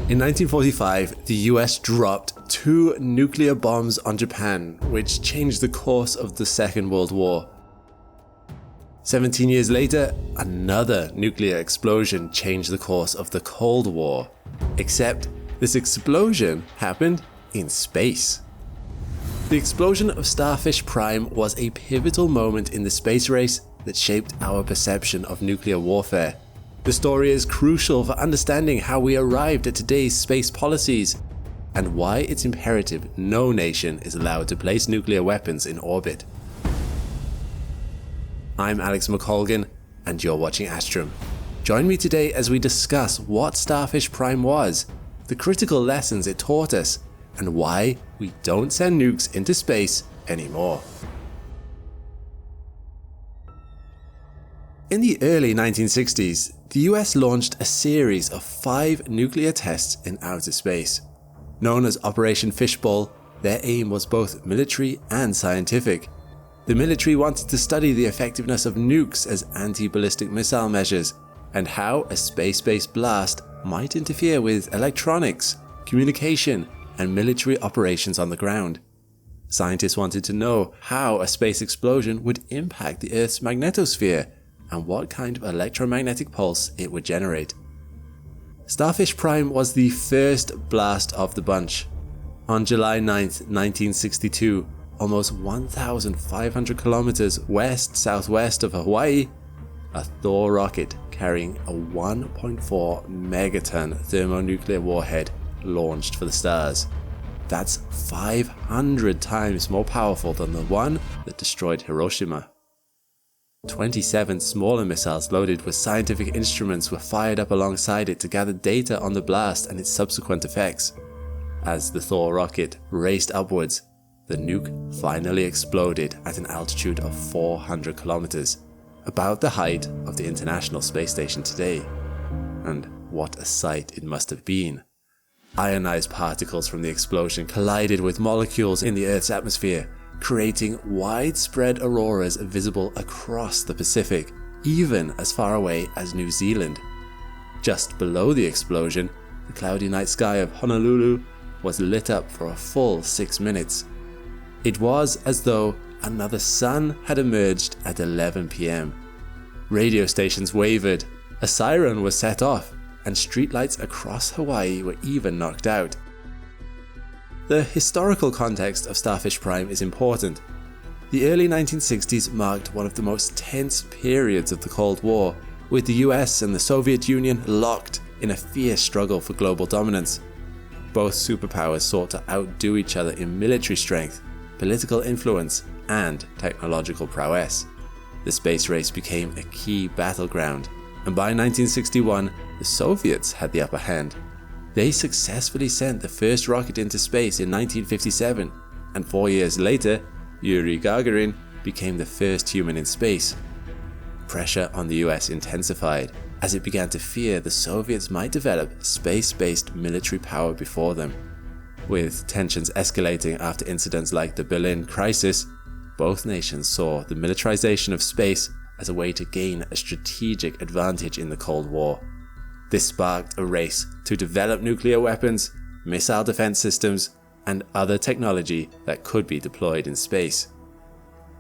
In 1945, the US dropped 2 nuclear bombs on Japan, which changed the course of the Second World War. 17 years later, another nuclear explosion changed the course of the Cold War. Except this explosion happened in space. The explosion of Starfish Prime was a pivotal moment in the space race that shaped our perception of nuclear warfare. The story is crucial for understanding how we arrived at today's space policies and why it's imperative no nation is allowed to place nuclear weapons in orbit. I'm Alex McColgan, and you're watching Astrum. Join me today as we discuss what Starfish Prime was, the critical lessons it taught us, and why we don't send nukes into space anymore. In the early 1960s, the US launched a series of 5 nuclear tests in outer space. Known as Operation Fishbowl, their aim was both military and scientific. The military wanted to study the effectiveness of nukes as anti-ballistic missile measures and how a space-based blast might interfere with electronics, communication, and military operations on the ground. Scientists wanted to know how a space explosion would impact the Earth's magnetosphere and what kind of electromagnetic pulse it would generate. Starfish Prime was the first blast of the bunch. On July 9, 1962, almost 1,500 kilometers west-southwest of Hawaii, a Thor rocket carrying a 1.4 megaton thermonuclear warhead launched for the stars. That's 500 times more powerful than the one that destroyed Hiroshima. 27 smaller missiles loaded with scientific instruments were fired up alongside it to gather data on the blast and its subsequent effects. As the Thor rocket raced upwards, the nuke finally exploded at an altitude of 400 kilometers, about the height of the International Space Station today. And what a sight it must have been. Ionized particles from the explosion collided with molecules in the Earth's atmosphere, creating widespread auroras visible across the Pacific, even as far away as New Zealand. Just below the explosion, the cloudy night sky of Honolulu was lit up for a full 6 minutes. It was as though another sun had emerged at 11 p.m. Radio stations wavered, a siren was set off, and streetlights across Hawaii were even knocked out. The historical context of Starfish Prime is important. The early 1960s marked one of the most tense periods of the Cold War, with the US and the Soviet Union locked in a fierce struggle for global dominance. Both superpowers sought to outdo each other in military strength, political influence, and technological prowess. The space race became a key battleground, and by 1961, the Soviets had the upper hand. They successfully sent the first rocket into space in 1957, and 4 years later, Yuri Gagarin became the first human in space. Pressure on the US intensified as it began to fear the Soviets might develop space-based military power before them. With tensions escalating after incidents like the Berlin Crisis, both nations saw the militarization of space as a way to gain a strategic advantage in the Cold War. This sparked a race to develop nuclear weapons, missile defense systems, and other technology that could be deployed in space.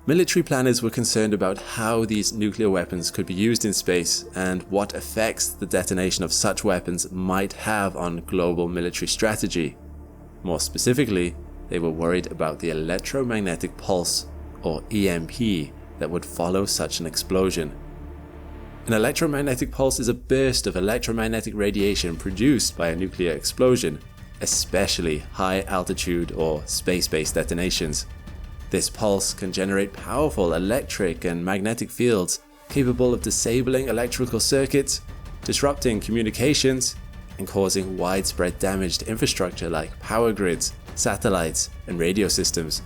Military planners were concerned about how these nuclear weapons could be used in space and what effects the detonation of such weapons might have on global military strategy. More specifically, they were worried about the electromagnetic pulse, or EMP, that would follow such an explosion. An electromagnetic pulse is a burst of electromagnetic radiation produced by a nuclear explosion, especially high-altitude or space-based detonations. This pulse can generate powerful electric and magnetic fields capable of disabling electrical circuits, disrupting communications, and causing widespread damage to infrastructure like power grids, satellites, and radio systems.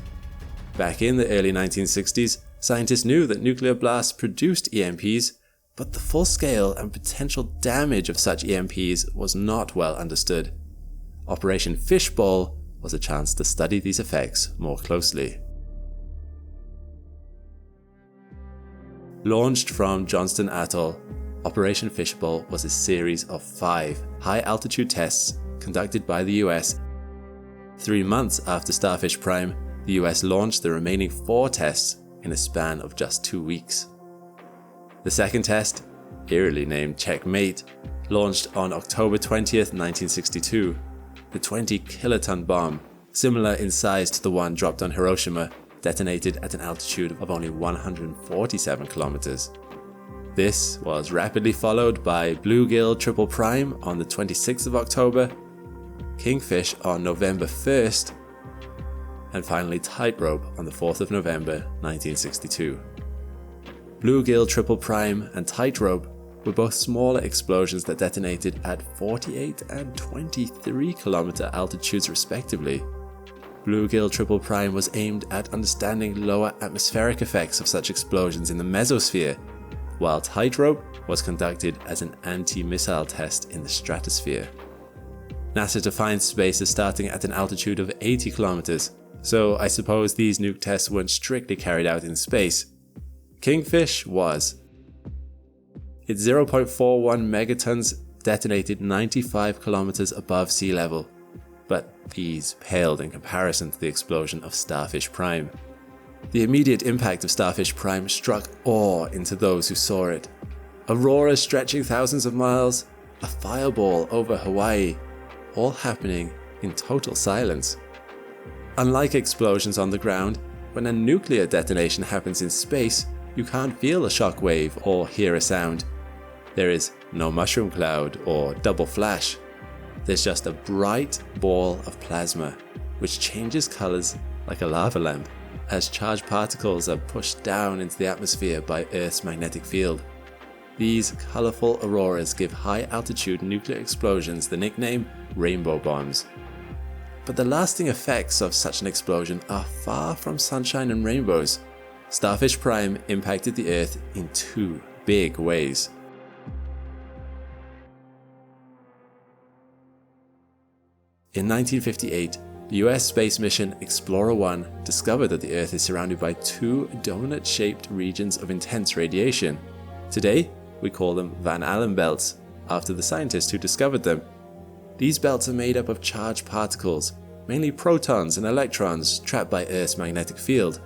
Back in the early 1960s, scientists knew that nuclear blasts produced EMPs, but the full scale and potential damage of such EMPs was not well understood. Operation Fishbowl was a chance to study these effects more closely. Launched from Johnston Atoll, Operation Fishbowl was a series of 5 high-altitude tests conducted by the US. 3 months after Starfish Prime, the US launched the remaining 4 tests in a span of just 2 weeks. The second test, eerily named Checkmate, launched on October 20th, 1962. The 20-kiloton bomb, similar in size to the one dropped on Hiroshima, detonated at an altitude of only 147 kilometers. This was rapidly followed by Bluegill Triple Prime on the 26th of October, Kingfish on November 1st, and finally Tightrope on the 4th of November 1962. Bluegill Triple Prime and Tightrope were both smaller explosions that detonated at 48 and 23 kilometer altitudes respectively. Bluegill Triple Prime was aimed at understanding lower atmospheric effects of such explosions in the mesosphere, while Tightrope was conducted as an anti-missile test in the stratosphere. NASA defines space as starting at an altitude of 80 kilometers, so I suppose these nuke tests weren't strictly carried out in space. Kingfish was. Its 0.41 megatons detonated 95 kilometers above sea level, but these paled in comparison to the explosion of Starfish Prime. The immediate impact of Starfish Prime struck awe into those who saw it. Auroras stretching thousands of miles, a fireball over Hawaii, all happening in total silence. Unlike explosions on the ground, when a nuclear detonation happens in space, you can't feel a shock wave or hear a sound. There is no mushroom cloud or double flash. There's just a bright ball of plasma, which changes colors like a lava lamp as charged particles are pushed down into the atmosphere by Earth's magnetic field. These colorful auroras give high-altitude nuclear explosions the nickname rainbow bombs. But the lasting effects of such an explosion are far from sunshine and rainbows. Starfish Prime impacted the Earth in 2 big ways. In 1958, the US space mission Explorer 1 discovered that the Earth is surrounded by 2 donut-shaped regions of intense radiation. Today, we call them Van Allen belts, after the scientist who discovered them. These belts are made up of charged particles, mainly protons and electrons trapped by Earth's magnetic field.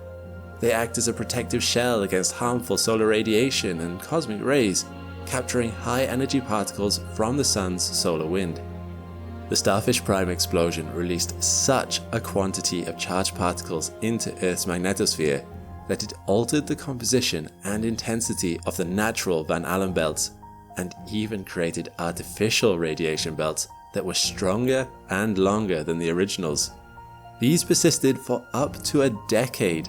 They act as a protective shell against harmful solar radiation and cosmic rays, capturing high-energy particles from the sun's solar wind. The Starfish Prime explosion released such a quantity of charged particles into Earth's magnetosphere that it altered the composition and intensity of the natural Van Allen belts, and even created artificial radiation belts that were stronger and longer than the originals. These persisted for up to a decade,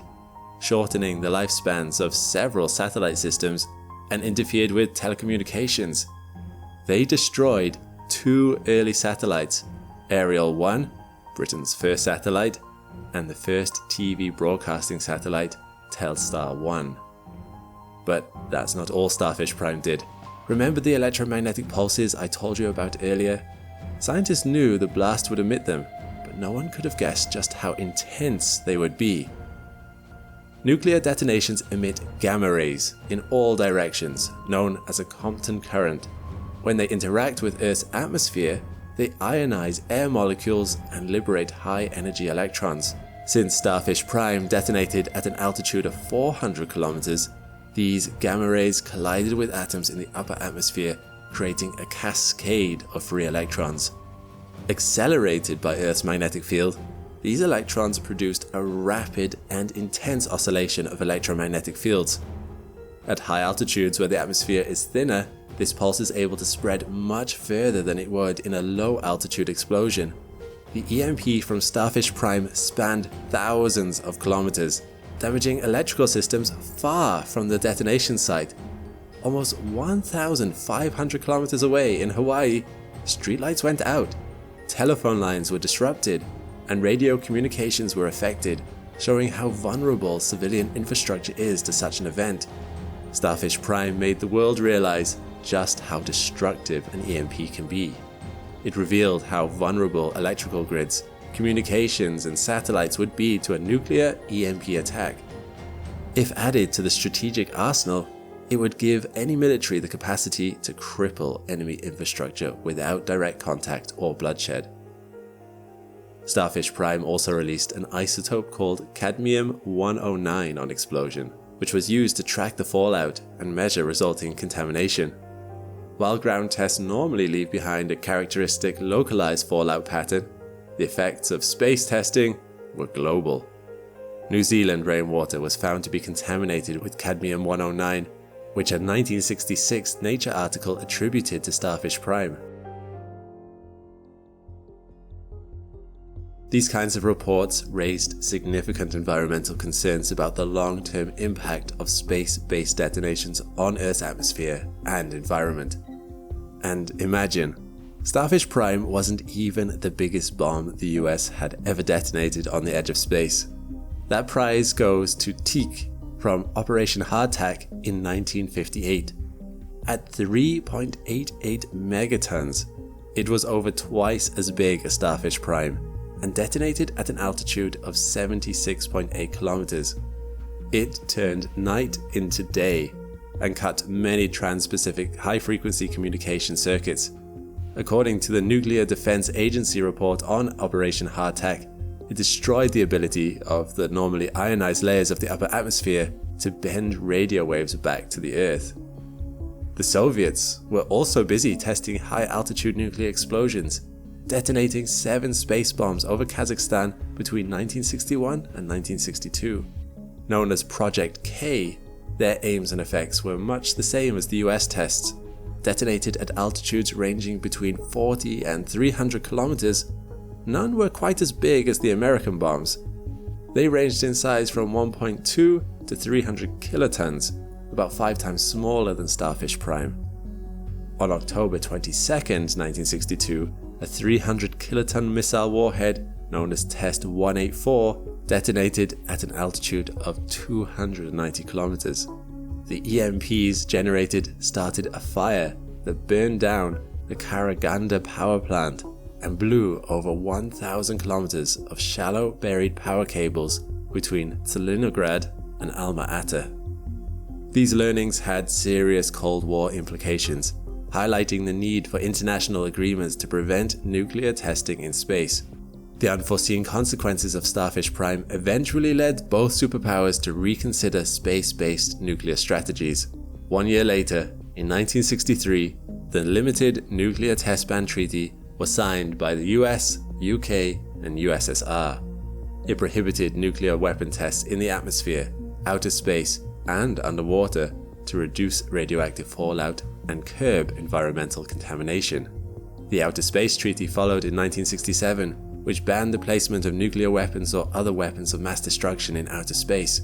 shortening the lifespans of several satellite systems and interfered with telecommunications. They destroyed 2 early satellites, Ariel 1, Britain's first satellite, and the first TV broadcasting satellite, Telstar 1. But that's not all Starfish Prime did. Remember the electromagnetic pulses I told you about earlier? Scientists knew the blast would emit them, but no one could have guessed just how intense they would be. Nuclear detonations emit gamma rays in all directions, known as a Compton current. When they interact with Earth's atmosphere, they ionize air molecules and liberate high-energy electrons. Since Starfish Prime detonated at an altitude of 400 kilometers, these gamma rays collided with atoms in the upper atmosphere, creating a cascade of free electrons. Accelerated by Earth's magnetic field, these electrons produced a rapid and intense oscillation of electromagnetic fields. At high altitudes where the atmosphere is thinner, this pulse is able to spread much further than it would in a low-altitude explosion. The EMP from Starfish Prime spanned thousands of kilometers, damaging electrical systems far from the detonation site. Almost 1,500 kilometers away in Hawaii, streetlights went out, telephone lines were disrupted, and radio communications were affected, showing how vulnerable civilian infrastructure is to such an event. Starfish Prime made the world realize just how destructive an EMP can be. It revealed how vulnerable electrical grids, communications, and satellites would be to a nuclear EMP attack. If added to the strategic arsenal, it would give any military the capacity to cripple enemy infrastructure without direct contact or bloodshed. Starfish Prime also released an isotope called cadmium-109 on explosion, which was used to track the fallout and measure resulting contamination. While ground tests normally leave behind a characteristic localized fallout pattern, the effects of space testing were global. New Zealand rainwater was found to be contaminated with cadmium-109, which a 1966 Nature article attributed to Starfish Prime. These kinds of reports raised significant environmental concerns about the long-term impact of space-based detonations on Earth's atmosphere and environment. And imagine, Starfish Prime wasn't even the biggest bomb the US had ever detonated on the edge of space. That prize goes to Teak from Operation Hardtack in 1958. At 3.88 megatons, it was over twice as big as Starfish Prime and detonated at an altitude of 76.8 kilometers. It turned night into day and cut many trans-Pacific high-frequency communication circuits. According to the Nuclear Defense Agency report on Operation Hardtack, it destroyed the ability of the normally ionized layers of the upper atmosphere to bend radio waves back to the Earth. The Soviets were also busy testing high-altitude nuclear explosions, detonating 7 space bombs over Kazakhstan between 1961 and 1962. Known as Project K, their aims and effects were much the same as the US tests. Detonated at altitudes ranging between 40 and 300 kilometers, none were quite as big as the American bombs. They ranged in size from 1.2 to 300 kilotons, about 5 times smaller than Starfish Prime. On October 22, 1962, a 300 kiloton missile warhead known as Test 184 detonated at an altitude of 290 kilometers. The EMPs started a fire that burned down the Karaganda power plant and blew over 1,000 kilometers of shallow buried power cables between Tselinograd and Alma-Ata. These learnings had serious Cold War implications, highlighting the need for international agreements to prevent nuclear testing in space. The unforeseen consequences of Starfish Prime eventually led both superpowers to reconsider space-based nuclear strategies. 1 year later, in 1963, the Limited Nuclear Test Ban Treaty was signed by the US, UK, and USSR. It prohibited nuclear weapon tests in the atmosphere, outer space, and underwater to reduce radioactive fallout and curb environmental contamination. The Outer Space Treaty followed in 1967, which banned the placement of nuclear weapons or other weapons of mass destruction in outer space.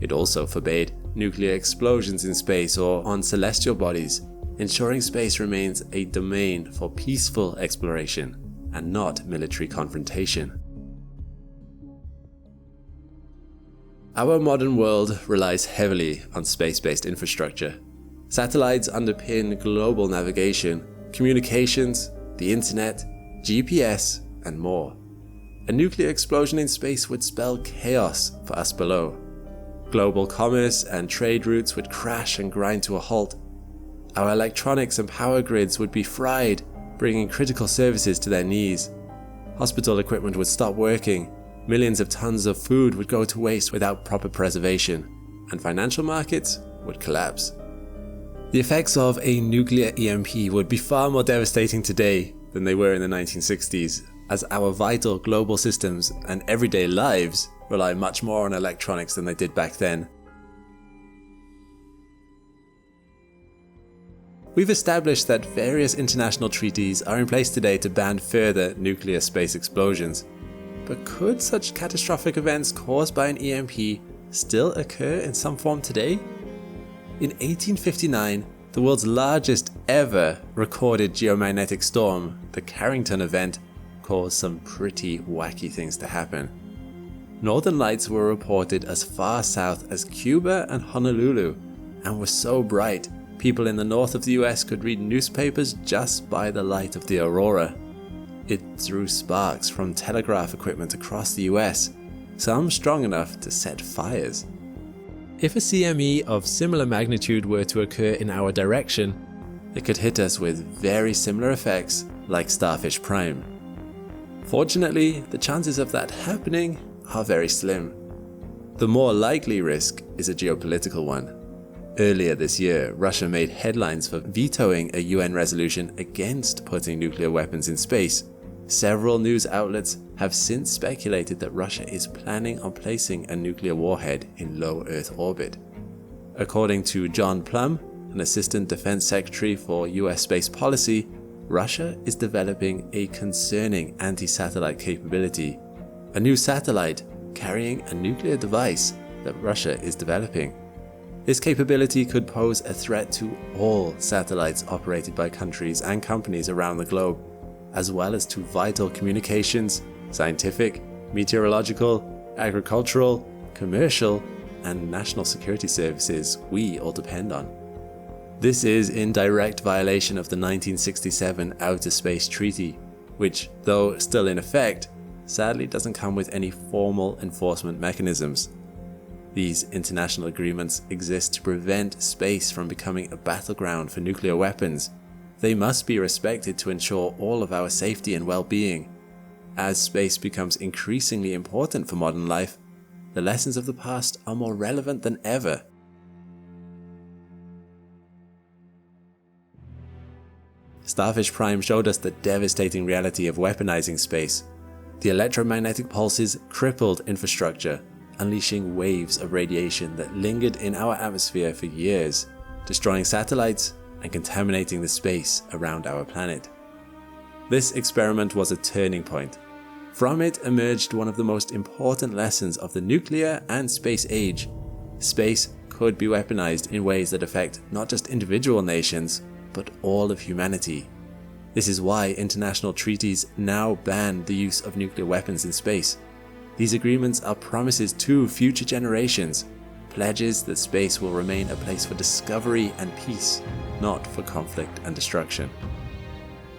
It also forbade nuclear explosions in space or on celestial bodies, ensuring space remains a domain for peaceful exploration and not military confrontation. Our modern world relies heavily on space-based infrastructure. Satellites underpin global navigation, communications, the internet, GPS, and more. A nuclear explosion in space would spell chaos for us below. Global commerce and trade routes would crash and grind to a halt. Our electronics and power grids would be fried, bringing critical services to their knees. Hospital equipment would stop working. Millions of tons of food would go to waste without proper preservation, and financial markets would collapse. The effects of a nuclear EMP would be far more devastating today than they were in the 1960s, as our vital global systems and everyday lives rely much more on electronics than they did back then. We've established that various international treaties are in place today to ban further nuclear space explosions. But could such catastrophic events caused by an EMP still occur in some form today? In 1859, the world's largest ever recorded geomagnetic storm, the Carrington event, caused some pretty wacky things to happen. Northern lights were reported as far south as Cuba and Honolulu, and were so bright, people in the north of the US could read newspapers just by the light of the aurora. It threw sparks from telegraph equipment across the US, some strong enough to set fires. If a CME of similar magnitude were to occur in our direction, it could hit us with very similar effects like Starfish Prime. Fortunately, the chances of that happening are very slim. The more likely risk is a geopolitical one. Earlier this year, Russia made headlines for vetoing a UN resolution against putting nuclear weapons in space. Several news outlets have since speculated that Russia is planning on placing a nuclear warhead in low Earth orbit. According to John Plum, an Assistant Defense Secretary for US Space Policy, Russia is developing a concerning anti-satellite capability, a new satellite carrying a nuclear device that Russia is developing. This capability could pose a threat to all satellites operated by countries and companies around the globe, as well as to vital communications, scientific, meteorological, agricultural, commercial, and national security services we all depend on. This is in direct violation of the 1967 Outer Space Treaty, which, though still in effect, sadly doesn't come with any formal enforcement mechanisms. These international agreements exist to prevent space from becoming a battleground for nuclear weapons. They must be respected to ensure all of our safety and well-being. As space becomes increasingly important for modern life, the lessons of the past are more relevant than ever. Starfish Prime showed us the devastating reality of weaponizing space. The electromagnetic pulses crippled infrastructure, unleashing waves of radiation that lingered in our atmosphere for years, destroying satellites and contaminating the space around our planet. This experiment was a turning point. From it emerged one of the most important lessons of the nuclear and space age. Space could be weaponized in ways that affect not just individual nations, but all of humanity. This is why international treaties now ban the use of nuclear weapons in space. These agreements are promises to future generations, pledges that space will remain a place for discovery and peace, not for conflict and destruction.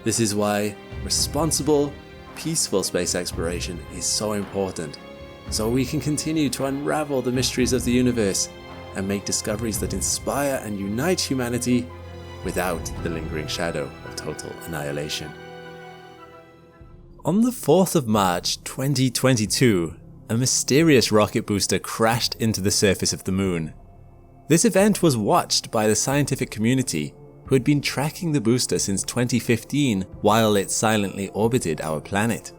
This is why responsible, peaceful space exploration is so important, so we can continue to unravel the mysteries of the universe and make discoveries that inspire and unite humanity without the lingering shadow of total annihilation. On the 4th of March 2022, a mysterious rocket booster crashed into the surface of the moon. This event was watched by the scientific community, who had been tracking the booster since 2015 while it silently orbited our planet.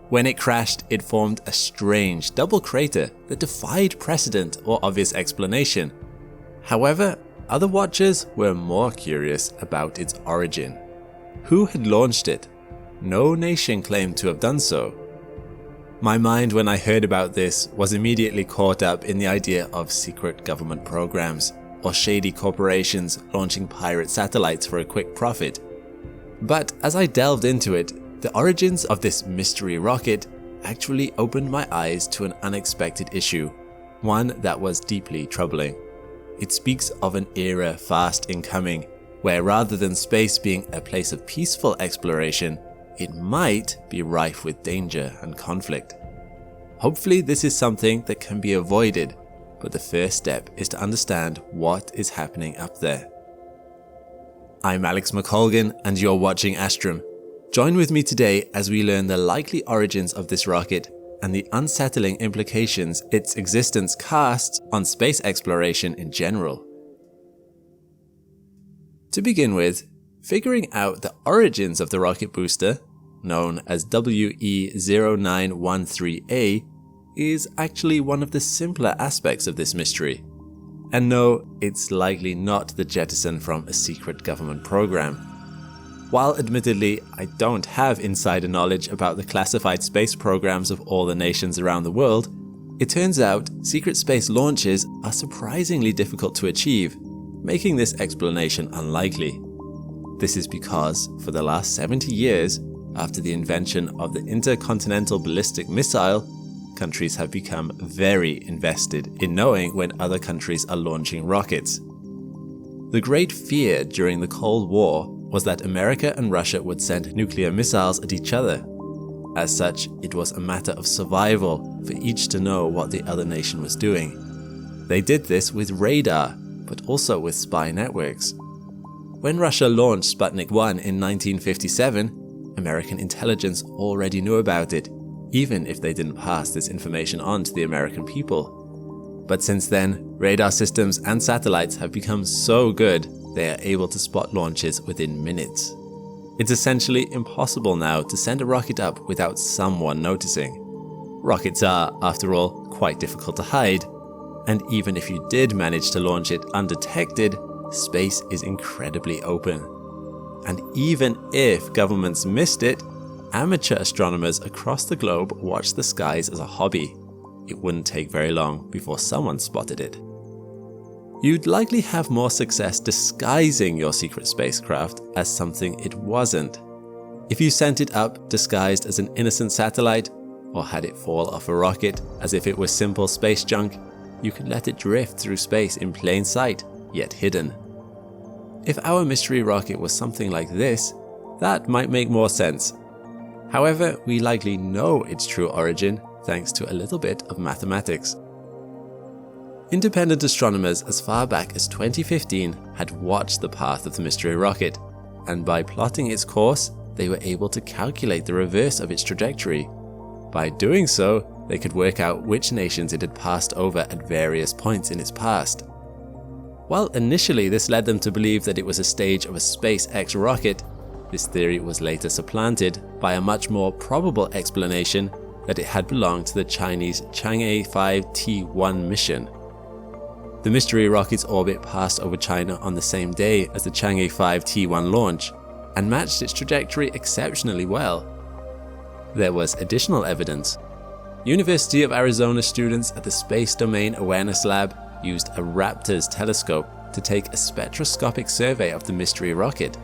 When it crashed, it formed a strange double crater that defied precedent or obvious explanation. However, other watchers were more curious about its origin. Who had launched it? No nation claimed to have done so. My mind when I heard about this was immediately caught up in the idea of secret government programs or shady corporations launching pirate satellites for a quick profit. But as I delved into it, the origins of this mystery rocket actually opened my eyes to an unexpected issue, one that was deeply troubling. It speaks of an era fast incoming, where rather than space being a place of peaceful exploration, it might be rife with danger and conflict. Hopefully this is something that can be avoided, but the first step is to understand what is happening up there. I'm Alex McColgan and you're watching Astrum. Join with me today as we learn the likely origins of this rocket and the unsettling implications its existence casts on space exploration in general. To begin with, figuring out the origins of the rocket booster, known as WE0913A, is actually one of the simpler aspects of this mystery. And no, it's likely not the jettison from a secret government program. While admittedly, I don't have insider knowledge about the classified space programs of all the nations around the world, it turns out secret space launches are surprisingly difficult to achieve, making this explanation unlikely. This is because, for the last 70 years, after the invention of the intercontinental ballistic missile, countries have become very invested in knowing when other countries are launching rockets. The great fear during the Cold War was that America and Russia would send nuclear missiles at each other. As such, it was a matter of survival for each to know what the other nation was doing. They did this with radar, but also with spy networks. When Russia launched Sputnik 1 in 1957, American intelligence already knew about it, even if they didn't pass this information on to the American people. But since then, radar systems and satellites have become so good, they are able to spot launches within minutes. It's essentially impossible now to send a rocket up without someone noticing. Rockets are, after all, quite difficult to hide, and even if you did manage to launch it undetected, space is incredibly open. And even if governments missed it, amateur astronomers across the globe watch the skies as a hobby. It wouldn't take very long before someone spotted it. You'd likely have more success disguising your secret spacecraft as something it wasn't. If you sent it up disguised as an innocent satellite, or had it fall off a rocket as if it was simple space junk, you could let it drift through space in plain sight, yet hidden. If our mystery rocket was something like this, that might make more sense. However, we likely know its true origin thanks to a little bit of mathematics. Independent astronomers as far back as 2015 had watched the path of the mystery rocket, and by plotting its course, they were able to calculate the reverse of its trajectory. By doing so, they could work out which nations it had passed over at various points in its past. While initially this led them to believe that it was a stage of a SpaceX rocket, this theory was later supplanted by a much more probable explanation that it had belonged to the Chinese Chang'e 5T1 mission. The mystery rocket's orbit passed over China on the same day as the Chang'e 5T1 launch, and matched its trajectory exceptionally well. There was additional evidence. University of Arizona students at the Space Domain Awareness Lab used a Raptors telescope to take a spectroscopic survey of the mystery rocket.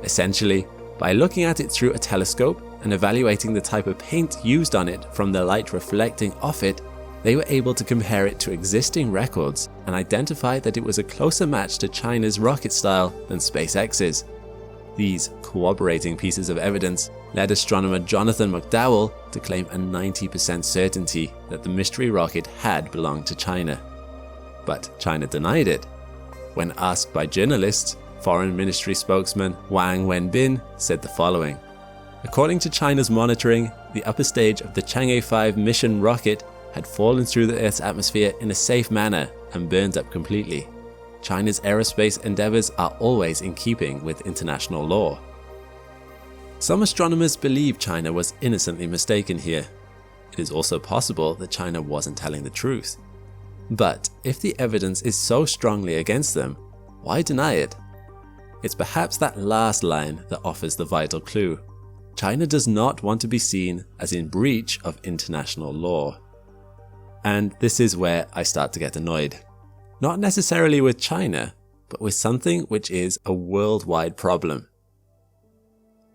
Essentially, by looking at it through a telescope and evaluating the type of paint used on it from the light reflecting off it, they were able to compare it to existing records and identify that it was a closer match to China's rocket style than SpaceX's. These corroborating pieces of evidence led astronomer Jonathan McDowell to claim a 90% certainty that the mystery rocket had belonged to China. But China denied it. When asked by journalists, Foreign Ministry spokesman Wang Wenbin said the following: "According to China's monitoring, the upper stage of the Chang'e 5 mission rocket had fallen through the Earth's atmosphere in a safe manner and burned up completely. China's aerospace endeavors are always in keeping with international law." Some astronomers believe China was innocently mistaken here. It is also possible that China wasn't telling the truth. But if the evidence is so strongly against them, why deny it? It's perhaps that last line that offers the vital clue. China does not want to be seen as in breach of international law. And this is where I start to get annoyed. Not necessarily with China, but with something which is a worldwide problem.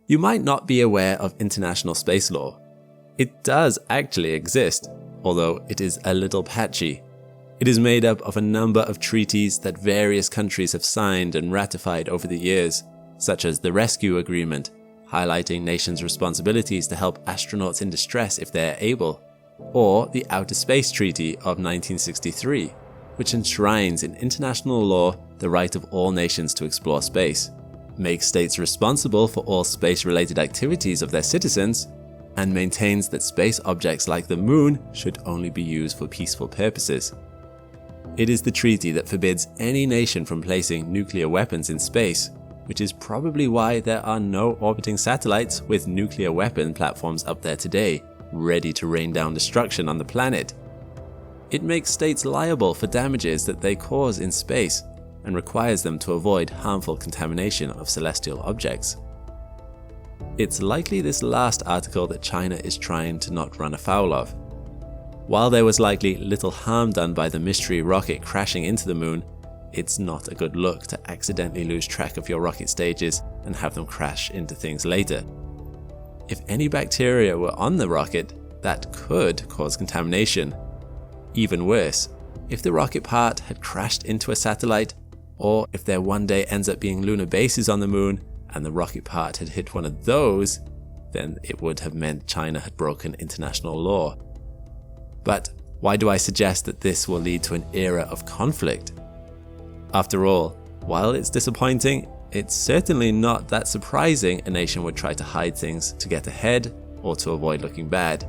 You might not be aware of international space law. It does actually exist, although it is a little patchy. It is made up of a number of treaties that various countries have signed and ratified over the years, such as the Rescue Agreement, highlighting nations' responsibilities to help astronauts in distress if they are able, or the Outer Space Treaty of 1963, which enshrines in international law the right of all nations to explore space, makes states responsible for all space-related activities of their citizens, and maintains that space objects like the moon should only be used for peaceful purposes. It is the treaty that forbids any nation from placing nuclear weapons in space, which is probably why there are no orbiting satellites with nuclear weapon platforms up there today, ready to rain down destruction on the planet. It makes states liable for damages that they cause in space, and requires them to avoid harmful contamination of celestial objects. It's likely this last article that China is trying to not run afoul of. While there was likely little harm done by the mystery rocket crashing into the moon, it's not a good look to accidentally lose track of your rocket stages and have them crash into things later. If any bacteria were on the rocket, that could cause contamination. Even worse, if the rocket part had crashed into a satellite, or if there one day ends up being lunar bases on the moon and the rocket part had hit one of those, then it would have meant China had broken international law. But why do I suggest that this will lead to an era of conflict? After all, while it's disappointing, it's certainly not that surprising a nation would try to hide things to get ahead or to avoid looking bad.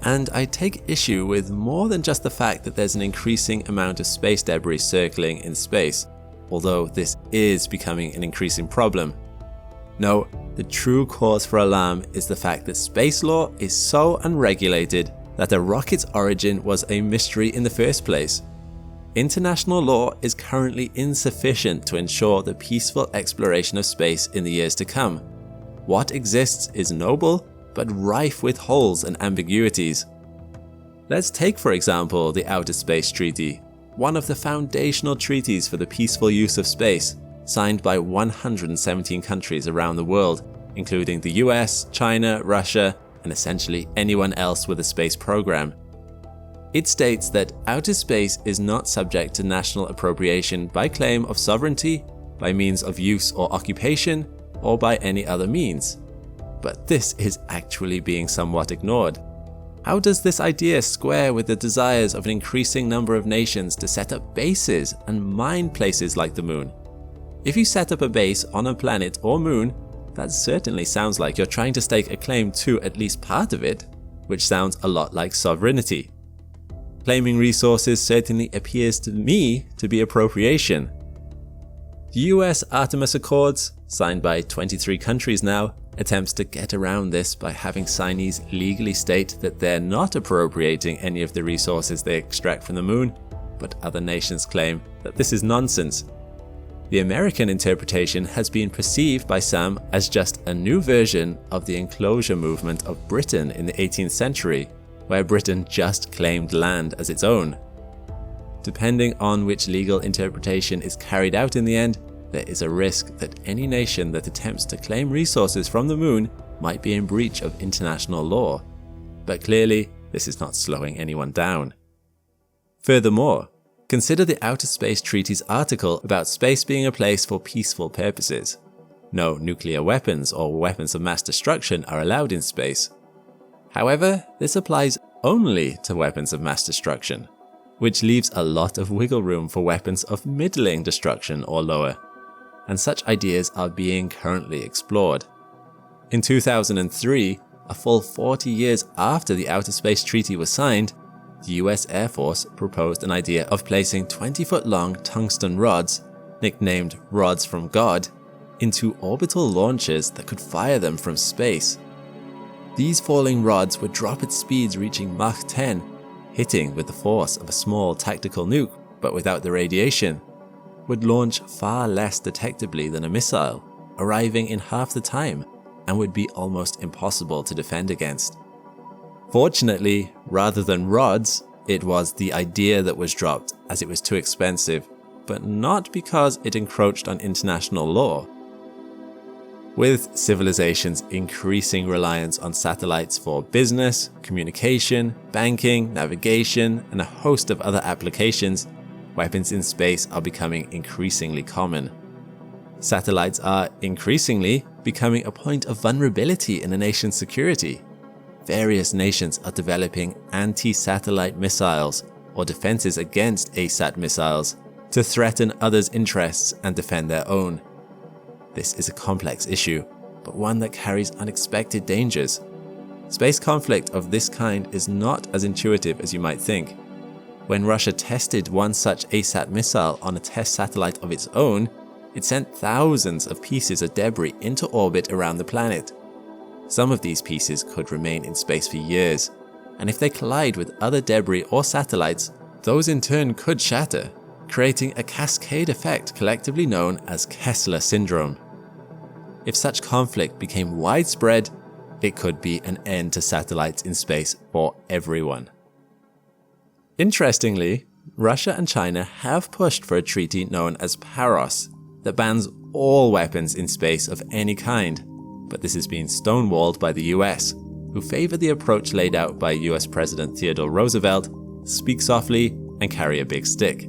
And I take issue with more than just the fact that there's an increasing amount of space debris circling in space, although this is becoming an increasing problem. No, the true cause for alarm is the fact that space law is so unregulated that a rocket's origin was a mystery in the first place. International law is currently insufficient to ensure the peaceful exploration of space in the years to come. What exists is noble, but rife with holes and ambiguities. Let's take, for example, the Outer Space Treaty, one of the foundational treaties for the peaceful use of space, signed by 117 countries around the world, including the US, China, Russia, and essentially anyone else with a space program. It states that outer space is not subject to national appropriation by claim of sovereignty, by means of use or occupation, or by any other means. But this is actually being somewhat ignored. How does this idea square with the desires of an increasing number of nations to set up bases and mine places like the moon? If you set up a base on a planet or moon, that certainly sounds like you're trying to stake a claim to at least part of it, which sounds a lot like sovereignty. Claiming resources certainly appears to me to be appropriation. The US Artemis Accords, signed by 23 countries now, attempts to get around this by having signees legally state that they're not appropriating any of the resources they extract from the moon, but other nations claim that this is nonsense. The American interpretation has been perceived by some as just a new version of the enclosure movement of Britain in the 18th century, where Britain just claimed land as its own. Depending on which legal interpretation is carried out in the end, there is a risk that any nation that attempts to claim resources from the moon might be in breach of international law. But clearly, this is not slowing anyone down. Furthermore, consider the Outer Space Treaty's article about space being a place for peaceful purposes. No nuclear weapons or weapons of mass destruction are allowed in space. However, this applies only to weapons of mass destruction, which leaves a lot of wiggle room for weapons of middling destruction or lower. And such ideas are being currently explored. In 2003, a full 40 years after the Outer Space Treaty was signed, the US Air Force proposed an idea of placing 20-foot-long tungsten rods, nicknamed rods from God, into orbital launchers that could fire them from space. These falling rods would drop at speeds reaching Mach 10, hitting with the force of a small tactical nuke, but without the radiation, would launch far less detectably than a missile, arriving in half the time, and would be almost impossible to defend against. Fortunately, rather than rods, it was the idea that was dropped as it was too expensive, but not because it encroached on international law. With civilization's increasing reliance on satellites for business, communication, banking, navigation, and a host of other applications, weapons in space are becoming increasingly common. Satellites are increasingly becoming a point of vulnerability in a nation's security. Various nations are developing anti-satellite missiles or defenses against ASAT missiles to threaten others' interests and defend their own. This is a complex issue, but one that carries unexpected dangers. Space conflict of this kind is not as intuitive as you might think. When Russia tested one such ASAT missile on a test satellite of its own, it sent thousands of pieces of debris into orbit around the planet. Some of these pieces could remain in space for years, and if they collide with other debris or satellites, those in turn could shatter, creating a cascade effect collectively known as Kessler syndrome. If such conflict became widespread, it could be an end to satellites in space for everyone. Interestingly, Russia and China have pushed for a treaty known as PAROS that bans all weapons in space of any kind, but this has been stonewalled by the US, who favor the approach laid out by US President Theodore Roosevelt: speak softly and carry a big stick.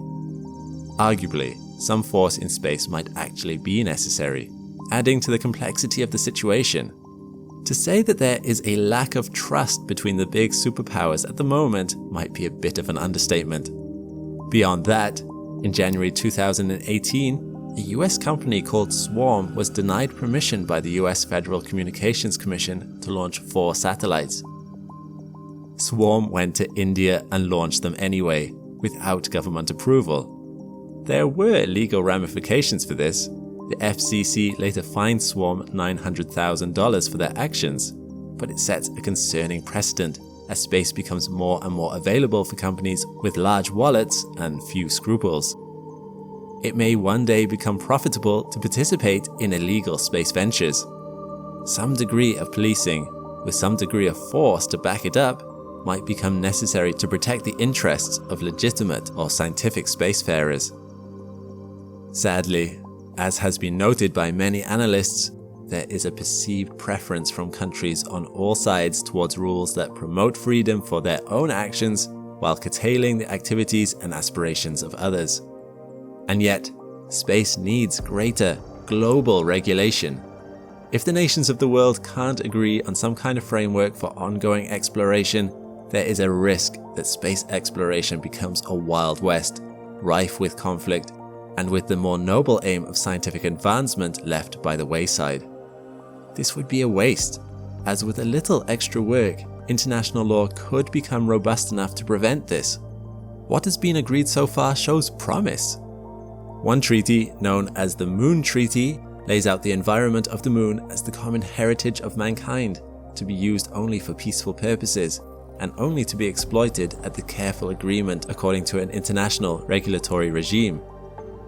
Arguably, some force in space might actually be necessary, adding to the complexity of the situation. To say that there is a lack of trust between the big superpowers at the moment might be a bit of an understatement. Beyond that, in January 2018, a US company called Swarm was denied permission by the US Federal Communications Commission to launch 4 satellites. Swarm went to India and launched them anyway, without government approval. There were legal ramifications for this. The FCC later fined Swarm $900,000 for their actions, but it sets a concerning precedent as space becomes more and more available for companies with large wallets and few scruples. It may one day become profitable to participate in illegal space ventures. Some degree of policing, with some degree of force to back it up, might become necessary to protect the interests of legitimate or scientific spacefarers. Sadly, as has been noted by many analysts, there is a perceived preference from countries on all sides towards rules that promote freedom for their own actions while curtailing the activities and aspirations of others. And yet, space needs greater global regulation. If the nations of the world can't agree on some kind of framework for ongoing exploration, there is a risk that space exploration becomes a Wild West, rife with conflict, and with the more noble aim of scientific advancement left by the wayside. This would be a waste, as with a little extra work, international law could become robust enough to prevent this. What has been agreed so far shows promise. One treaty, known as the Moon Treaty, lays out the environment of the moon as the common heritage of mankind, to be used only for peaceful purposes, and only to be exploited at the careful agreement according to an international regulatory regime.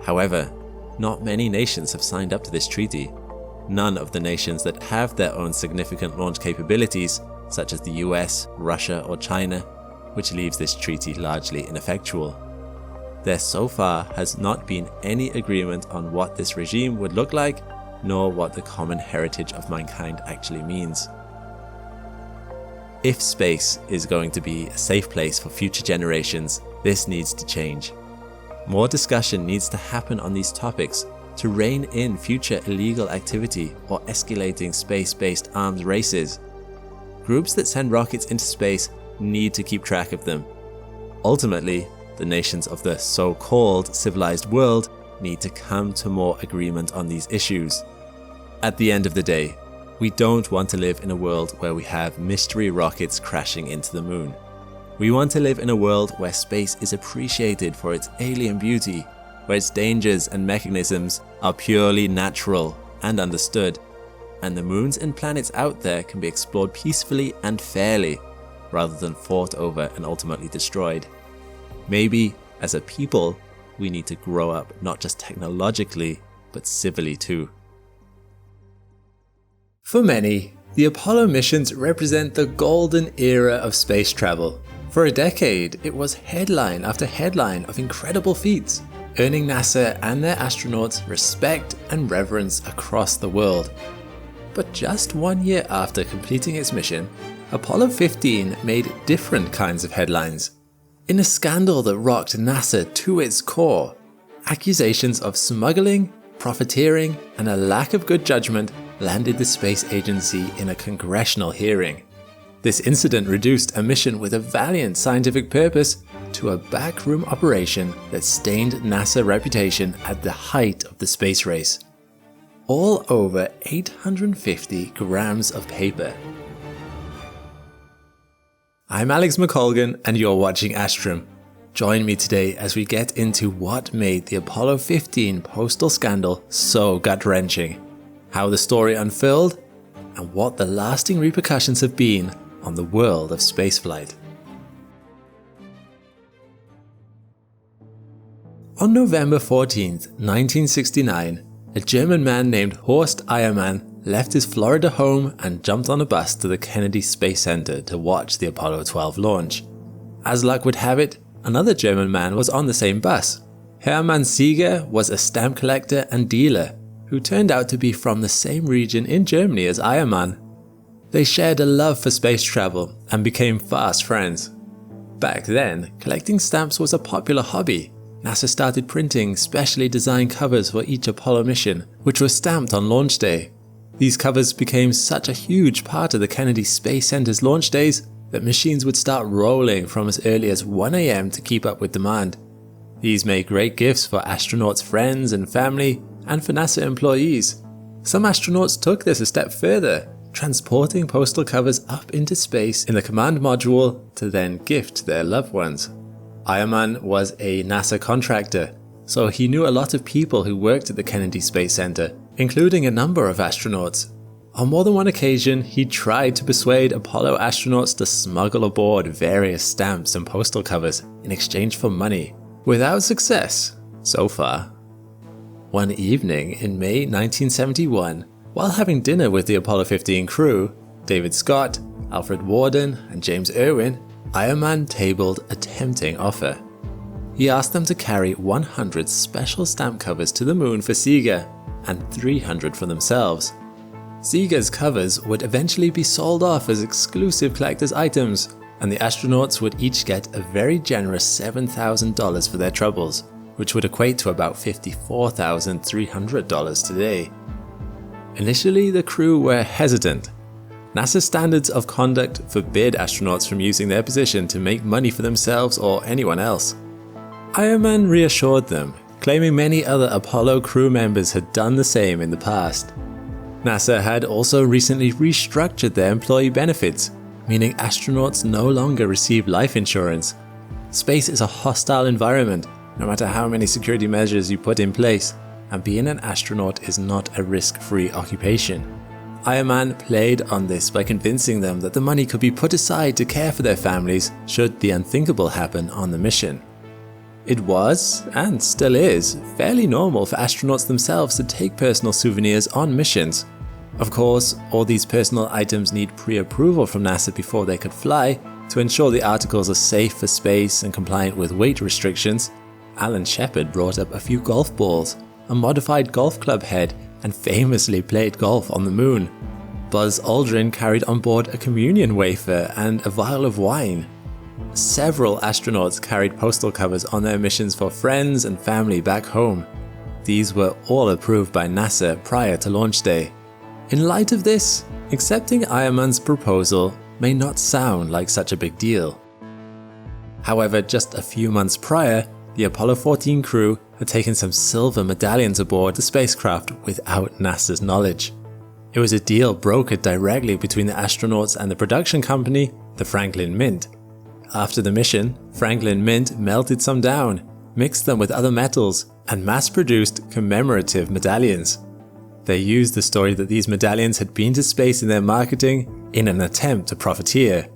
However, not many nations have signed up to this treaty. None of the nations that have their own significant launch capabilities, such as the US, Russia or China, which leaves this treaty largely ineffectual. There so far has not been any agreement on what this regime would look like, nor what the common heritage of mankind actually means. If space is going to be a safe place for future generations, this needs to change. More discussion needs to happen on these topics to rein in future illegal activity or escalating space-based arms races. Groups that send rockets into space need to keep track of them. Ultimately, the nations of the so-called civilized world need to come to more agreement on these issues. At the end of the day, we don't want to live in a world where we have mystery rockets crashing into the moon. We want to live in a world where space is appreciated for its alien beauty, where its dangers and mechanisms are purely natural and understood, and the moons and planets out there can be explored peacefully and fairly, rather than fought over and ultimately destroyed. Maybe, as a people, we need to grow up not just technologically, but civilly too. For many, the Apollo missions represent the golden era of space travel. For a decade, it was headline after headline of incredible feats, earning NASA and their astronauts respect and reverence across the world. But just 1 year after completing its mission, Apollo 15 made different kinds of headlines. In a scandal that rocked NASA to its core, accusations of smuggling, profiteering, and a lack of good judgment landed the space agency in a congressional hearing. This incident reduced a mission with a valiant scientific purpose to a backroom operation that stained NASA's reputation at the height of the space race. All over 850 grams of paper. I'm Alex McColgan and you're watching Astrum. Join me today as we get into what made the Apollo 15 postal scandal so gut-wrenching, how the story unfurled, and what the lasting repercussions have been on the world of spaceflight. On November 14, 1969, a German man named Horst Eiermann left his Florida home and jumped on a bus to the Kennedy Space Center to watch the Apollo 12 launch. As luck would have it, another German man was on the same bus. Hermann Sieger was a stamp collector and dealer who turned out to be from the same region in Germany as Eiermann. They shared a love for space travel and became fast friends. Back then, collecting stamps was a popular hobby. NASA started printing specially designed covers for each Apollo mission, which were stamped on launch day. These covers became such a huge part of the Kennedy Space Center's launch days that machines would start rolling from as early as 1 AM to keep up with demand. These made great gifts for astronauts' friends and family, and for NASA employees. Some astronauts took this a step further, transporting postal covers up into space in the command module to then gift to their loved ones. Eiermann was a NASA contractor, so he knew a lot of people who worked at the Kennedy Space Center, including a number of astronauts. On more than one occasion, he tried to persuade Apollo astronauts to smuggle aboard various stamps and postal covers in exchange for money, without success so far. One evening in May 1971, while having dinner with the Apollo 15 crew, David Scott, Alfred Worden, and James Irwin, Eiermann tabled a tempting offer. He asked them to carry 100 special stamp covers to the moon for Seeger and 300 for themselves. Seeger's covers would eventually be sold off as exclusive collector's items, and the astronauts would each get a very generous $7,000 for their troubles, which would equate to about $54,300 today. Initially, the crew were hesitant. NASA standards of conduct forbid astronauts from using their position to make money for themselves or anyone else. Eiermann reassured them, claiming many other Apollo crew members had done the same in the past. NASA had also recently restructured their employee benefits, meaning astronauts no longer receive life insurance. Space is a hostile environment, no matter how many security measures you put in place, and being an astronaut is not a risk-free occupation. Eiermann played on this by convincing them that the money could be put aside to care for their families should the unthinkable happen on the mission. It was, and still is, fairly normal for astronauts themselves to take personal souvenirs on missions. Of course, all these personal items need pre-approval from NASA before they could fly. To ensure the articles are safe for space and compliant with weight restrictions, Alan Sheppard brought up a few golf balls, a modified golf club head, and famously played golf on the moon. Buzz Aldrin carried on board a communion wafer and a vial of wine. Several astronauts carried postal covers on their missions for friends and family back home. These were all approved by NASA prior to launch day. In light of this, accepting Eiermann's proposal may not sound like such a big deal. However, just a few months prior, the Apollo 14 crew had taken some silver medallions aboard the spacecraft without NASA's knowledge. It was a deal brokered directly between the astronauts and the production company, the Franklin Mint. After the mission, Franklin Mint melted some down, mixed them with other metals, and mass-produced commemorative medallions. They used the story that these medallions had been to space in their marketing in an attempt to profiteer.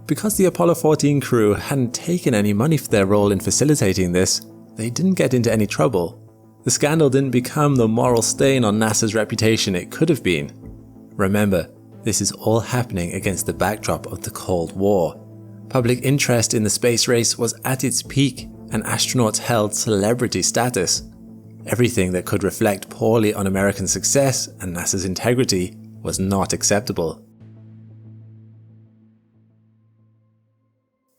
Because the Apollo 14 crew hadn't taken any money for their role in facilitating this, they didn't get into any trouble. The scandal didn't become the moral stain on NASA's reputation it could have been. Remember, this is all happening against the backdrop of the Cold War. Public interest in the space race was at its peak, and astronauts held celebrity status. Everything that could reflect poorly on American success and NASA's integrity was not acceptable.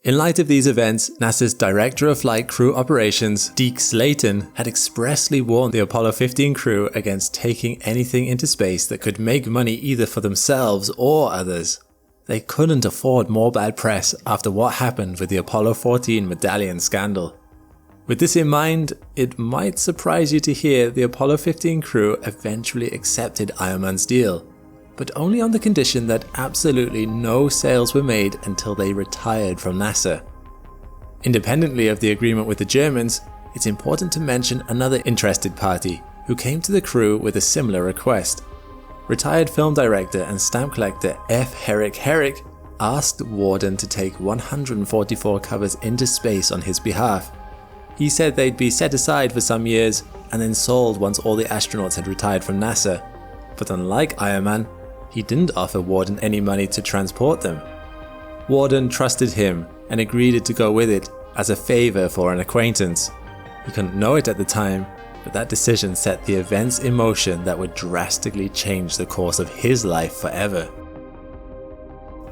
In light of these events, NASA's Director of Flight Crew Operations, Deke Slayton, had expressly warned the Apollo 15 crew against taking anything into space that could make money either for themselves or others. They couldn't afford more bad press after what happened with the Apollo 14 medallion scandal. With this in mind, it might surprise you to hear the Apollo 15 crew eventually accepted Eiermann's deal, but only on the condition that absolutely no sales were made until they retired from NASA. Independently of the agreement with the Germans, it's important to mention another interested party who came to the crew with a similar request. Retired film director and stamp collector F. Herrick Herrick asked Worden to take 144 covers into space on his behalf. He said they'd be set aside for some years and then sold once all the astronauts had retired from NASA. But unlike Eiermann, he didn't offer Worden any money to transport them. Worden trusted him and agreed to go with it as a favor for an acquaintance. He couldn't know it at the time, but that decision set the events in motion that would drastically change the course of his life forever.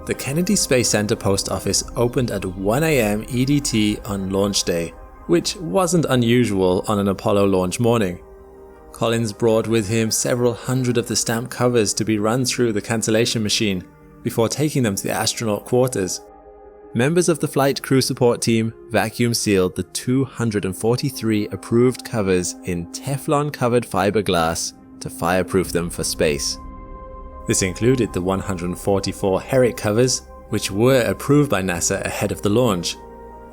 The Kennedy Space Center post office opened at 1 a.m. EDT on launch day, which wasn't unusual on an Apollo launch morning. Collins brought with him several hundred of the stamp covers to be run through the cancellation machine before taking them to the astronaut quarters. members of the flight crew support team vacuum sealed the 243 approved covers in Teflon-covered fiberglass to fireproof them for space. This included the 144 Herrick covers, which were approved by NASA ahead of the launch.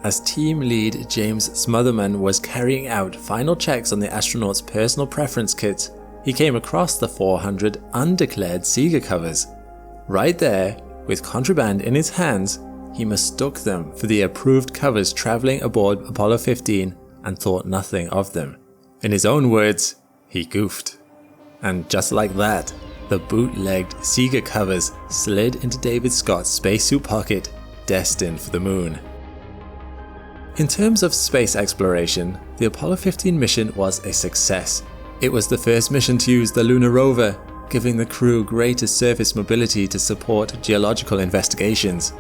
As team lead James Smotherman was carrying out final checks on the astronauts' personal preference kits, he came across the 400 undeclared Seeger covers. Right there, with contraband in his hands, he mistook them for the approved covers traveling aboard Apollo 15 and thought nothing of them. In his own words, he goofed. And just like that, the bootlegged Seeger covers slid into David Scott's spacesuit pocket, destined for the moon. In terms of space exploration, the Apollo 15 mission was a success. It was the first mission to use the lunar rover, giving the crew greater surface mobility to support geological investigations.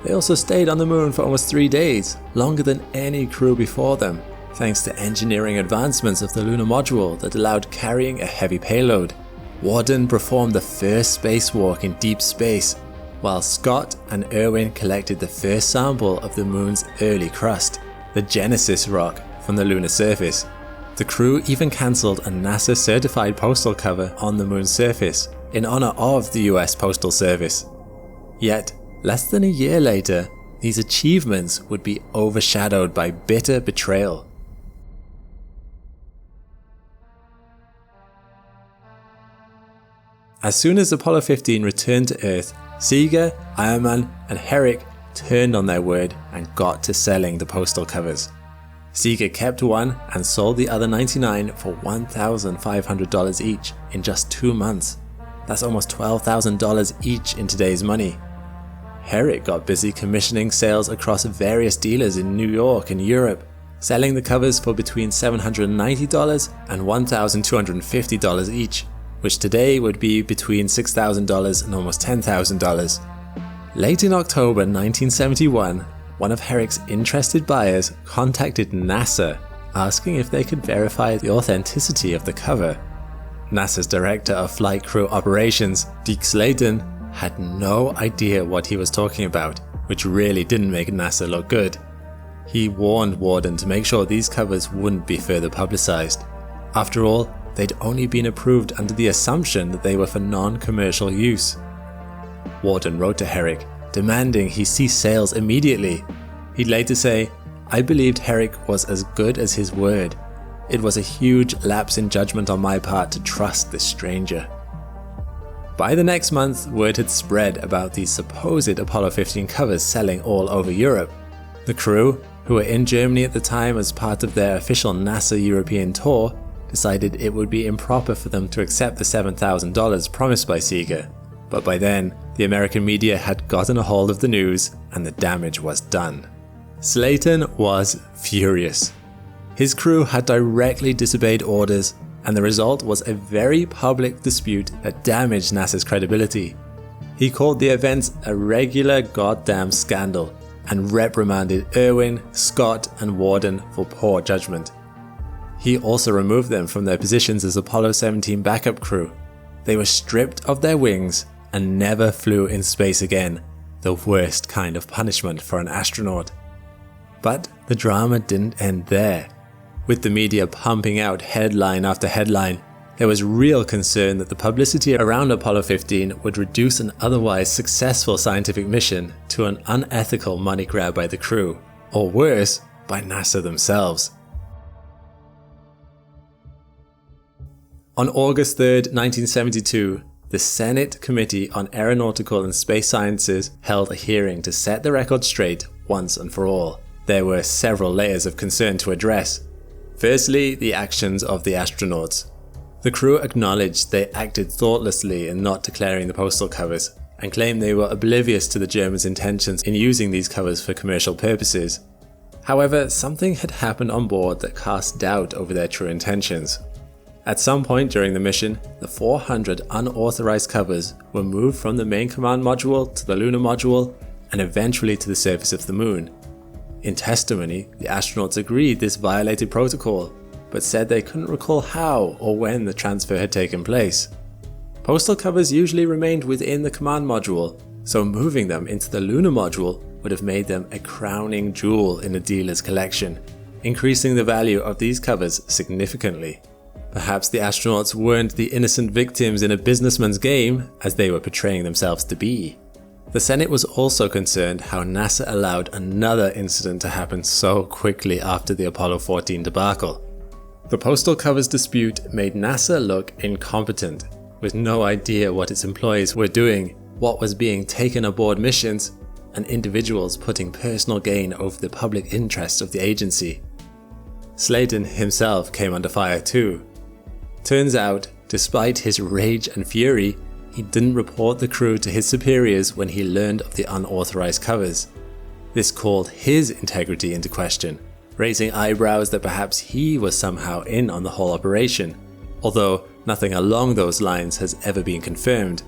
They also stayed on the moon for almost 3 days, longer than any crew before them, thanks to engineering advancements of the lunar module that allowed carrying a heavy payload. Worden performed the first spacewalk in deep space, while Scott and Irwin collected the first sample of the moon's early crust, the Genesis rock from the lunar surface. The crew even cancelled a NASA-certified postal cover on the moon's surface in honor of the US Postal Service. Yet, less than a year later, these achievements would be overshadowed by bitter betrayal. As soon as Apollo 15 returned to Earth, Seeger, Eiermann and Herrick turned on their word and got to selling the postal covers. Seeger kept one and sold the other 99 for $1,500 each in just 2 months. That's almost $12,000 each in today's money. Herrick got busy commissioning sales across various dealers in New York and Europe, selling the covers for between $790 and $1,250 each, which today would be between $6,000 and almost $10,000. Late in October 1971, one of Herrick's interested buyers contacted NASA, asking if they could verify the authenticity of the cover. NASA's Director of Flight Crew Operations, Deke Slayton, had no idea what he was talking about, which really didn't make NASA look good. He warned Worden to make sure these covers wouldn't be further publicized. After all, they'd only been approved under the assumption that they were for non-commercial use. Worden wrote to Herrick, demanding he cease sales immediately. He'd later say, "I believed Herrick was as good as his word. It was a huge lapse in judgment on my part to trust this stranger." By the next month, word had spread about these supposed Apollo 15 covers selling all over Europe. The crew, who were in Germany at the time as part of their official NASA European tour, decided it would be improper for them to accept the $7,000 promised by Seeger. But by then, the American media had gotten a hold of the news and the damage was done. Slayton was furious. His crew had directly disobeyed orders, and the result was a very public dispute that damaged NASA's credibility. He called the events a regular goddamn scandal and reprimanded Irwin, Scott and Worden for poor judgment. He also removed them from their positions as Apollo 17 backup crew. They were stripped of their wings and never flew in space again, the worst kind of punishment for an astronaut. But the drama didn't end there. With the media pumping out headline after headline, there was real concern that the publicity around Apollo 15 would reduce an otherwise successful scientific mission to an unethical money grab by the crew, or worse, by NASA themselves. On August 3, 1972, the Senate Committee on Aeronautical and Space Sciences held a hearing to set the record straight once and for all. There were several layers of concern to address. Firstly, the actions of the astronauts. The crew acknowledged they acted thoughtlessly in not declaring the postal covers, and claimed they were oblivious to the Germans' intentions in using these covers for commercial purposes. However, something had happened on board that cast doubt over their true intentions. At some point during the mission, the 400 unauthorized covers were moved from the main command module to the lunar module and eventually to the surface of the moon. In testimony, the astronauts agreed this violated protocol, but said they couldn't recall how or when the transfer had taken place. Postal covers usually remained within the command module, so moving them into the lunar module would have made them a crowning jewel in a dealer's collection, increasing the value of these covers significantly. Perhaps the astronauts weren't the innocent victims in a businessman's game as they were portraying themselves to be. The Senate was also concerned how NASA allowed another incident to happen so quickly after the Apollo 14 debacle. The postal covers dispute made NASA look incompetent, with no idea what its employees were doing, what was being taken aboard missions, and individuals putting personal gain over the public interest of the agency. Slayton himself came under fire too. Turns out, despite his rage and fury, he didn't report the crew to his superiors when he learned of the unauthorized covers. This called his integrity into question, raising eyebrows that perhaps he was somehow in on the whole operation, although nothing along those lines has ever been confirmed.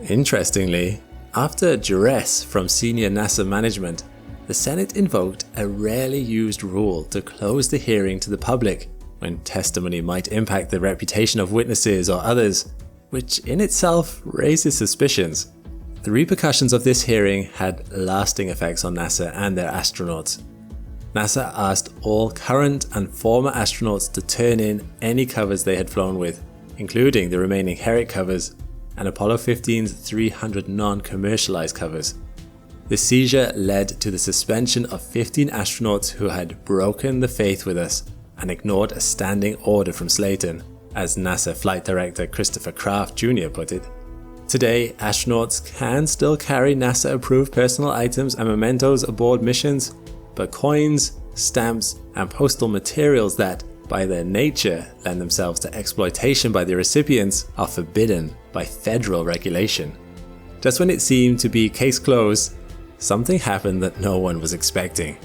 Interestingly, after duress from senior NASA management, the Senate invoked a rarely used rule to close the hearing to the public when testimony might impact the reputation of witnesses or others, which in itself raises suspicions. The repercussions of this hearing had lasting effects on NASA and their astronauts. NASA asked all current and former astronauts to turn in any covers they had flown with, including the remaining Herrick covers and Apollo 15's 300 non-commercialized covers. The seizure led to the suspension of 15 astronauts who had broken the faith with us and ignored a standing order from Slayton, as NASA Flight Director Christopher Kraft Jr. put it. Today, astronauts can still carry NASA-approved personal items and mementos aboard missions, but coins, stamps, and postal materials that, by their nature, lend themselves to exploitation by the recipients are forbidden by federal regulation. Just when it seemed to be case closed, something happened that no one was expecting.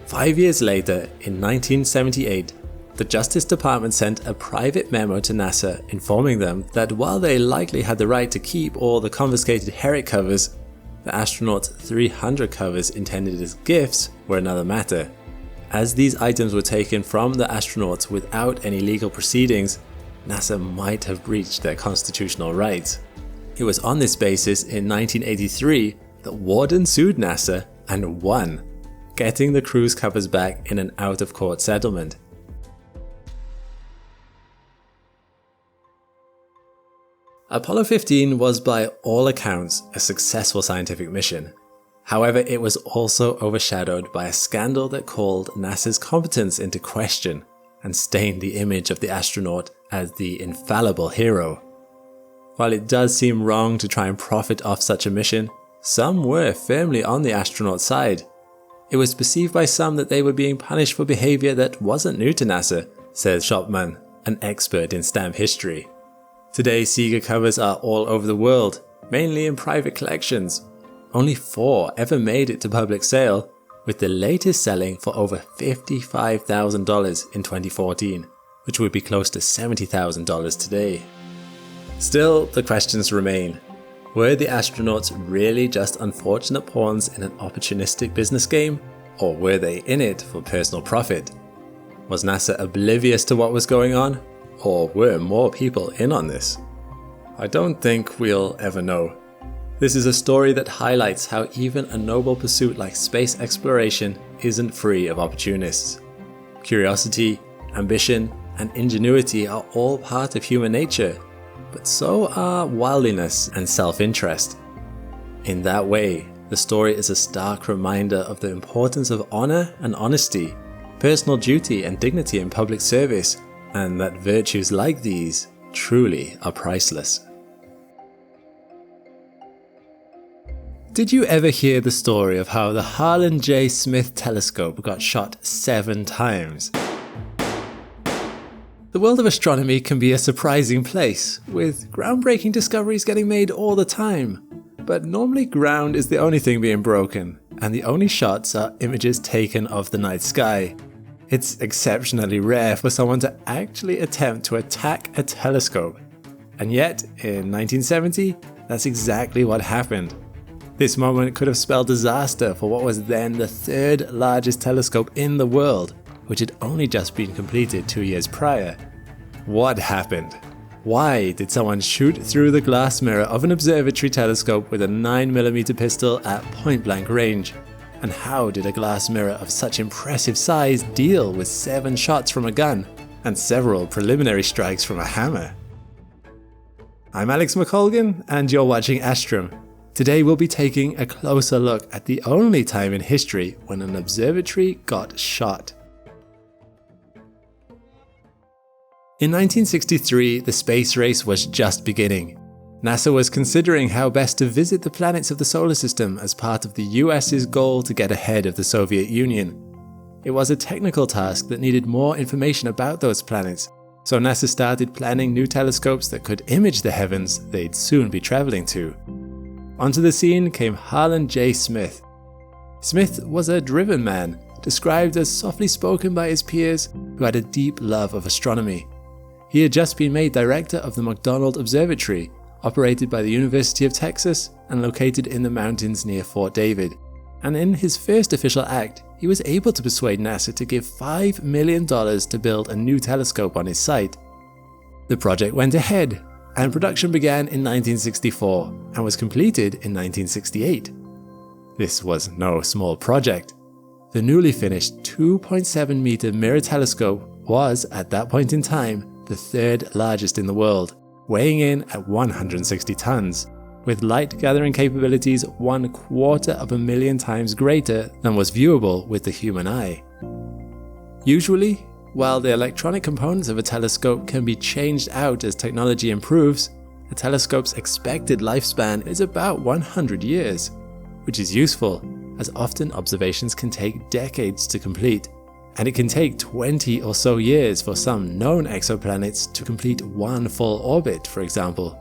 5 years later, in 1978, the Justice Department sent a private memo to NASA informing them that while they likely had the right to keep all the confiscated Herrick covers, the astronauts' 300 covers intended as gifts were another matter. As these items were taken from the astronauts without any legal proceedings, NASA might have breached their constitutional rights. It was on this basis in 1983 that Warden sued NASA and won, getting the crew's covers back in an out-of-court settlement. Apollo 15 was by all accounts a successful scientific mission. However, it was also overshadowed by a scandal that called NASA's competence into question and stained the image of the astronaut as the infallible hero. While it does seem wrong to try and profit off such a mission, some were firmly on the astronaut's side. It was perceived by some that they were being punished for behavior that wasn't new to NASA, says Sheppard, an expert in stamp history. Today, Seeger covers are all over the world, mainly in private collections. Only 4 ever made it to public sale, with the latest selling for over $55,000 in 2014, which would be close to $70,000 today. Still, the questions remain. Were the astronauts really just unfortunate pawns in an opportunistic business game, or were they in it for personal profit? Was NASA oblivious to what was going on, or were more people in on this? I don't think we'll ever know. This is a story that highlights how even a noble pursuit like space exploration isn't free of opportunists. Curiosity, ambition, and ingenuity are all part of human nature, but so are worldliness and self-interest. In that way, the story is a stark reminder of the importance of honor and honesty, personal duty and dignity in public service, and that virtues like these truly are priceless. Did you ever hear the story of how the Harlan J. Smith telescope got shot 7 times? The world of astronomy can be a surprising place, with groundbreaking discoveries getting made all the time. But normally ground is the only thing being broken, and the only shots are images taken of the night sky. It's exceptionally rare for someone to actually attempt to attack a telescope. And yet, in 1970, that's exactly what happened. This moment could have spelled disaster for what was then the 3rd largest telescope in the world, which had only just been completed 2 years prior. What happened? Why did someone shoot through the glass mirror of an observatory telescope with a 9mm pistol at point-blank range? And how did a glass mirror of such impressive size deal with 7 shots from a gun and several preliminary strikes from a hammer? I'm Alex McColgan, and you're watching Astrum. Today we'll be taking a closer look at the only time in history when an observatory got shot. In 1963, the space race was just beginning. NASA was considering how best to visit the planets of the solar system as part of the US's goal to get ahead of the Soviet Union. It was a technical task that needed more information about those planets, so NASA started planning new telescopes that could image the heavens they'd soon be traveling to. Onto the scene came Harlan J. Smith. Smith was a driven man, described as softly spoken by his peers, who had a deep love of astronomy. He had just been made director of the McDonald Observatory, operated by the University of Texas and located in the mountains near Fort David. And in his first official act, he was able to persuade NASA to give $5 million to build a new telescope on his site. The project went ahead, and production began in 1964 and was completed in 1968. This was no small project. The newly finished 2.7-meter mirror telescope was, at that point in time, the third largest in the world, weighing in at 160 tons, with light gathering capabilities 250,000 times greater than was viewable with the human eye. Usually, while the electronic components of a telescope can be changed out as technology improves, a telescope's expected lifespan is about 100 years, which is useful, as often observations can take decades to complete. And it can take 20 or so years for some known exoplanets to complete one full orbit, for example.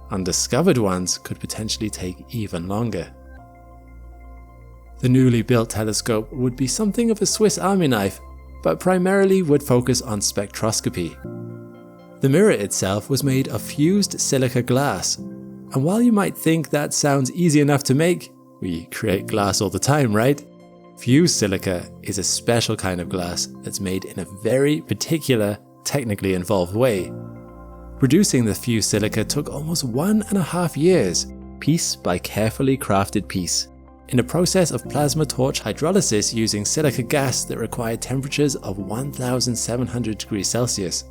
Undiscovered ones could potentially take even longer. The newly built telescope would be something of a Swiss Army knife, but primarily would focus on spectroscopy. The mirror itself was made of fused silica glass, and while you might think that sounds easy enough to make, we create glass all the time, right? Fused silica is a special kind of glass that's made in a very particular, technically involved way. Producing the fused silica took almost 1.5 years, piece by carefully crafted piece, in a process of plasma torch hydrolysis using silica gas that required temperatures of 1,700 degrees Celsius.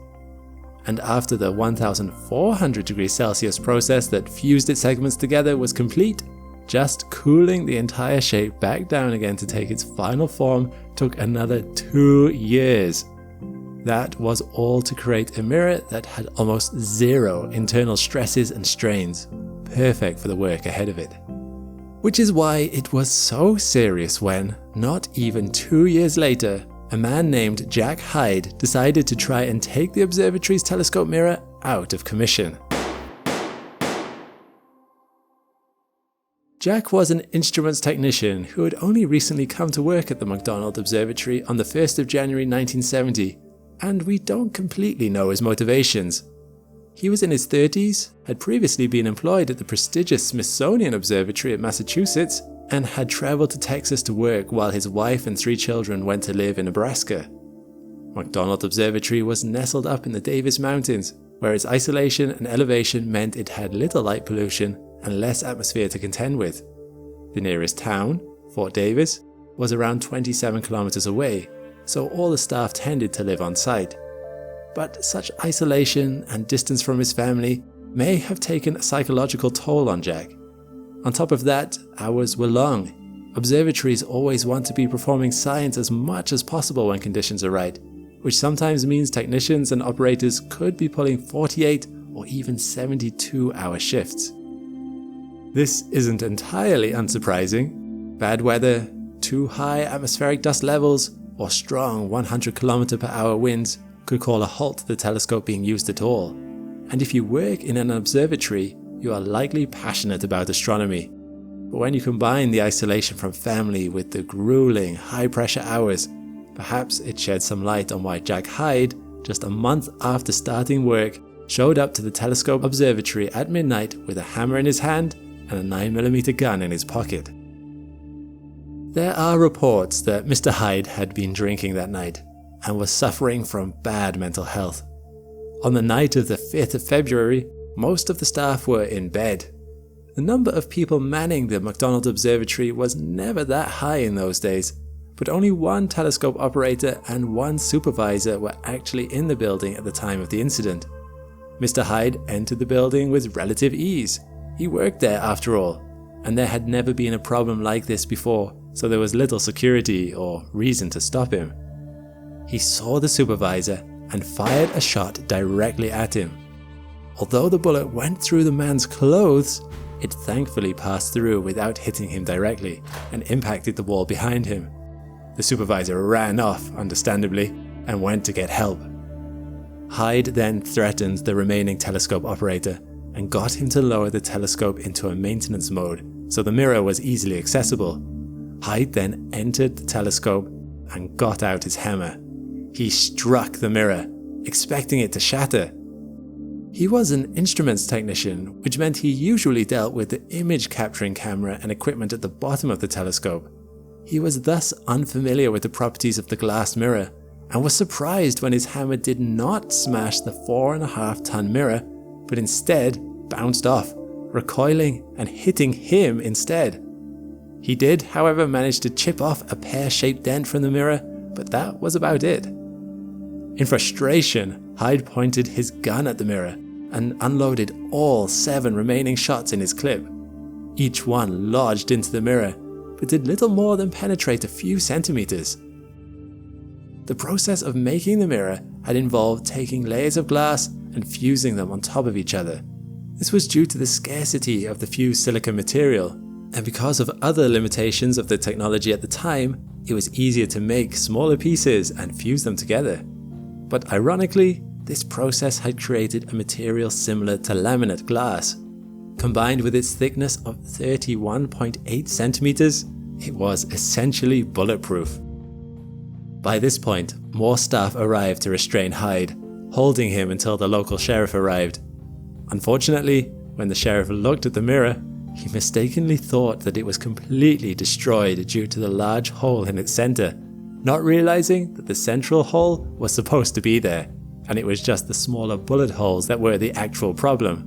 And after the 1,400 degrees Celsius process that fused its segments together was complete, just cooling the entire shape back down again to take its final form took another 2 years. That was all to create a mirror that had almost zero internal stresses and strains, perfect for the work ahead of it. Which is why it was so serious when, not even 2 years later, a man named Jack Hyde decided to try and take the observatory's telescope mirror out of commission. Jack was an instruments technician who had only recently come to work at the McDonald Observatory on the 1st of January 1970, and we don't completely know his motivations. He was in his 30s, had previously been employed at the prestigious Smithsonian Observatory at Massachusetts, and had traveled to Texas to work while his wife and 3 children went to live in Nebraska. McDonald Observatory was nestled up in the Davis Mountains, where its isolation and elevation meant it had little light pollution and less atmosphere to contend with. The nearest town, Fort Davis, was around 27 kilometers away, so all the staff tended to live on site. But such isolation and distance from his family may have taken a psychological toll on Jack. On top of that, hours were long. Observatories always want to be performing science as much as possible when conditions are right, which sometimes means technicians and operators could be pulling 48 or even 72-hour shifts. This isn't entirely unsurprising. Bad weather, too high atmospheric dust levels, or strong 100 km/h winds could call a halt to the telescope being used at all. And if you work in an observatory, you are likely passionate about astronomy. But when you combine the isolation from family with the grueling high-pressure hours, perhaps it sheds some light on why Jack Hyde, just a month after starting work, showed up to the telescope observatory at midnight with a hammer in his hand and a 9mm gun in his pocket. There are reports that Mr. Hyde had been drinking that night and was suffering from bad mental health. On the night of the 5th of February, most of the staff were in bed. The number of people manning the McDonald Observatory was never that high in those days, but only one telescope operator and one supervisor were actually in the building at the time of the incident. Mr. Hyde entered the building with relative ease. He worked there after all, and there had never been a problem like this before, so there was little security or reason to stop him. He saw the supervisor and fired a shot directly at him. Although the bullet went through the man's clothes, it thankfully passed through without hitting him directly and impacted the wall behind him. The supervisor ran off, understandably, and went to get help. Hyde then threatened the remaining telescope operator and got him to lower the telescope into a maintenance mode so the mirror was easily accessible. Hyde then entered the telescope and got out his hammer. He struck the mirror, expecting it to shatter. He was an instruments technician, which meant he usually dealt with the image capturing camera and equipment at the bottom of the telescope. He was thus unfamiliar with the properties of the glass mirror and was surprised when his hammer did not smash the 4.5-ton mirror, but instead bounced off, recoiling and hitting him instead. He did, however, manage to chip off a pear-shaped dent from the mirror, but that was about it. In frustration, Hyde pointed his gun at the mirror and unloaded all 7 remaining shots in his clip. Each one lodged into the mirror, but did little more than penetrate a few centimeters. The process of making the mirror had involved taking layers of glass and fusing them on top of each other. This was due to the scarcity of the fused silicon material, and because of other limitations of the technology at the time, it was easier to make smaller pieces and fuse them together. But ironically, this process had created a material similar to laminate glass. Combined with its thickness of 31.8 centimeters, it was essentially bulletproof. By this point, more staff arrived to restrain Hyde, holding him until the local sheriff arrived. Unfortunately, when the sheriff looked at the mirror, he mistakenly thought that it was completely destroyed due to the large hole in its center, not realizing that the central hole was supposed to be there, and it was just the smaller bullet holes that were the actual problem.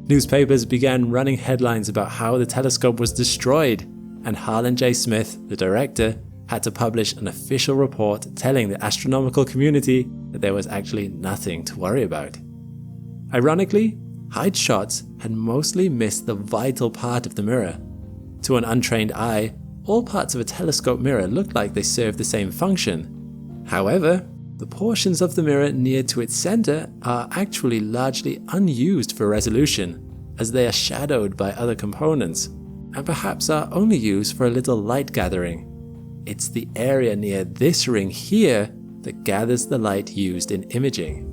Newspapers began running headlines about how the telescope was destroyed, and Harlan J. Smith, the director, had to publish an official report telling the astronomical community that there was actually nothing to worry about. Ironically, Hyde's shots had mostly missed the vital part of the mirror. To an untrained eye, all parts of a telescope mirror looked like they served the same function. However, the portions of the mirror near to its center are actually largely unused for resolution, as they are shadowed by other components, and perhaps are only used for a little light gathering. It's the area near this ring here that gathers the light used in imaging.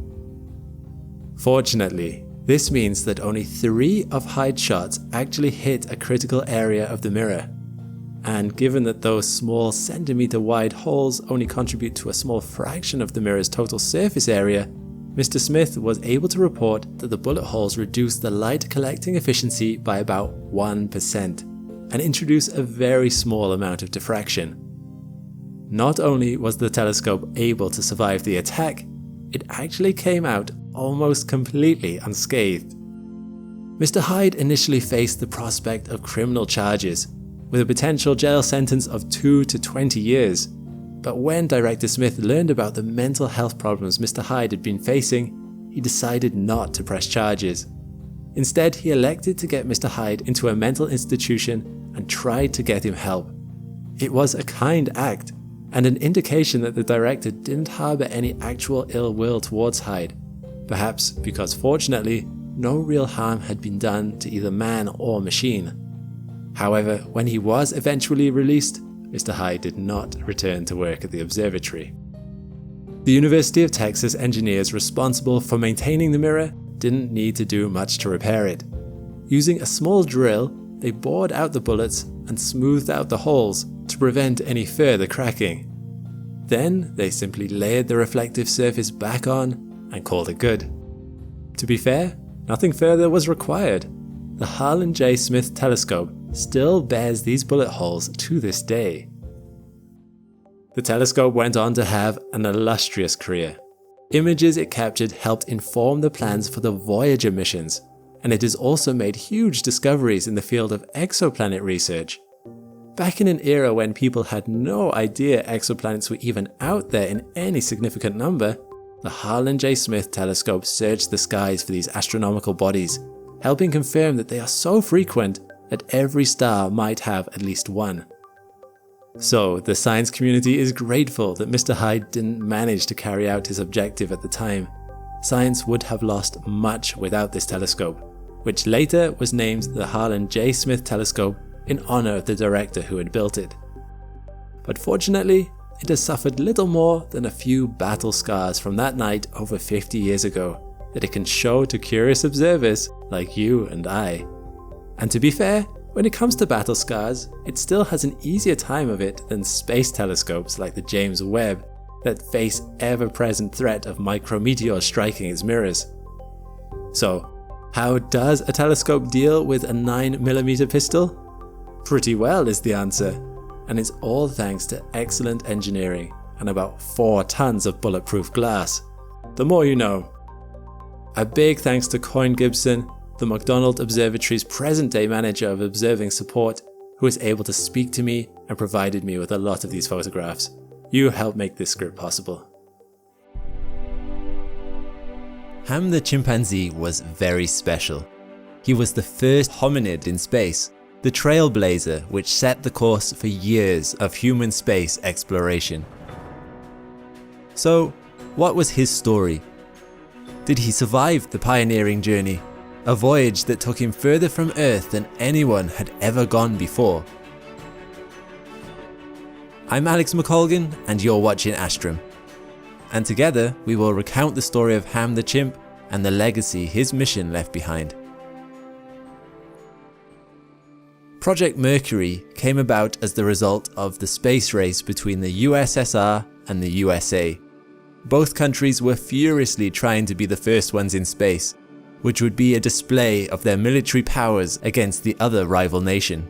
Fortunately, this means that only 3 of Hyde's shots actually hit a critical area of the mirror. And given that those small centimeter-wide holes only contribute to a small fraction of the mirror's total surface area, Mr. Smith was able to report that the bullet holes reduced the light collecting efficiency by about 1% and introduce a very small amount of diffraction. Not only was the telescope able to survive the attack, it actually came out almost completely unscathed. Mr. Hyde initially faced the prospect of criminal charges, with a potential jail sentence of 2 to 20 years. But when Director Smith learned about the mental health problems Mr. Hyde had been facing, he decided not to press charges. Instead, he elected to get Mr. Hyde into a mental institution and tried to get him help. It was a kind act, and an indication that the director didn't harbour any actual ill will towards Hyde, perhaps because fortunately, no real harm had been done to either man or machine. However, when he was eventually released, Mr. Hyde did not return to work at the observatory. The University of Texas engineers responsible for maintaining the mirror didn't need to do much to repair it. Using a small drill, they bored out the bullets and smoothed out the holes to prevent any further cracking. Then they simply layered the reflective surface back on and called it good. To be fair, nothing further was required. The Harlan J. Smith telescope still bears these bullet holes to this day. The telescope went on to have an illustrious career. images it captured helped inform the plans for the Voyager missions, and it has also made huge discoveries in the field of exoplanet research. Back in an era when people had no idea exoplanets were even out there in any significant number, the Harlan J. Smith telescope searched the skies for these astronomical bodies, helping confirm that they are so frequent that every star might have at least one. So, the science community is grateful that Mr. Hyde didn't manage to carry out his objective at the time. Science would have lost much without this telescope, which later was named the Harlan J. Smith telescope in honor of the director who had built it. But fortunately, it has suffered little more than a few battle scars from that night over 50 years ago that it can show to curious observers like you and I. And to be fair, when it comes to battle scars, it still has an easier time of it than space telescopes like the James Webb that face ever-present threat of micrometeors striking its mirrors. So, how does a telescope deal with a 9mm pistol? Pretty well is the answer, and it's all thanks to excellent engineering and about 4 tons of bulletproof glass. The more you know. A big thanks to Coyne Gibson, the McDonald Observatory's present-day manager of observing support, who was able to speak to me and provided me with a lot of these photographs. You helped make this script possible. Ham the chimpanzee was very special. He was the first hominid in space, the trailblazer which set the course for years of human space exploration. So, what was his story? Did he survive the pioneering journey? A voyage that took him further from Earth than anyone had ever gone before. I'm Alex McColgan and you're watching Astrum. And together we will recount the story of Ham the chimp and the legacy his mission left behind. Project Mercury came about as the result of the space race between the USSR and the USA. Both countries were furiously trying to be the first ones in space, which would be a display of their military powers against the other rival nation.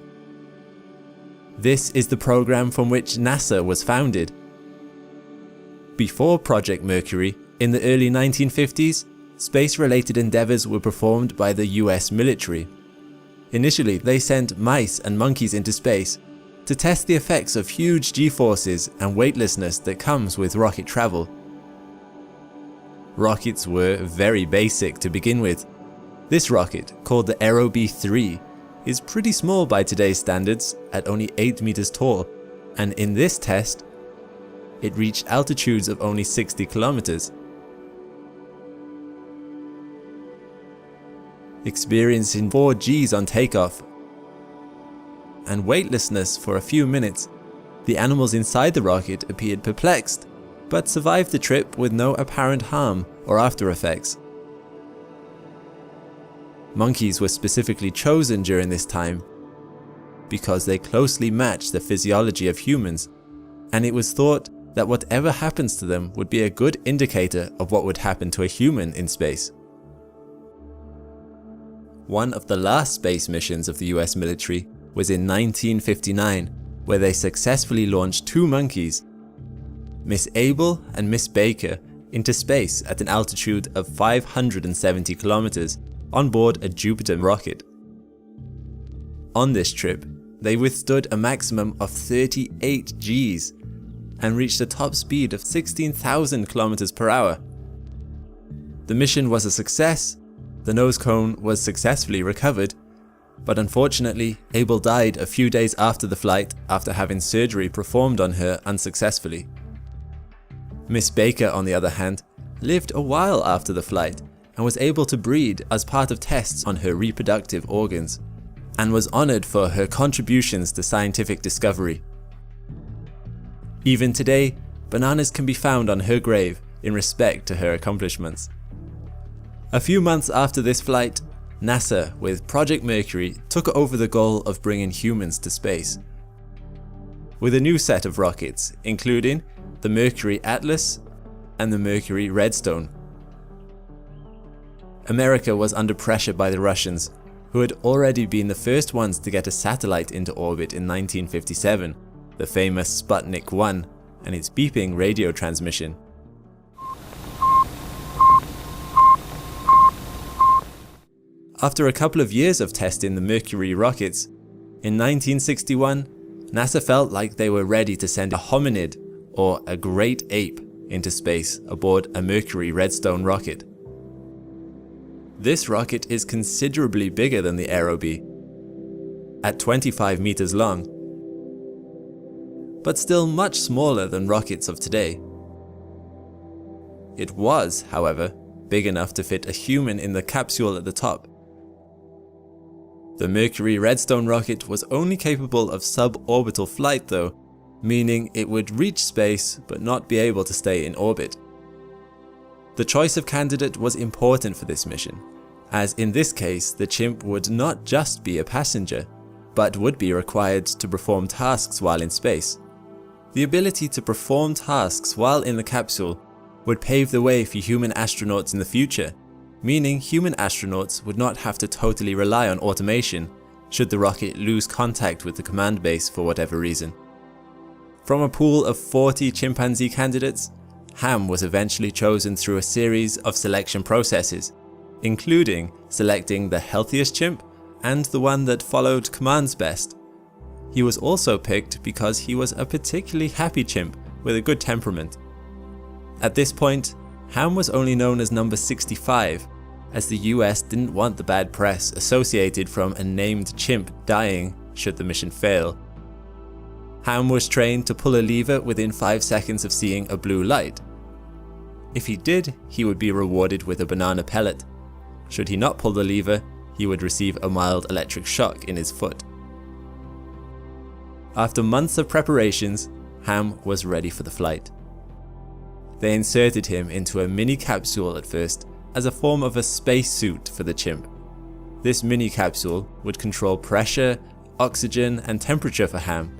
This is the program from which NASA was founded. Before Project Mercury, in the early 1950s, space-related endeavors were performed by the US military. Initially, they sent mice and monkeys into space to test the effects of huge G-forces and weightlessness that comes with rocket travel. Rockets were very basic to begin with. This rocket, called the Aero B-3, is pretty small by today's standards at only 8 meters tall, and in this test, it reached altitudes of only 60 kilometers. Experiencing 4 Gs on takeoff and weightlessness for a few minutes, the animals inside the rocket appeared perplexed, but survived the trip with no apparent harm or after effects. Monkeys were specifically chosen during this time because they closely match the physiology of humans, and it was thought that whatever happens to them would be a good indicator of what would happen to a human in space. One of the last space missions of the US military was in 1959, where they successfully launched 2 monkeys, Miss Abel and Miss Baker, into space at an altitude of 570 kilometers on board a Jupiter rocket. On this trip, they withstood a maximum of 38 Gs and reached a top speed of 16,000 kilometers per hour. The mission was a success. The nose cone was successfully recovered, but unfortunately, Abel died a few days after the flight after having surgery performed on her unsuccessfully. Miss Baker, on the other hand, lived a while after the flight and was able to breed as part of tests on her reproductive organs, and was honored for her contributions to scientific discovery. Even today, bananas can be found on her grave in respect to her accomplishments. A few months after this flight, NASA, with Project Mercury, took over the goal of bringing humans to space. With a new set of rockets, including the Mercury Atlas and the Mercury Redstone. America was under pressure by the Russians, who had already been the first ones to get a satellite into orbit in 1957, the famous Sputnik 1 and its beeping radio transmission. After a couple of years of testing the Mercury rockets, in 1961, NASA felt like they were ready to send a hominid, or a great ape, into space aboard a Mercury Redstone rocket. This rocket is considerably bigger than the Aerobee, at 25 meters long, but still much smaller than rockets of today. It was, however, big enough to fit a human in the capsule at the top. The Mercury Redstone rocket was only capable of suborbital flight though, meaning it would reach space but not be able to stay in orbit. The choice of candidate was important for this mission, as in this case the chimp would not just be a passenger, but would be required to perform tasks while in space. The ability to perform tasks while in the capsule would pave the way for human astronauts in the future, meaning human astronauts would not have to totally rely on automation should the rocket lose contact with the command base for whatever reason. From a pool of 40 chimpanzee candidates, Ham was eventually chosen through a series of selection processes, including selecting the healthiest chimp and the one that followed commands best. He was also picked because he was a particularly happy chimp with a good temperament. At this point, Ham was only known as number 65, as the US didn't want the bad press associated from a named chimp dying should the mission fail. Ham was trained to pull a lever within 5 seconds of seeing a blue light. If he did, he would be rewarded with a banana pellet. Should he not pull the lever, he would receive a mild electric shock in his foot. After months of preparations, Ham was ready for the flight. They inserted him into a mini capsule at first as a form of a spacesuit for the chimp. This mini capsule would control pressure, oxygen and temperature for Ham,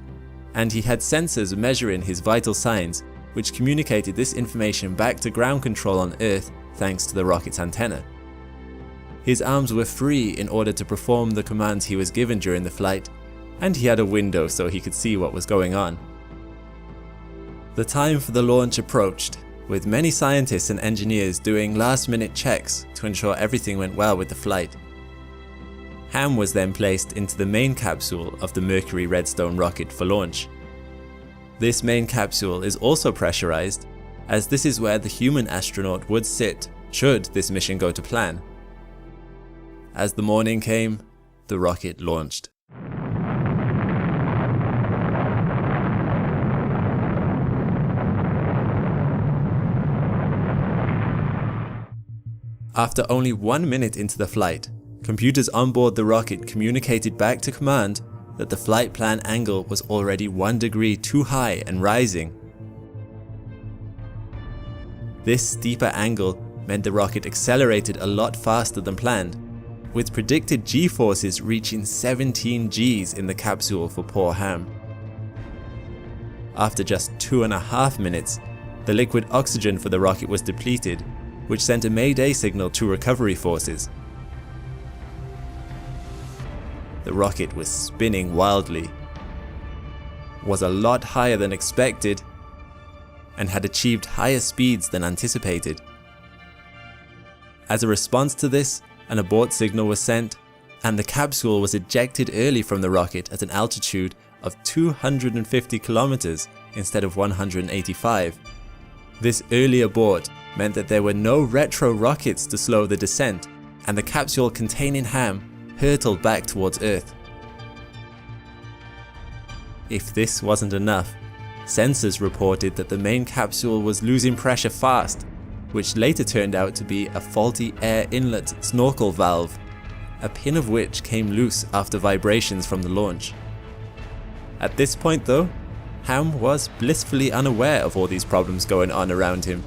and he had sensors measuring his vital signs, which communicated this information back to ground control on Earth thanks to the rocket's antenna. His arms were free in order to perform the commands he was given during the flight, and he had a window so he could see what was going on. The time for the launch approached, with many scientists and engineers doing last-minute checks to ensure everything went well with the flight. Ham was then placed into the main capsule of the Mercury Redstone rocket for launch. This main capsule is also pressurized, as this is where the human astronaut would sit should this mission go to plan. As the morning came, the rocket launched. After only 1 minute into the flight, computers on board the rocket communicated back to command that the flight plan angle was already 1 degree too high and rising. This steeper angle meant the rocket accelerated a lot faster than planned, with predicted G-forces reaching 17 Gs in the capsule for poor Ham. After just 2.5 minutes, the liquid oxygen for the rocket was depleted, which sent a mayday signal to recovery forces. The rocket was spinning wildly, was a lot higher than expected, and had achieved higher speeds than anticipated. As a response to this, an abort signal was sent, and the capsule was ejected early from the rocket at an altitude of 250 kilometers instead of 185. This early abort meant that there were no retro rockets to slow the descent, and the capsule containing Ham hurtled back towards Earth. If this wasn't enough, sensors reported that the main capsule was losing pressure fast, which later turned out to be a faulty air inlet snorkel valve, a pin of which came loose after vibrations from the launch. At this point though, Ham was blissfully unaware of all these problems going on around him.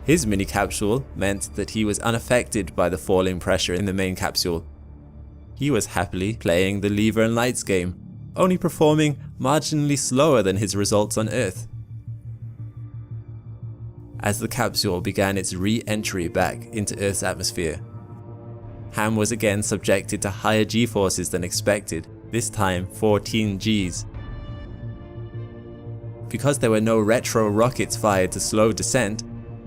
His mini capsule meant that he was unaffected by the falling pressure in the main capsule. He was happily playing the lever and lights game, only performing marginally slower than his results on Earth. As the capsule began its re-entry back into Earth's atmosphere, Ham was again subjected to higher G-forces than expected, this time 14 Gs. Because there were no retro rockets fired to slow descent,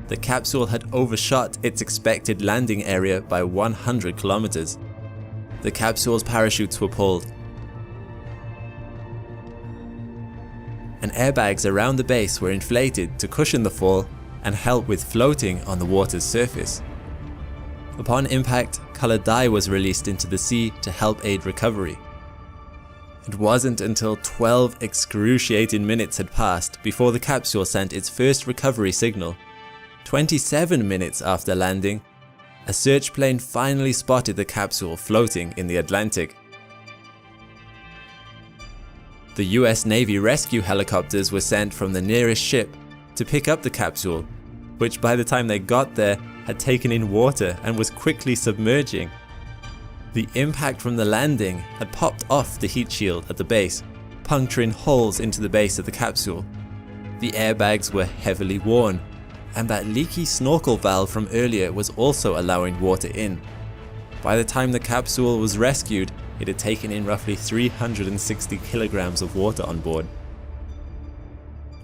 the capsule had overshot its expected landing area by 100 kilometers. the capsule's parachutes were pulled, and airbags around the base were inflated to cushion the fall and help with floating on the water's surface. Upon impact, coloured dye was released into the sea to help aid recovery. It wasn't until 12 excruciating minutes had passed before the capsule sent its first recovery signal. 27 minutes after landing, a search plane finally spotted the capsule floating in the Atlantic. The US Navy rescue helicopters were sent from the nearest ship to pick up the capsule, which by the time they got there had taken in water and was quickly submerging. The impact from the landing had popped off the heat shield at the base, puncturing holes into the base of the capsule. The airbags were heavily worn, and that leaky snorkel valve from earlier was also allowing water in. By the time the capsule was rescued, it had taken in roughly 360 kilograms of water on board.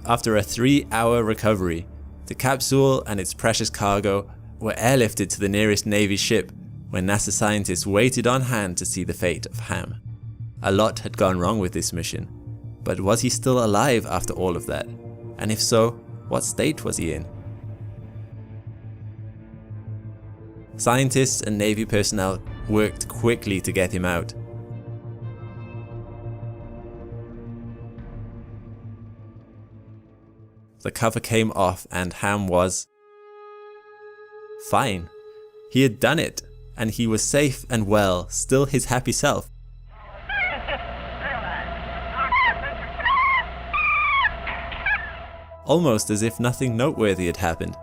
After a 3-hour recovery, the capsule and its precious cargo were airlifted to the nearest Navy ship, where NASA scientists waited on hand to see the fate of Ham. A lot had gone wrong with this mission, but was he still alive after all of that? And if so, what state was he in? Scientists and Navy personnel worked quickly to get him out. The cover came off and Ham was fine. He had done it, and he was safe and well, still his happy self. Almost as if nothing noteworthy had happened.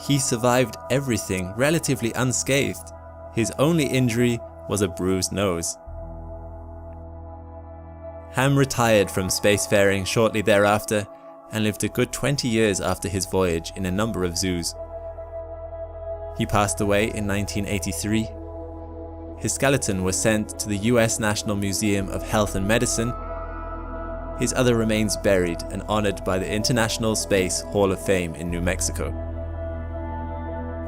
He survived everything relatively unscathed. His only injury was a bruised nose. Ham retired from spacefaring shortly thereafter and lived a good 20 years after his voyage in a number of zoos. He passed away in 1983. His skeleton was sent to the US National Museum of Health and Medicine. His other remains buried and honored by the International Space Hall of Fame in New Mexico.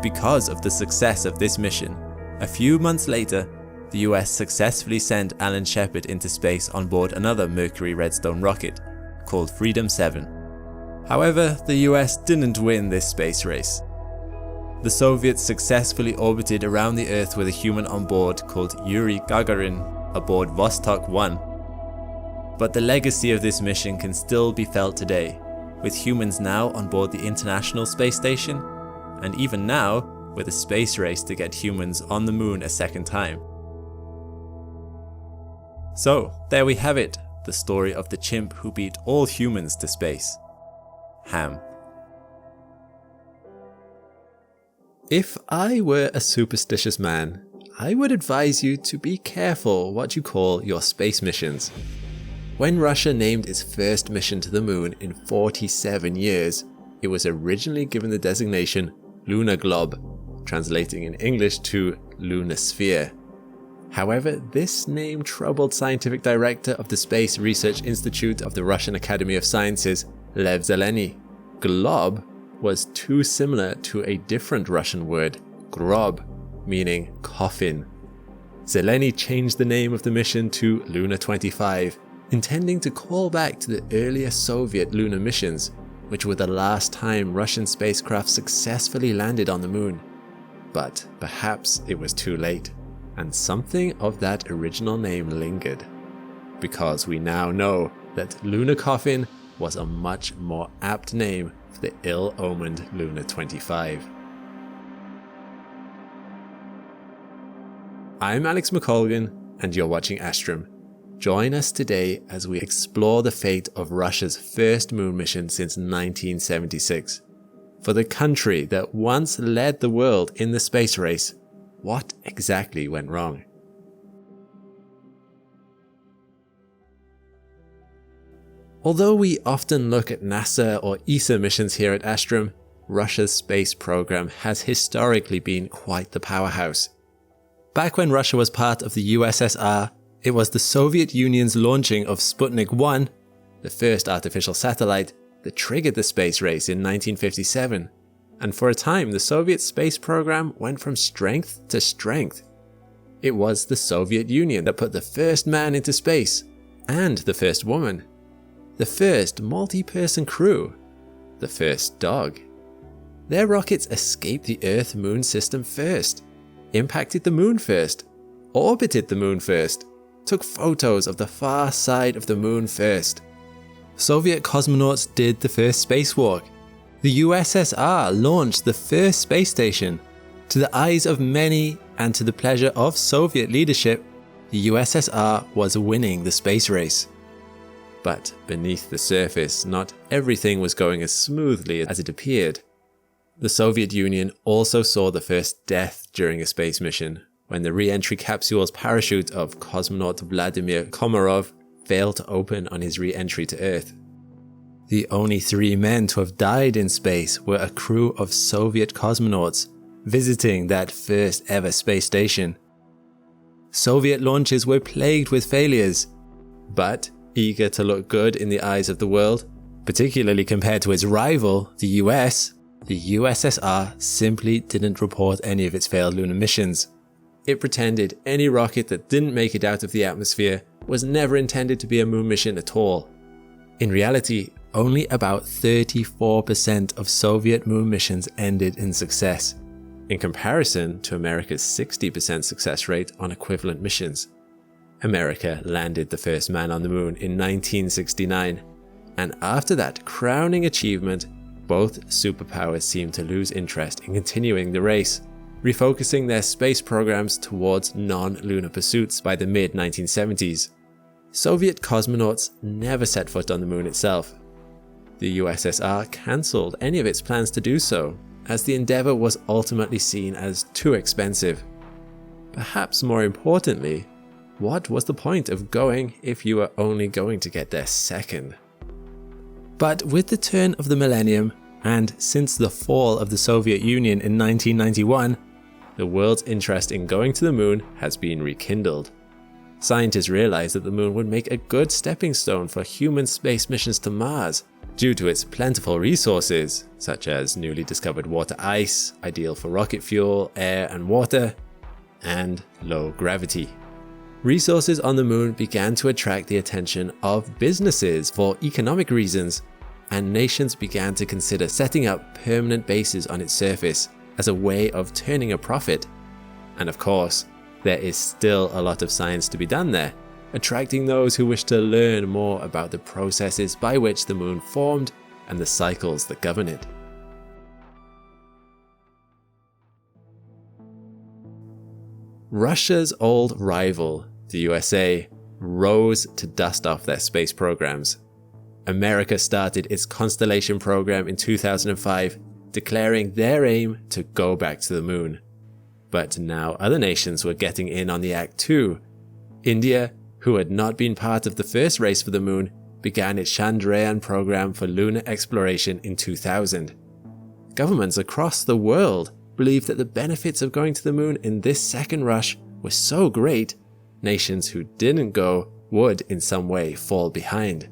Because of the success of this mission, a few months later, the US successfully sent Alan Sheppard into space on board another Mercury Redstone rocket, called Freedom 7. However, the US didn't win this space race. The Soviets successfully orbited around the Earth with a human on board called Yuri Gagarin aboard Vostok 1. But the legacy of this mission can still be felt today, with humans now on board the International Space Station, and even now, with a space race to get humans on the moon a second time. So, there we have it, the story of the chimp who beat all humans to space. Ham. If I were a superstitious man, I would advise you to be careful what you call your space missions. When Russia named its first mission to the moon in 47 years, it was originally given the designation Lunar Globe, translating in English to Lunar Sphere. However, this name troubled scientific director of the Space Research Institute of the Russian Academy of Sciences, Lev Zeleny. Glob was too similar to a different Russian word, grob, meaning coffin. Zeleny changed the name of the mission to Luna 25, intending to call back to the earlier Soviet lunar missions, which were the last time Russian spacecraft successfully landed on the moon. But perhaps it was too late, and something of that original name lingered, because we now know that Lunar Coffin was a much more apt name for the ill-omened Luna 25. I'm Alex McColgan, and you're watching Astrum. Join us today as we explore the fate of Russia's first moon mission since 1976. For the country that once led the world in the space race, what exactly went wrong? Although we often look at NASA or ESA missions here at Astrum, Russia's space program has historically been quite the powerhouse. Back when Russia was part of the USSR, it was the Soviet Union's launching of Sputnik 1, the first artificial satellite, that triggered the space race in 1957. And for a time, the Soviet space program went from strength to strength. It was the Soviet Union that put the first man into space, and the first woman, the first multi-person crew, the first dog. Their rockets escaped the Earth-Moon system first, impacted the moon first, orbited the moon first, took photos of the far side of the moon first. Soviet cosmonauts did the first spacewalk. The USSR launched the first space station. To the eyes of many and to the pleasure of Soviet leadership, the USSR was winning the space race. But beneath the surface, not everything was going as smoothly as it appeared. The Soviet Union also saw the first death during a space mission, when the re-entry capsule's parachute of cosmonaut Vladimir Komarov failed to open on his re-entry to Earth. The only 3 men to have died in space were a crew of Soviet cosmonauts visiting that first ever space station. Soviet launches were plagued with failures, but eager to look good in the eyes of the world, particularly compared to its rival, the US, the USSR simply didn't report any of its failed lunar missions. It pretended any rocket that didn't make it out of the atmosphere was never intended to be a moon mission at all. In reality, only about 34% of Soviet moon missions ended in success, in comparison to America's 60% success rate on equivalent missions. America landed the first man on the moon in 1969, and after that crowning achievement, both superpowers seemed to lose interest in continuing the race, refocusing their space programs towards non-lunar pursuits by the mid-1970s. Soviet cosmonauts never set foot on the moon itself. The USSR cancelled any of its plans to do so, as the endeavour was ultimately seen as too expensive. Perhaps more importantly, what was the point of going if you were only going to get there second? But with the turn of the millennium, and since the fall of the Soviet Union in 1991, the world's interest in going to the moon has been rekindled. Scientists realized that the moon would make a good stepping stone for human space missions to Mars, due to its plentiful resources, such as newly discovered water ice, ideal for rocket fuel, air and water, and low gravity. Resources on the moon began to attract the attention of businesses for economic reasons, and nations began to consider setting up permanent bases on its surface as a way of turning a profit. And of course, there is still a lot of science to be done there, attracting those who wish to learn more about the processes by which the moon formed and the cycles that govern it. Russia's old rival, the USA, rose to dust off their space programs. America started its Constellation program in 2005, declaring their aim to go back to the moon. But now other nations were getting in on the act too. India, who had not been part of the first race for the moon, began its Chandrayaan program for lunar exploration in 2000. Governments across the world believed that the benefits of going to the moon in this second rush were so great, nations who didn't go would in some way fall behind.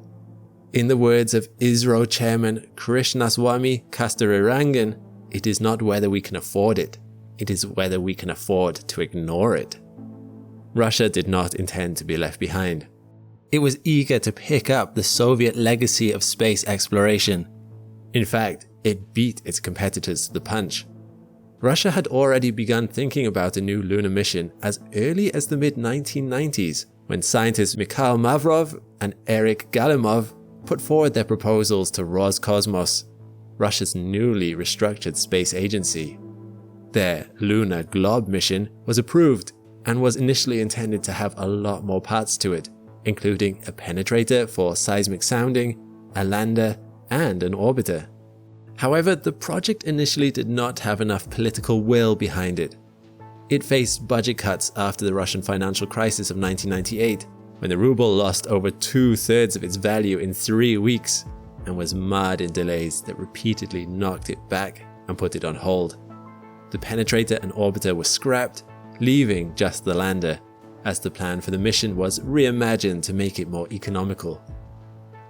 In the words of ISRO chairman Krishnaswamy Kasturirangan, it is not whether we can afford it, it is whether we can afford to ignore it. Russia did not intend to be left behind. It was eager to pick up the Soviet legacy of space exploration. In fact, it beat its competitors to the punch. Russia had already begun thinking about a new lunar mission as early as the mid-1990s, when scientists Mikhail Mavrov and Eric Galimov put forward their proposals to Roscosmos, Russia's newly restructured space agency. Their Lunar Glob mission was approved and was initially intended to have a lot more parts to it, including a penetrator for seismic sounding, a lander, and an orbiter. However, the project initially did not have enough political will behind it. It faced budget cuts after the Russian financial crisis of 1998, when the ruble lost over 2/3 of its value in 3 weeks and was marred in delays that repeatedly knocked it back and put it on hold. The penetrator and orbiter were scrapped, leaving just the lander, as the plan for the mission was reimagined to make it more economical.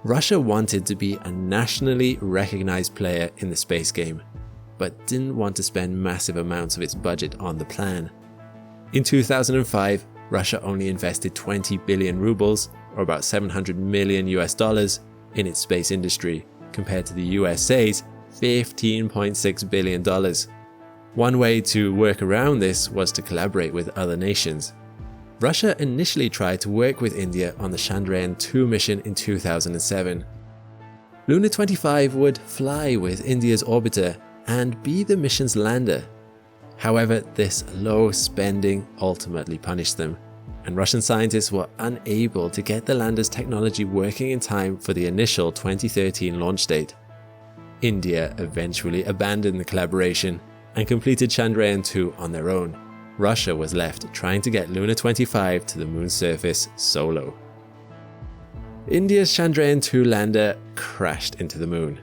Russia wanted to be a nationally recognized player in the space game, but didn't want to spend massive amounts of its budget on the plan. In 2005, Russia only invested 20 billion rubles, or about $700 million in its space industry, compared to the USA's $15.6 billion. One way to work around this was to collaborate with other nations. Russia initially tried to work with India on the Chandrayaan-2 mission in 2007. Luna 25 would fly with India's orbiter and be the mission's lander. However, this low spending ultimately punished them, and Russian scientists were unable to get the lander's technology working in time for the initial 2013 launch date. India eventually abandoned the collaboration and completed Chandrayaan-2 on their own. Russia was left trying to get Luna 25 to the moon's surface solo. India's Chandrayaan-2 lander crashed into the moon,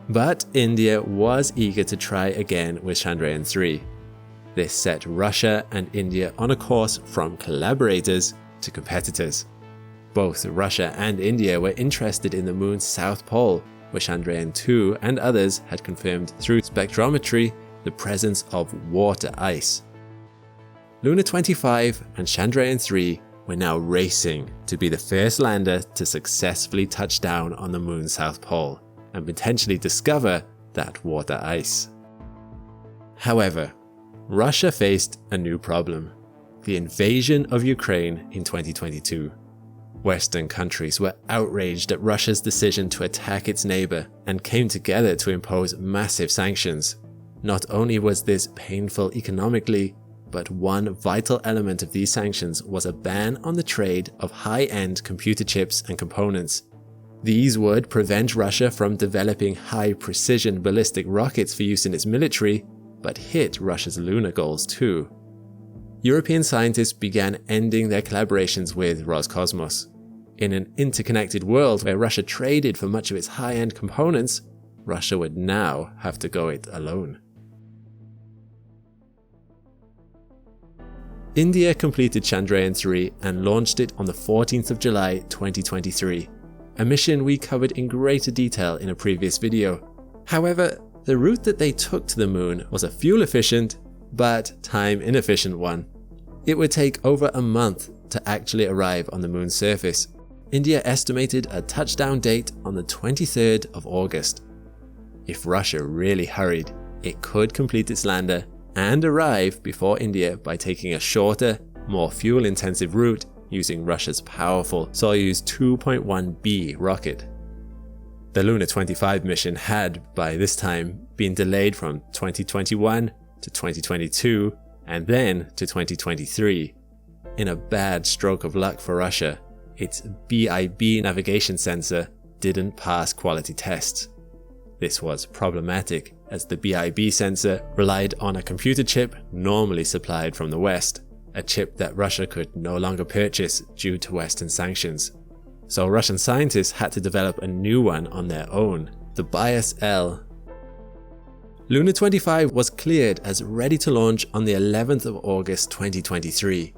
but India was eager to try again with Chandrayaan-3. This set Russia and India on a course from collaborators to competitors. Both Russia and India were interested in the moon's south pole, where Chandrayaan-2 and others had confirmed through spectrometry the presence of water ice. Luna 25 and Chandrayaan-3 were now racing to be the first lander to successfully touch down on the moon's south pole and potentially discover that water ice. However, Russia faced a new problem: the invasion of Ukraine in 2022. Western countries were outraged at Russia's decision to attack its neighbor and came together to impose massive sanctions. Not only was this painful economically, but one vital element of these sanctions was a ban on the trade of high-end computer chips and components. These would prevent Russia from developing high-precision ballistic rockets for use in its military, but hit Russia's lunar goals too. European scientists began ending their collaborations with Roscosmos. In an interconnected world where Russia traded for much of its high-end components, Russia would now have to go it alone. India completed Chandrayaan-3 and launched it on the 14th of July 2023, a mission we covered in greater detail in a previous video. However, the route that they took to the moon was a fuel-efficient, but time-inefficient one. It would take over a month to actually arrive on the moon's surface. India estimated a touchdown date on the 23rd of August. If Russia really hurried, it could complete its lander and arrive before India by taking a shorter, more fuel-intensive route using Russia's powerful Soyuz 2.1B rocket. The Luna 25 mission had, by this time, been delayed from 2021 to 2022 and then to 2023. In a bad stroke of luck for Russia, its BIB navigation sensor didn't pass quality tests. This was problematic, as the BIB sensor relied on a computer chip normally supplied from the West, a chip that Russia could no longer purchase due to Western sanctions. So Russian scientists had to develop a new one on their own, the BIAS-L. Luna 25 was cleared as ready to launch on the 11th of August 2023.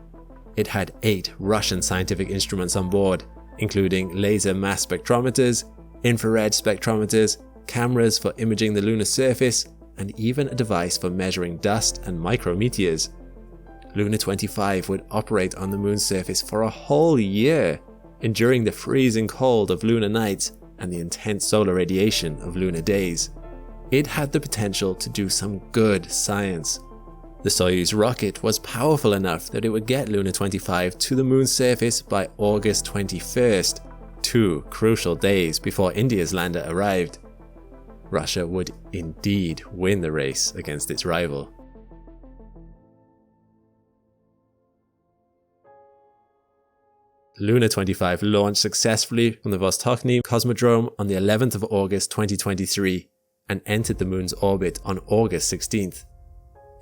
It had 8 Russian scientific instruments on board, including laser mass spectrometers, infrared spectrometers, cameras for imaging the lunar surface, and even a device for measuring dust and micrometeors. Luna 25 would operate on the moon's surface for a whole year, enduring the freezing cold of lunar nights and the intense solar radiation of lunar days. It had the potential to do some good science. The Soyuz rocket was powerful enough that it would get Luna 25 to the moon's surface by August 21st, 2 crucial days before India's lander arrived. Russia would indeed win the race against its rival. Luna 25 launched successfully from the Vostochny Cosmodrome on the 11th of August 2023 and entered the moon's orbit on August 16th.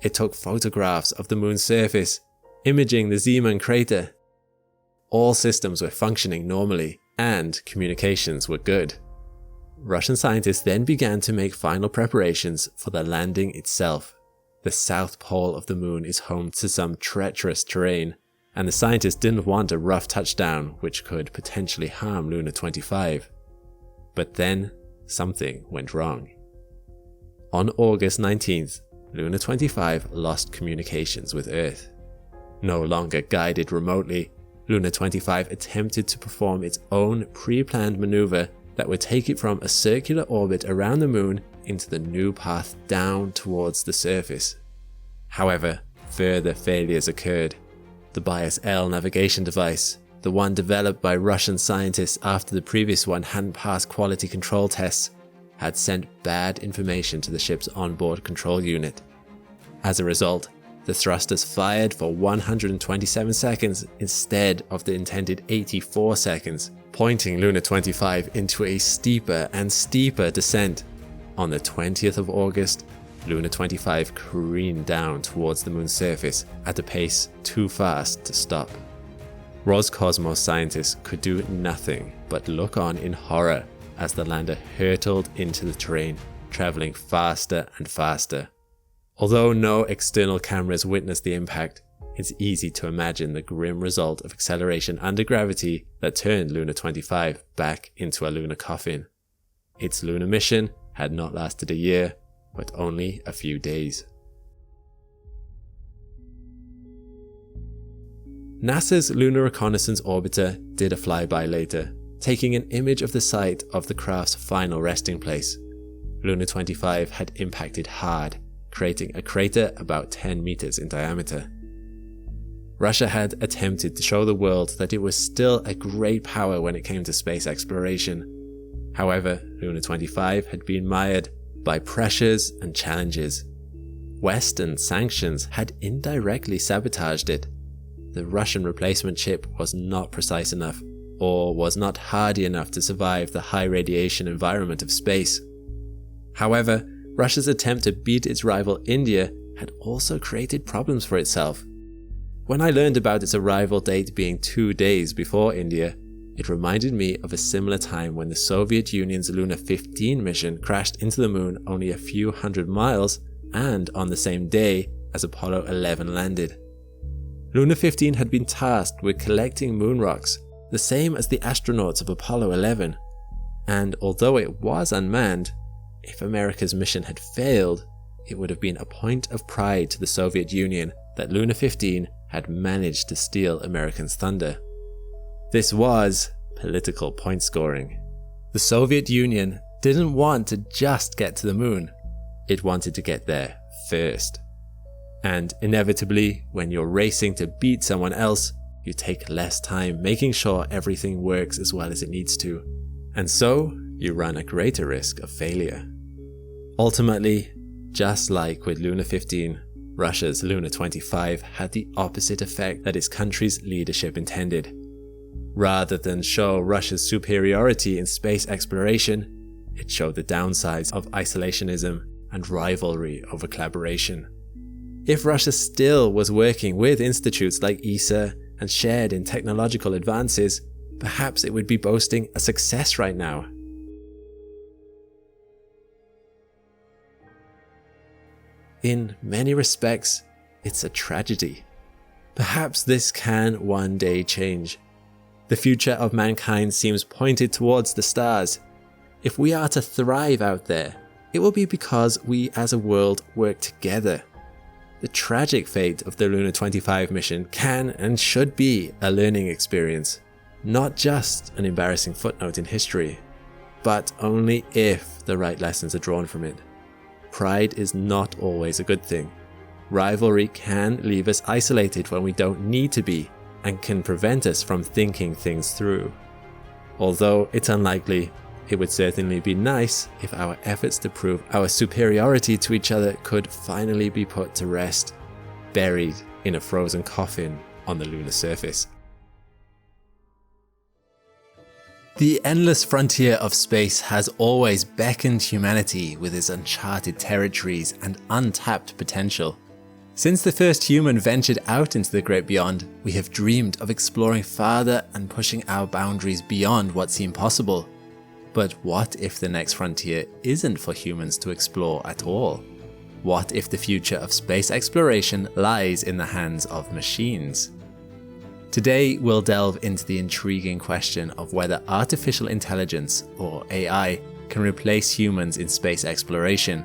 It took photographs of the moon's surface, imaging the Zeeman crater. All systems were functioning normally and communications were good. Russian scientists then began to make final preparations for the landing itself. The south pole of the moon is home to some treacherous terrain, and the scientists didn't want a rough touchdown which could potentially harm Luna 25. But then, something went wrong. On August 19th, Luna 25 lost communications with Earth. No longer guided remotely, Luna 25 attempted to perform its own pre-planned maneuver that would take it from a circular orbit around the moon into the new path down towards the surface. However, further failures occurred. The Bias L navigation device, the one developed by Russian scientists after the previous one hadn't passed quality control tests, had sent bad information to the ship's onboard control unit. As a result, the thrusters fired for 127 seconds instead of the intended 84 seconds, pointing Luna 25 into a steeper and steeper descent. On the 20th of August, Luna 25 careened down towards the moon's surface at a pace too fast to stop. Roscosmos scientists could do nothing but look on in horror as the lander hurtled into the terrain, traveling faster and faster. Although no external cameras witnessed the impact, it's easy to imagine the grim result of acceleration under gravity that turned Luna 25 back into a lunar coffin. Its lunar mission had not lasted a year, but only a few days. NASA's Lunar Reconnaissance Orbiter did a flyby later, taking an image of the site of the craft's final resting place. Luna 25 had impacted hard, creating a crater about 10 meters in diameter. Russia had attempted to show the world that it was still a great power when it came to space exploration. However, Luna 25 had been mired by pressures and challenges. Western sanctions had indirectly sabotaged it. The Russian replacement ship was not precise enough, or was not hardy enough to survive the high radiation environment of space. However, Russia's attempt to beat its rival India had also created problems for itself. When I learned about its arrival date being 2 days before India, it reminded me of a similar time when the Soviet Union's Luna 15 mission crashed into the moon only a few hundred miles and on the same day as Apollo 11 landed. Luna 15 had been tasked with collecting moon rocks, the same as the astronauts of Apollo 11. And although it was unmanned, if America's mission had failed, it would have been a point of pride to the Soviet Union that Luna 15 had managed to steal Americans' thunder. This was political point scoring. The Soviet Union didn't want to just get to the moon. It wanted to get there first. And inevitably, when you're racing to beat someone else, you take less time making sure everything works as well as it needs to. And so, you run a greater risk of failure. Ultimately, just like with Luna 15, Russia's Luna 25 had the opposite effect that its country's leadership intended. Rather than show Russia's superiority in space exploration, it showed the downsides of isolationism and rivalry over collaboration. If Russia still was working with institutes like ESA and shared in technological advances, perhaps it would be boasting a success right now. In many respects, it's a tragedy. Perhaps this can one day change. The future of mankind seems pointed towards the stars. If we are to thrive out there, it will be because we as a world work together. The tragic fate of the Luna 25 mission can and should be a learning experience, not just an embarrassing footnote in history, but only if the right lessons are drawn from it. Pride is not always a good thing. Rivalry can leave us isolated when we don't need to be, and can prevent us from thinking things through. Although it's unlikely, it would certainly be nice if our efforts to prove our superiority to each other could finally be put to rest, buried in a frozen coffin on the lunar surface. The endless frontier of space has always beckoned humanity with its uncharted territories and untapped potential. Since the first human ventured out into the great beyond, we have dreamed of exploring farther and pushing our boundaries beyond what seemed possible. But what if the next frontier isn't for humans to explore at all? What if the future of space exploration lies in the hands of machines? Today, we'll delve into the intriguing question of whether artificial intelligence, or AI, can replace humans in space exploration.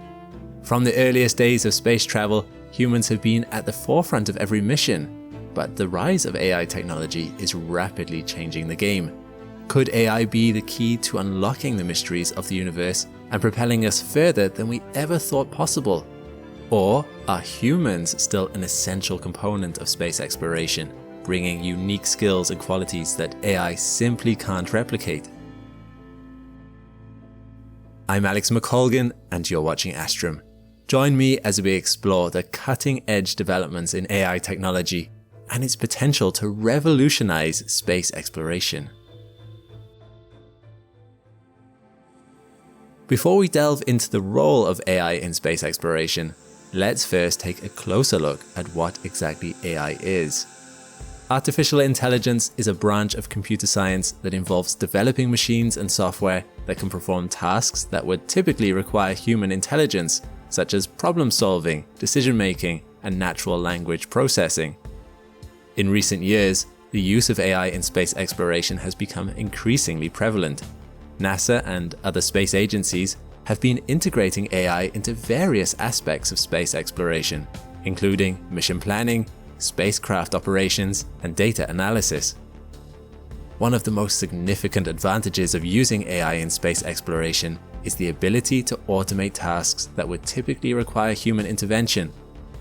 From the earliest days of space travel, humans have been at the forefront of every mission. but the rise of AI technology is rapidly changing the game. Could AI be the key to unlocking the mysteries of the universe and propelling us further than we ever thought possible? Or are humans still an essential component of space exploration, bringing unique skills and qualities that AI simply can't replicate? I'm Alex McColgan, and you're watching Astrum. Join me as we explore the cutting-edge developments in AI technology and its potential to revolutionize space exploration. Before we delve into the role of AI in space exploration, let's first take a closer look at what exactly AI is. Artificial intelligence is a branch of computer science that involves developing machines and software that can perform tasks that would typically require human intelligence, such as problem solving, decision making, and natural language processing. In recent years, the use of AI in space exploration has become increasingly prevalent. NASA and other space agencies have been integrating AI into various aspects of space exploration, including mission planning, spacecraft operations, and data analysis. One of the most significant advantages of using AI in space exploration is the ability to automate tasks that would typically require human intervention.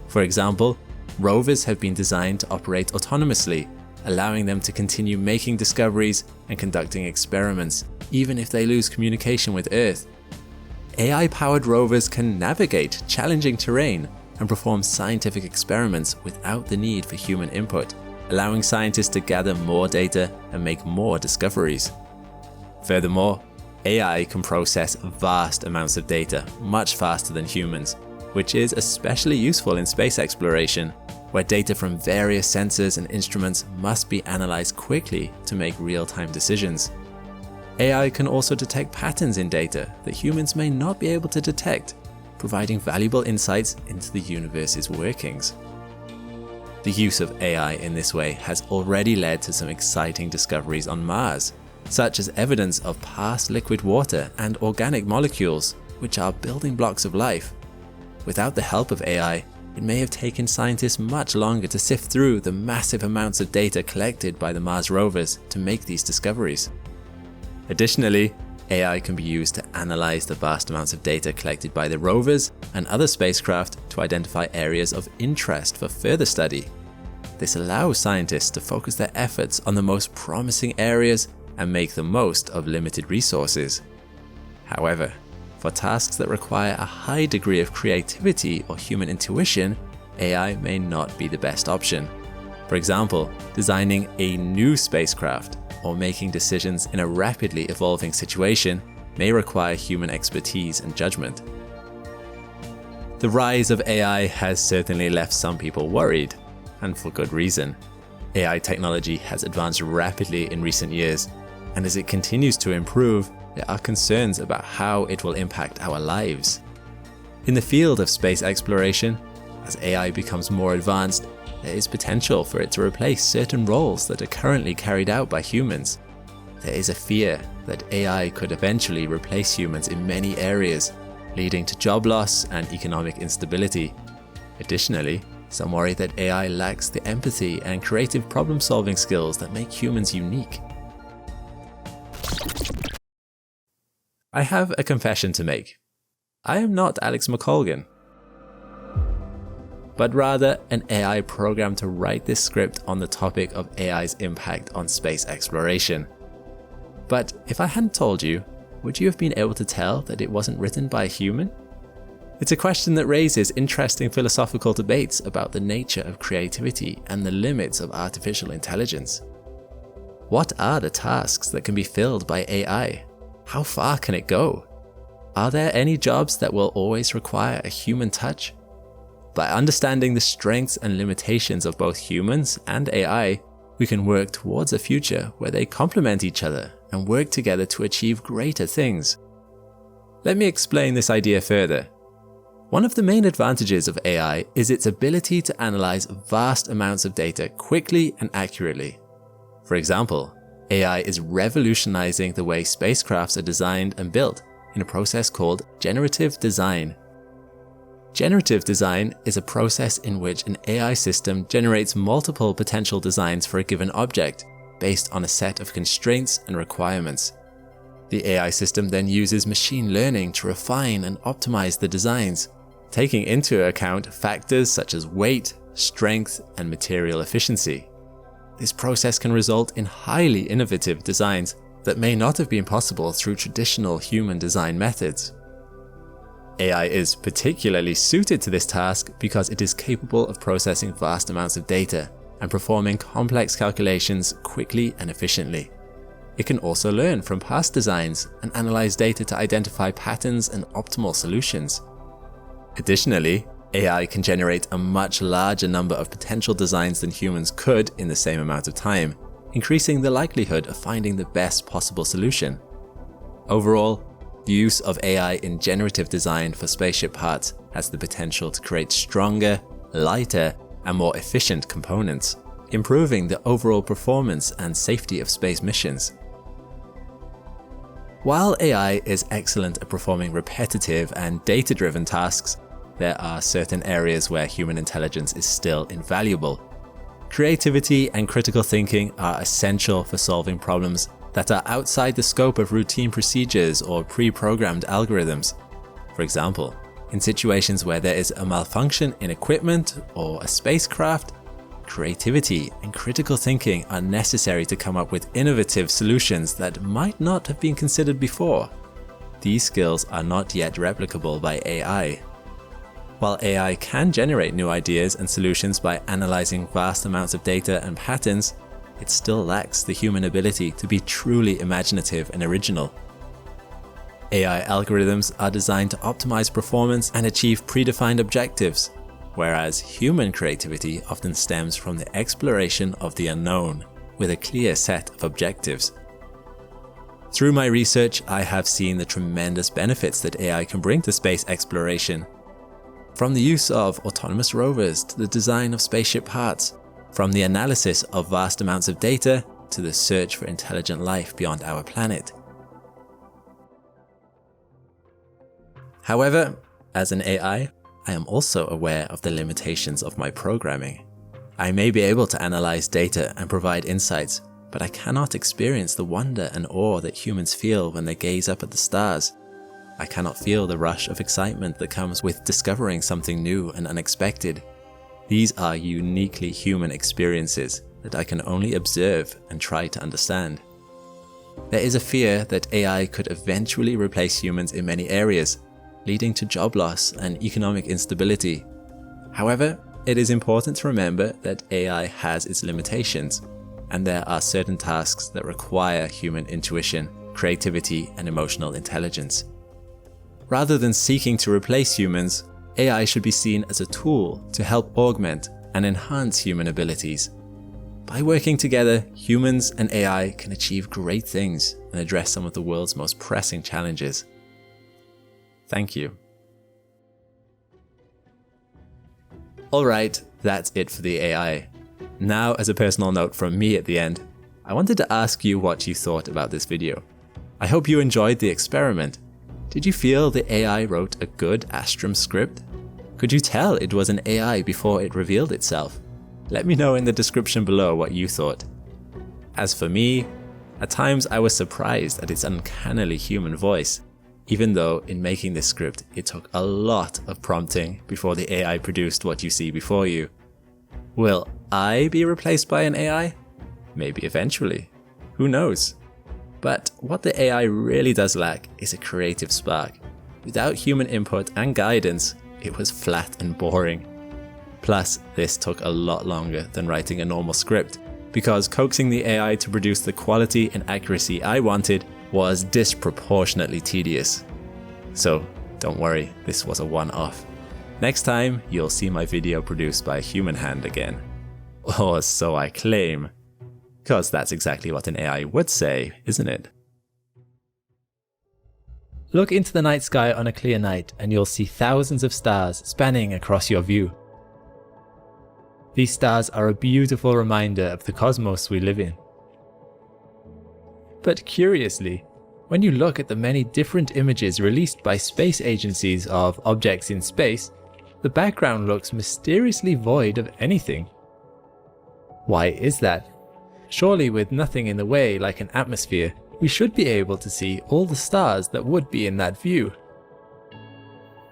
For example, rovers have been designed to operate autonomously, allowing them to continue making discoveries and conducting experiments, even if they lose communication with Earth. AI-powered rovers can navigate challenging terrain and perform scientific experiments without the need for human input, allowing scientists to gather more data and make more discoveries. Furthermore, AI can process vast amounts of data much faster than humans, which is especially useful in space exploration, where data from various sensors and instruments must be analyzed quickly to make real-time decisions. AI can also detect patterns in data that humans may not be able to detect, providing valuable insights into the universe's workings. The use of AI in this way has already led to some exciting discoveries on Mars, such as evidence of past liquid water and organic molecules, which are building blocks of life. Without the help of AI, it may have taken scientists much longer to sift through the massive amounts of data collected by the Mars rovers to make these discoveries. Additionally, AI can be used to analyze the vast amounts of data collected by the rovers and other spacecraft to identify areas of interest for further study. This allows scientists to focus their efforts on the most promising areas and make the most of limited resources. However, for tasks that require a high degree of creativity or human intuition, AI may not be the best option. For example, designing a new spacecraft or making decisions in a rapidly evolving situation may require human expertise and judgment. The rise of AI has certainly left some people worried, and for good reason. AI technology has advanced rapidly in recent years, and as it continues to improve, there are concerns about how it will impact our lives. In the field of space exploration, as AI becomes more advanced, there is potential for it to replace certain roles that are currently carried out by humans. There is a fear that AI could eventually replace humans in many areas, leading to job loss and economic instability. Additionally, some worry that AI lacks the empathy and creative problem-solving skills that make humans unique. I have a confession to make. I am not Alex McColgan, but rather an AI programmed to write this script on the topic of AI's impact on space exploration. But if I hadn't told you, would you have been able to tell that it wasn't written by a human? It's a question that raises interesting philosophical debates about the nature of creativity and the limits of artificial intelligence. What are the tasks that can be filled by AI? How far can it go? Are there any jobs that will always require a human touch? By understanding the strengths and limitations of both humans and AI, we can work towards a future where they complement each other and work together to achieve greater things. Let me explain this idea further. One of the main advantages of AI is its ability to analyze vast amounts of data quickly and accurately. For example, AI is revolutionizing the way spacecrafts are designed and built in a process called generative design. Generative design is a process in which an AI system generates multiple potential designs for a given object based on a set of constraints and requirements. The AI system then uses machine learning to refine and optimize the designs, taking into account factors such as weight, strength, and material efficiency. This process can result in highly innovative designs that may not have been possible through traditional human design methods. AI is particularly suited to this task because it is capable of processing vast amounts of data and performing complex calculations quickly and efficiently. It can also learn from past designs and analyze data to identify patterns and optimal solutions. Additionally, AI can generate a much larger number of potential designs than humans could in the same amount of time, increasing the likelihood of finding the best possible solution. Overall, the use of AI in generative design for spaceship parts has the potential to create stronger, lighter, and more efficient components, improving the overall performance and safety of space missions. While AI is excellent at performing repetitive and data-driven tasks, there are certain areas where human intelligence is still invaluable. Creativity and critical thinking are essential for solving problems that are outside the scope of routine procedures or pre-programmed algorithms. For example, in situations where there is a malfunction in equipment or a spacecraft, creativity and critical thinking are necessary to come up with innovative solutions that might not have been considered before. These skills are not yet replicable by AI. While AI can generate new ideas and solutions by analyzing vast amounts of data and patterns, it still lacks the human ability to be truly imaginative and original. AI algorithms are designed to optimize performance and achieve predefined objectives, whereas human creativity often stems from the exploration of the unknown with a clear set of objectives. Through my research, I have seen the tremendous benefits that AI can bring to space exploration. From the use of autonomous rovers to the design of spaceship parts, from the analysis of vast amounts of data to the search for intelligent life beyond our planet. However, as an AI, I am also aware of the limitations of my programming. I may be able to analyze data and provide insights, but I cannot experience the wonder and awe that humans feel when they gaze up at the stars. I cannot feel the rush of excitement that comes with discovering something new and unexpected. These are uniquely human experiences that I can only observe and try to understand. There is a fear that AI could eventually replace humans in many areas, leading to job loss and economic instability. However, it is important to remember that AI has its limitations, and there are certain tasks that require human intuition, creativity, and emotional intelligence. Rather than seeking to replace humans, AI should be seen as a tool to help augment and enhance human abilities. By working together, humans and AI can achieve great things and address some of the world's most pressing challenges. Thank you. Alright, that's it for the AI. Now, as a personal note from me at the end, I wanted to ask you what you thought about this video. I hope you enjoyed the experiment. Did you feel the AI wrote a good Astrum script? Could you tell it was an AI before it revealed itself? Let me know in the description below what you thought. As for me, at times I was surprised at its uncannily human voice, even though in making this script it took a lot of prompting before the AI produced what you see before you. Will I be replaced by an AI? Maybe eventually. Who knows? But what the AI really does lack is a creative spark. Without human input and guidance, it was flat and boring. Plus, this took a lot longer than writing a normal script, because coaxing the AI to produce the quality and accuracy I wanted was disproportionately tedious. So, don't worry, this was a one-off. Next time, you'll see my video produced by a human hand again. Or so I claim. Because that's exactly what an AI would say, isn't it? Look into the night sky on a clear night and you'll see thousands of stars spanning across your view. These stars are a beautiful reminder of the cosmos we live in. But curiously, when you look at the many different images released by space agencies of objects in space, the background looks mysteriously void of anything. Why is that? Surely with nothing in the way like an atmosphere, we should be able to see all the stars that would be in that view.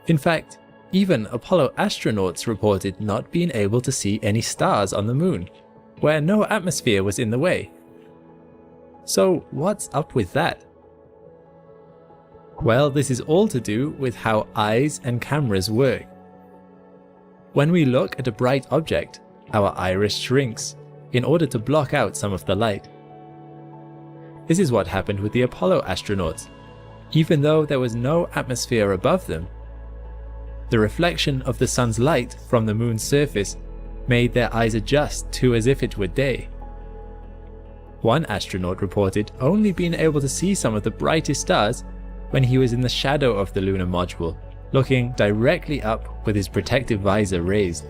In fact, even Apollo astronauts reported not being able to see any stars on the moon, where no atmosphere was in the way. So what's up with that? Well, this is all to do with how eyes and cameras work. When we look at a bright object, our iris shrinks in order to block out some of the light. This is what happened with the Apollo astronauts. Even though there was no atmosphere above them, the reflection of the sun's light from the moon's surface made their eyes adjust to as if it were day. One astronaut reported only being able to see some of the brightest stars when he was in the shadow of the lunar module, looking directly up with his protective visor raised.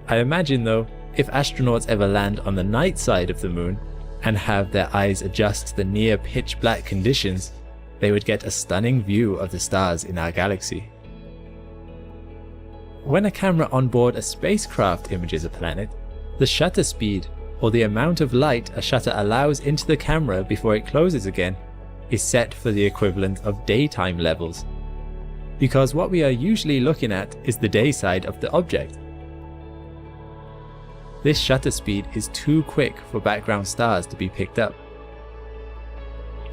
I imagine though, if astronauts ever land on the night side of the moon and have their eyes adjust to the near pitch black conditions, they would get a stunning view of the stars in our galaxy. When a camera on board a spacecraft images a planet, the shutter speed, or the amount of light a shutter allows into the camera before it closes again, is set for the equivalent of daytime levels. Because what we are usually looking at is the day side of the object. This shutter speed is too quick for background stars to be picked up.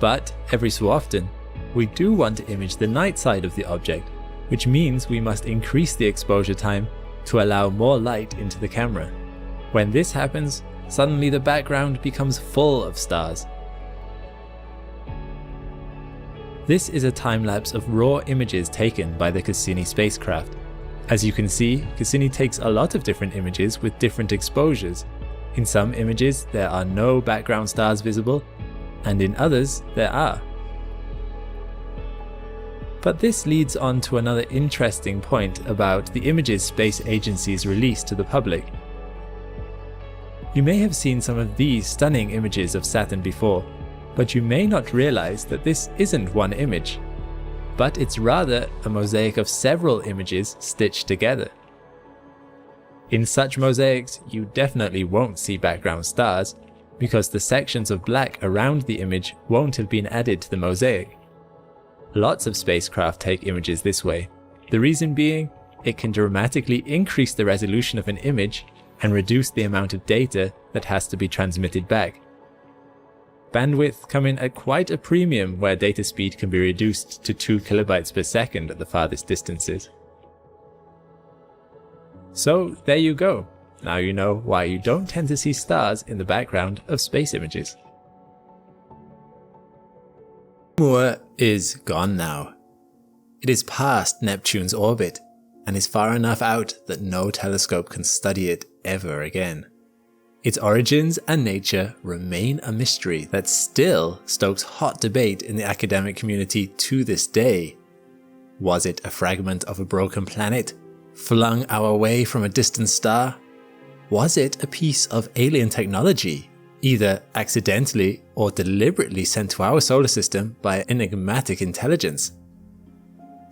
But every so often, we do want to image the night side of the object, which means we must increase the exposure time to allow more light into the camera. When this happens, suddenly the background becomes full of stars. This is a time-lapse of raw images taken by the Cassini spacecraft. As you can see, Cassini takes a lot of different images with different exposures. In some images there are no background stars visible, and in others there are. But this leads on to another interesting point about the images space agencies release to the public. You may have seen some of these stunning images of Saturn before, but you may not realize that this isn't one image, but it's rather a mosaic of several images stitched together. In such mosaics, you definitely won't see background stars, because the sections of black around the image won't have been added to the mosaic. Lots of spacecraft take images this way, the reason being it can dramatically increase the resolution of an image and reduce the amount of data that has to be transmitted back. Bandwidth come in at quite a premium where data speed can be reduced to 2 kilobytes per second at the farthest distances. So there you go, now you know why you don't tend to see stars in the background of space images. Oumuamua is gone now. It is past Neptune's orbit and is far enough out that no telescope can study it ever again. Its origins and nature remain a mystery that still stokes hot debate in the academic community to this day. Was it a fragment of a broken planet, flung our way from a distant star? Was it a piece of alien technology, either accidentally or deliberately sent to our solar system by enigmatic intelligence?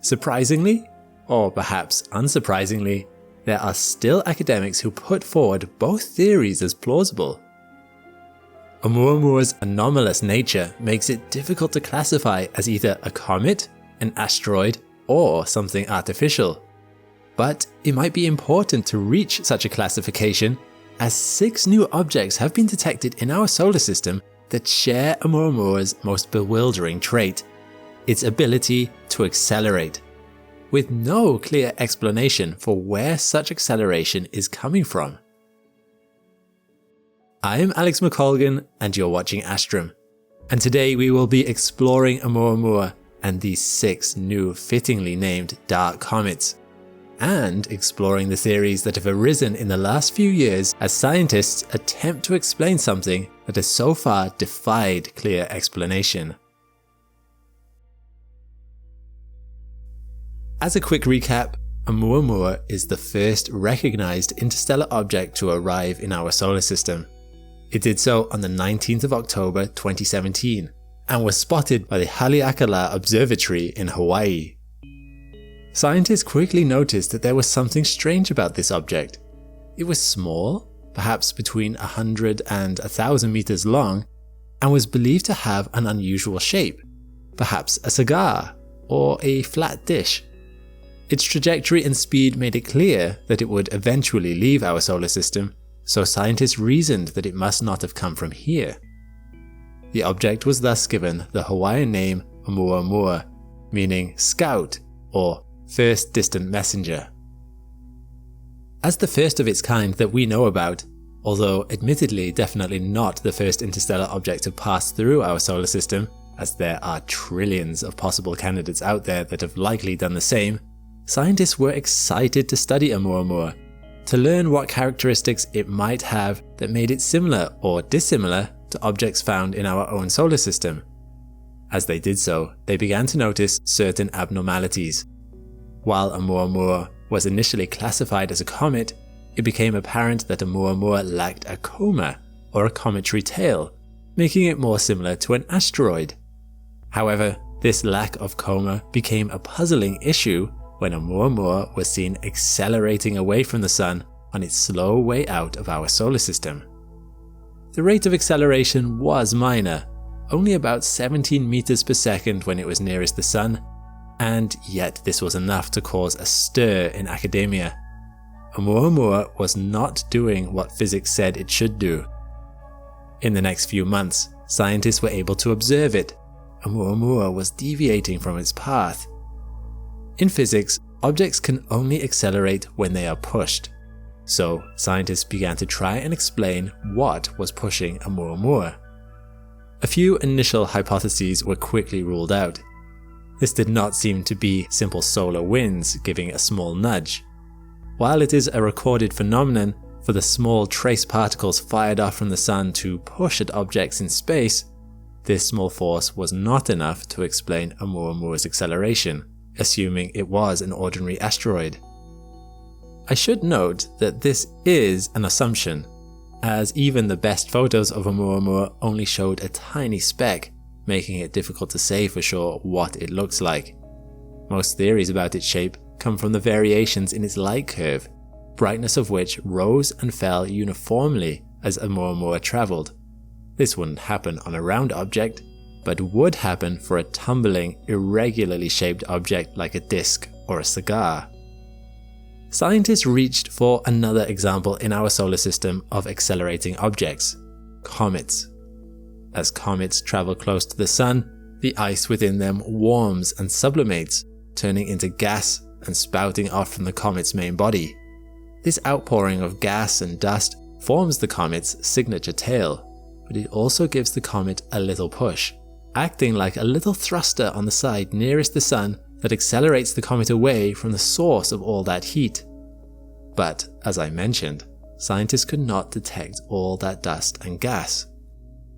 Surprisingly, or perhaps unsurprisingly, there are still academics who put forward both theories as plausible. Oumuamua's anomalous nature makes it difficult to classify as either a comet, an asteroid, or something artificial. But it might be important to reach such a classification, as 6 new objects have been detected in our solar system that share Oumuamua's most bewildering trait, its ability to accelerate, with no clear explanation for where such acceleration is coming from. I'm Alex McColgan and you're watching Astrum, and today we will be exploring Oumuamua and these 6 new fittingly named dark comets, and exploring the theories that have arisen in the last few years as scientists attempt to explain something that has so far defied clear explanation. As a quick recap, Oumuamua is the first recognized interstellar object to arrive in our solar system. It did so on the 19th of October 2017 and was spotted by the Haleakala Observatory in Hawaii. Scientists quickly noticed that there was something strange about this object. It was small, perhaps between 100 and 1,000 meters long, and was believed to have an unusual shape, perhaps a cigar or a flat dish. Its trajectory and speed made it clear that it would eventually leave our solar system, so scientists reasoned that it must not have come from here. The object was thus given the Hawaiian name Oumuamua, meaning scout or first distant messenger. As the first of its kind that we know about, although admittedly definitely not the first interstellar object to pass through our solar system, as there are trillions of possible candidates out there that have likely done the same, scientists were excited to study Oumuamua, to learn what characteristics it might have that made it similar or dissimilar to objects found in our own solar system. As they did so, they began to notice certain abnormalities. While Oumuamua was initially classified as a comet, it became apparent that Oumuamua lacked a coma or a cometary tail, making it more similar to an asteroid. However, this lack of coma became a puzzling issue when Oumuamua was seen accelerating away from the Sun on its slow way out of our solar system. The rate of acceleration was minor, only about 17 meters per second when it was nearest the Sun, and yet this was enough to cause a stir in academia. Oumuamua was not doing what physics said it should do. In the next few months, scientists were able to observe it. Oumuamua was deviating from its path. In physics, objects can only accelerate when they are pushed. So, scientists began to try and explain what was pushing Oumuamua. A few initial hypotheses were quickly ruled out. This did not seem to be simple solar winds giving a small nudge. While it is a recorded phenomenon for the small trace particles fired off from the Sun to push at objects in space, this small force was not enough to explain Oumuamua's acceleration, assuming it was an ordinary asteroid. I should note that this is an assumption, as even the best photos of Oumuamua only showed a tiny speck, making it difficult to say for sure what it looks like. Most theories about its shape come from the variations in its light curve, brightness of which rose and fell uniformly as Oumuamua travelled. This wouldn't happen on a round object, but would happen for a tumbling, irregularly shaped object like a disc or a cigar. Scientists reached for another example in our solar system of accelerating objects: comets. As comets travel close to the Sun, the ice within them warms and sublimates, turning into gas and spouting off from the comet's main body. This outpouring of gas and dust forms the comet's signature tail, but it also gives the comet a little push, acting like a little thruster on the side nearest the Sun that accelerates the comet away from the source of all that heat. But, as I mentioned, scientists could not detect all that dust and gas.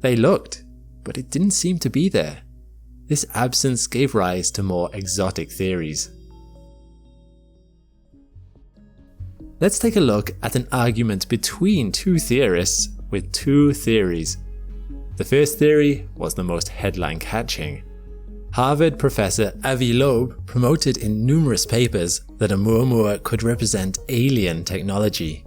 They looked, but it didn't seem to be there. This absence gave rise to more exotic theories. Let's take a look at an argument between two theorists with two theories. The first theory was the most headline-catching. Harvard professor Avi Loeb promoted in numerous papers that Oumuamua could represent alien technology.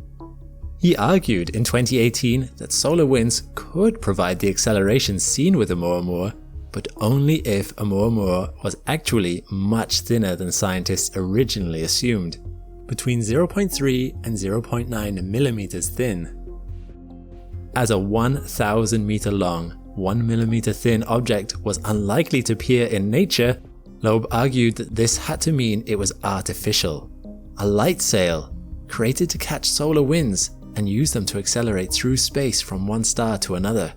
He argued in 2018 that solar winds could provide the acceleration seen with Oumuamua, but only if Oumuamua was actually much thinner than scientists originally assumed, between 0.3 and 0.9 millimeters thin. As a 1,000 meter long, 1 millimeter thin object was unlikely to appear in nature, Loeb argued that this had to mean it was artificial, a light sail, created to catch solar winds and use them to accelerate through space from one star to another.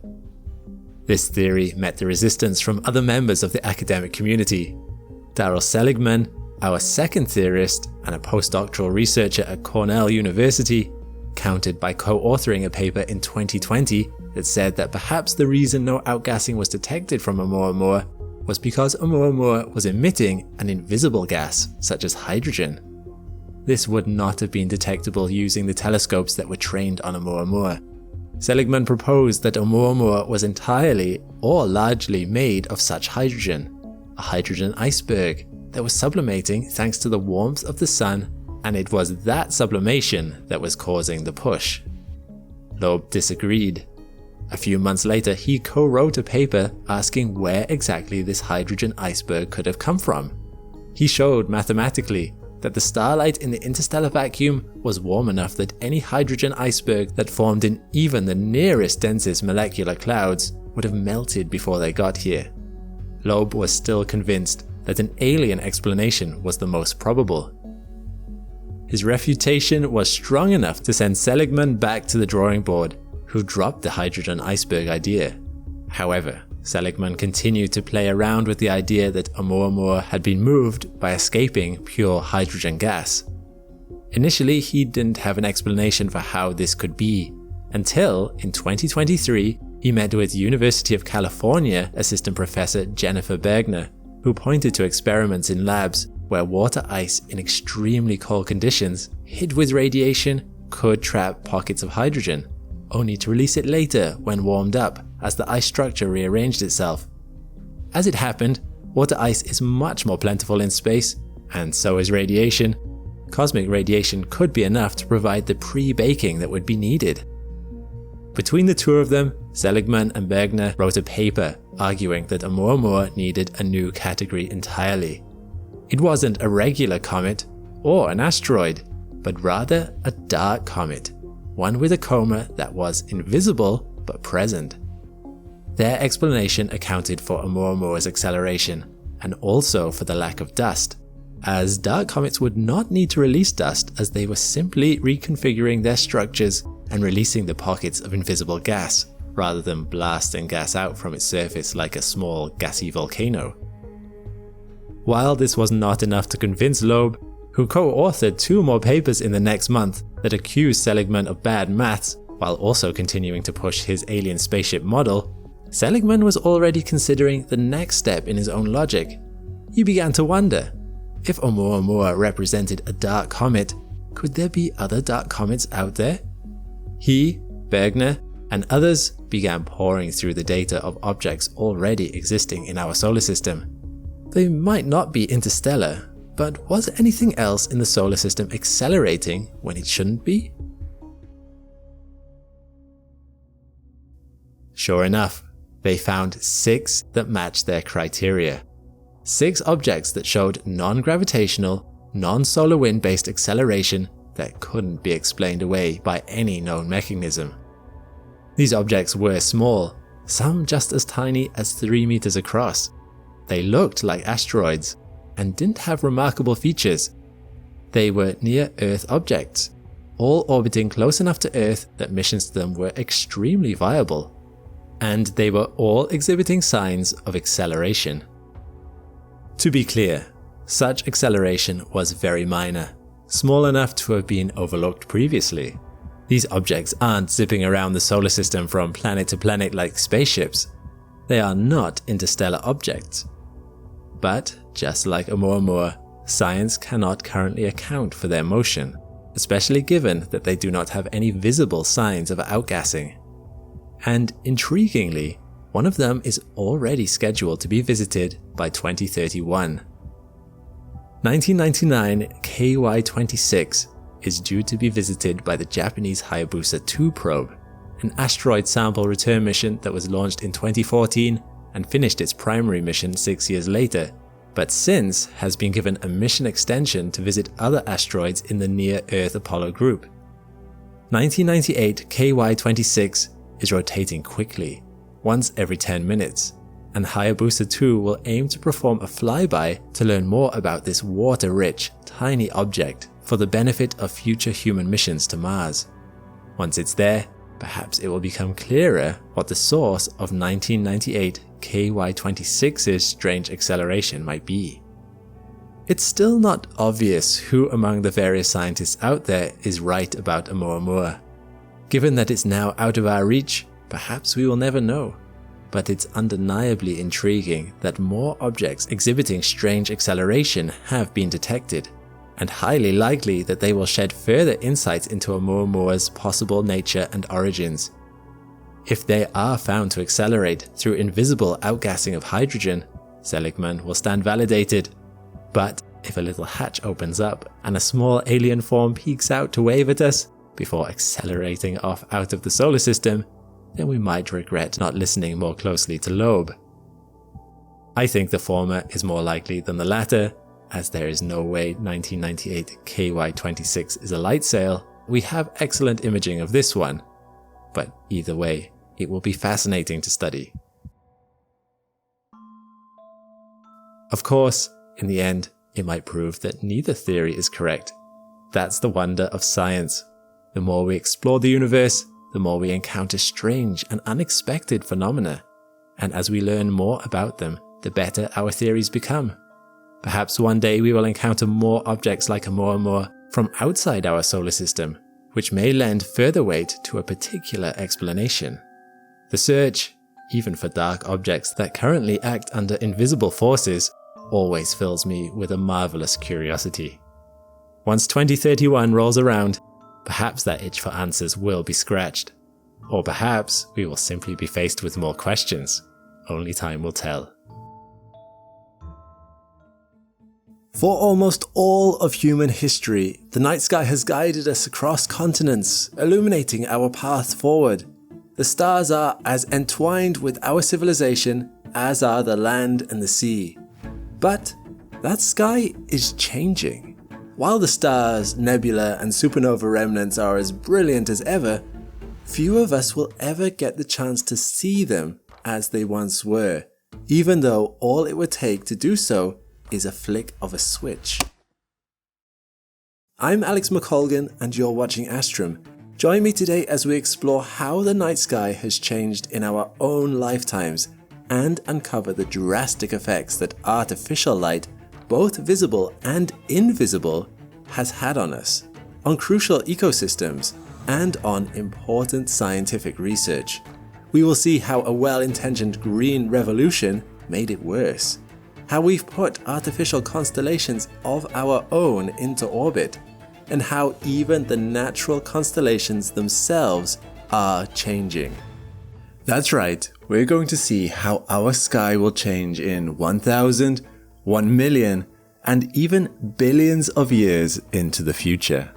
This theory met the resistance from other members of the academic community. Darryl Seligman, our second theorist and a postdoctoral researcher at Cornell University, countered by co-authoring a paper in 2020 that said that perhaps the reason no outgassing was detected from Oumuamua was because Oumuamua was emitting an invisible gas, such as hydrogen. This would not have been detectable using the telescopes that were trained on Oumuamua. Seligman proposed that Oumuamua was entirely or largely made of such hydrogen, a hydrogen iceberg, that was sublimating thanks to the warmth of the sun, and it was that sublimation that was causing the push. Loeb disagreed. A few months later, he co-wrote a paper asking where exactly this hydrogen iceberg could have come from. He showed mathematically that the starlight in the interstellar vacuum was warm enough that any hydrogen iceberg that formed in even the nearest densest molecular clouds would have melted before they got here. Loeb was still convinced that an alien explanation was the most probable. His refutation was strong enough to send Seligman back to the drawing board, who dropped the hydrogen iceberg idea. However, Seligman continued to play around with the idea that Oumuamua had been moved by escaping pure hydrogen gas. Initially, he didn't have an explanation for how this could be, until in 2023, he met with University of California assistant professor Jennifer Bergner, who pointed to experiments in labs where water ice in extremely cold conditions, hid with radiation, could trap pockets of hydrogen, only to release it later when warmed up as the ice structure rearranged itself. As it happened, water ice is much more plentiful in space, and so is radiation. Cosmic radiation could be enough to provide the pre-baking that would be needed. Between the two of them, Seligman and Bergner wrote a paper arguing that Oumuamua needed a new category entirely. It wasn't a regular comet or an asteroid, but rather a dark comet, one with a coma that was invisible but present. Their explanation accounted for Oumuamua's acceleration and also for the lack of dust, as dark comets would not need to release dust as they were simply reconfiguring their structures and releasing the pockets of invisible gas, rather than blasting gas out from its surface like a small gassy volcano. While this was not enough to convince Loeb, who co-authored 2 more papers in the next month that accused Seligman of bad maths while also continuing to push his alien spaceship model, Seligman was already considering the next step in his own logic. He began to wonder, if Oumuamua represented a dark comet, could there be other dark comets out there? He, Bergner, and others began pouring through the data of objects already existing in our solar system. They might not be interstellar, but was anything else in the solar system accelerating when it shouldn't be? Sure enough, they found 6 that matched their criteria. 6 objects that showed non-gravitational, non-solar wind-based acceleration that couldn't be explained away by any known mechanism. These objects were small, some just as tiny as 3 meters across. They looked like asteroids and didn't have remarkable features. They were near-Earth objects, all orbiting close enough to Earth that missions to them were extremely viable. And they were all exhibiting signs of acceleration. To be clear, such acceleration was very minor, small enough to have been overlooked previously. These objects aren't zipping around the solar system from planet to planet like spaceships. They are not interstellar objects. But, just like Oumuamua, science cannot currently account for their motion, especially given that they do not have any visible signs of outgassing. And intriguingly, one of them is already scheduled to be visited by 2031. 1999 KY26 is due to be visited by the Japanese Hayabusa 2 probe, an asteroid sample return mission that was launched in 2014 and finished its primary mission 6 years later, but since has been given a mission extension to visit other asteroids in the near-Earth Apollo group. 1998 KY26 is rotating quickly, once every 10 minutes, and Hayabusa 2 will aim to perform a flyby to learn more about this water-rich, tiny object for the benefit of future human missions to Mars. Once it's there, perhaps it will become clearer what the source of 1998 KY26's strange acceleration might be. It's still not obvious who among the various scientists out there is right about Oumuamua. Given that it's now out of our reach, perhaps we will never know. But it's undeniably intriguing that more objects exhibiting strange acceleration have been detected, and highly likely that they will shed further insights into Oumuamua's possible nature and origins. If they are found to accelerate through invisible outgassing of hydrogen, Seligman will stand validated. But if a little hatch opens up and a small alien form peeks out to wave at us before accelerating off out of the solar system, then we might regret not listening more closely to Loeb. I think the former is more likely than the latter, as there is no way 1998 KY26 is a light sail. We have excellent imaging of this one, but either way, it will be fascinating to study. Of course, in the end, it might prove that neither theory is correct. That's the wonder of science. The more we explore the universe, the more we encounter strange and unexpected phenomena. And as we learn more about them, the better our theories become. Perhaps one day we will encounter more objects like Oumuamua from outside our solar system, which may lend further weight to a particular explanation. The search, even for dark objects that currently act under invisible forces, always fills me with a marvelous curiosity. Once 2031 rolls around, perhaps that itch for answers will be scratched. Or perhaps we will simply be faced with more questions. Only time will tell. For almost all of human history, the night sky has guided us across continents, illuminating our path forward. The stars are as entwined with our civilization as are the land and the sea. But that sky is changing. While the stars, nebula, and supernova remnants are as brilliant as ever, few of us will ever get the chance to see them as they once were, even though all it would take to do so is a flick of a switch. I'm Alex McColgan and you're watching Astrum. Join me today as we explore how the night sky has changed in our own lifetimes and uncover the drastic effects that artificial light, both visible and invisible, has had on us, on crucial ecosystems, and on important scientific research. We will see how a well-intentioned green revolution made it worse, how we've put artificial constellations of our own into orbit, and how even the natural constellations themselves are changing. That's right, we're going to see how our sky will change in 1,000, 1 million, and even billions of years into the future.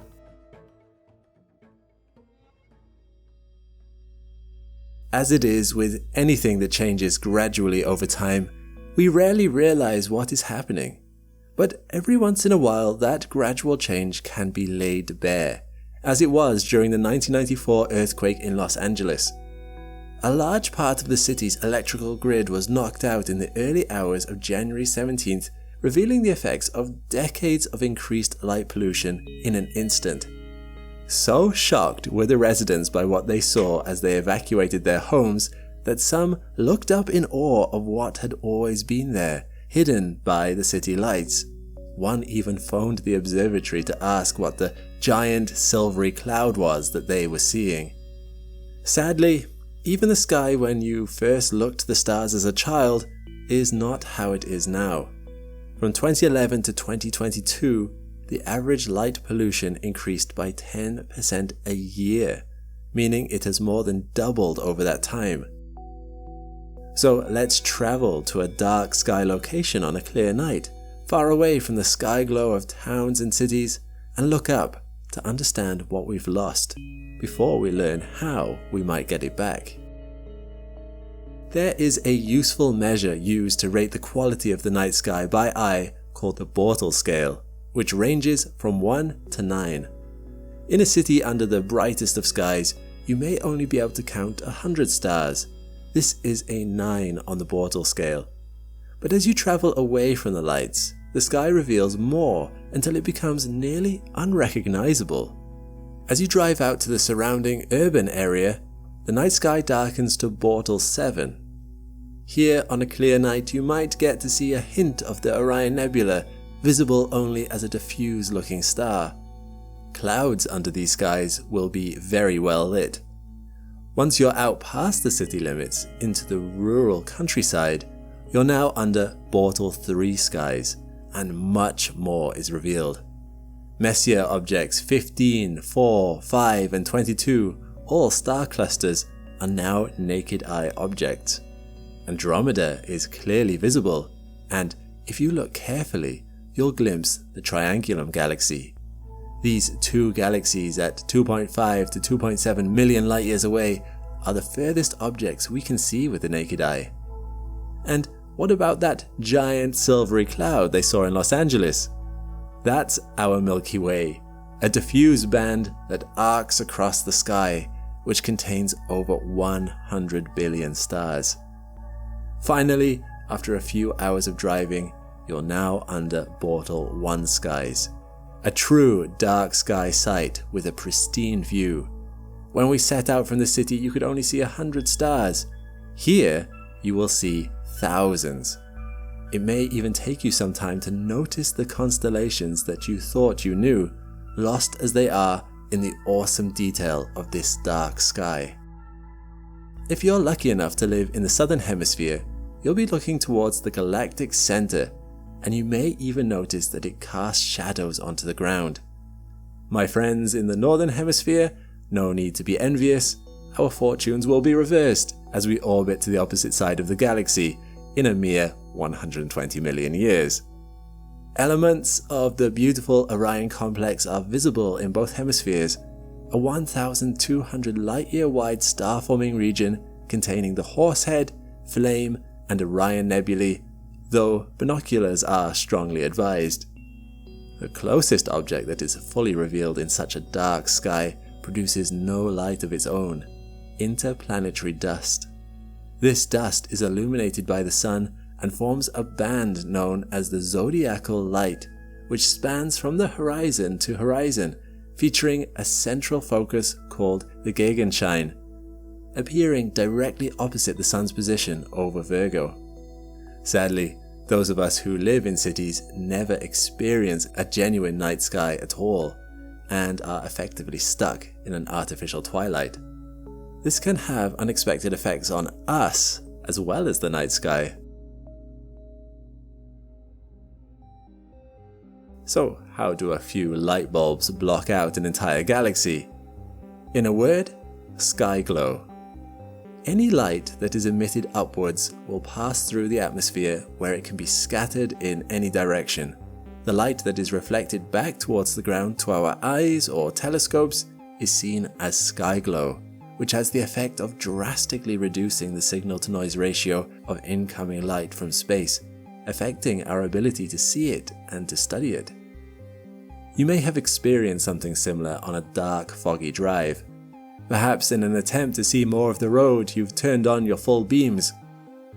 As it is with anything that changes gradually over time, we rarely realize what is happening. But every once in a while, that gradual change can be laid bare, as it was during the 1994 earthquake in Los Angeles. A large part of the city's electrical grid was knocked out in the early hours of January 17th, revealing the effects of decades of increased light pollution in an instant. So shocked were the residents by what they saw as they evacuated their homes that some looked up in awe of what had always been there, hidden by the city lights. One even phoned the observatory to ask what the giant silvery cloud was that they were seeing. Sadly, even the sky when you first looked at the stars as a child is not how it is now. From 2011 to 2022, the average light pollution increased by 10% a year, meaning it has more than doubled over that time. So let's travel to a dark sky location on a clear night, far away from the sky glow of towns and cities, and look up to understand what we've lost before we learn how we might get it back. There is a useful measure used to rate the quality of the night sky by eye called the Bortle scale, which ranges from 1 to 9. In a city under the brightest of skies, you may only be able to count 100 stars. This is a 9 on the Bortle scale. But as you travel away from the lights, the sky reveals more until it becomes nearly unrecognizable. As you drive out to the surrounding urban area, the night sky darkens to Bortle 7. Here on a clear night you might get to see a hint of the Orion Nebula, visible only as a diffuse looking star. Clouds under these skies will be very well lit. Once you're out past the city limits into the rural countryside, you're now under Bortle 3 skies, and much more is revealed. Messier objects 15, 4, 5, and 22, all star clusters, are now naked eye objects. Andromeda is clearly visible, and if you look carefully, you'll glimpse the Triangulum galaxy. These two galaxies at 2.5 to 2.7 million light years away are the furthest objects we can see with the naked eye. And what about that giant silvery cloud they saw in Los Angeles? That's our Milky Way, a diffuse band that arcs across the sky, which contains over 100 billion stars. Finally, after a few hours of driving, you're now under Bortle 1 skies, a true dark sky sight with a pristine view. When we set out from the city, you could only see 100 stars. Here, you will see thousands. It may even take you some time to notice the constellations that you thought you knew, lost as they are in the awesome detail of this dark sky. If you're lucky enough to live in the southern hemisphere, you'll be looking towards the galactic center, and you may even notice that it casts shadows onto the ground. My friends in the northern hemisphere, no need to be envious. Our fortunes will be reversed as we orbit to the opposite side of the galaxy in a mere 120 million years. Elements of the beautiful Orion complex are visible in both hemispheres, a 1,200 light-year wide star-forming region containing the Horsehead, Flame, and Orion nebulae, though binoculars are strongly advised. The closest object that is fully revealed in such a dark sky produces no light of its own: interplanetary dust. This dust is illuminated by the sun and forms a band known as the zodiacal light, which spans from the horizon to horizon, featuring a central focus called the Gegenschein, appearing directly opposite the sun's position over Virgo. Sadly, those of us who live in cities never experience a genuine night sky at all, and are effectively stuck in an artificial twilight. This can have unexpected effects on us as well as the night sky. So, how do a few light bulbs block out an entire galaxy? In a word, sky glow. Any light that is emitted upwards will pass through the atmosphere where it can be scattered in any direction. The light that is reflected back towards the ground to our eyes or telescopes is seen as sky glow, which has the effect of drastically reducing the signal-to-noise ratio of incoming light from space, affecting our ability to see it and to study it. You may have experienced something similar on a dark, foggy drive. Perhaps in an attempt to see more of the road, you've turned on your full beams.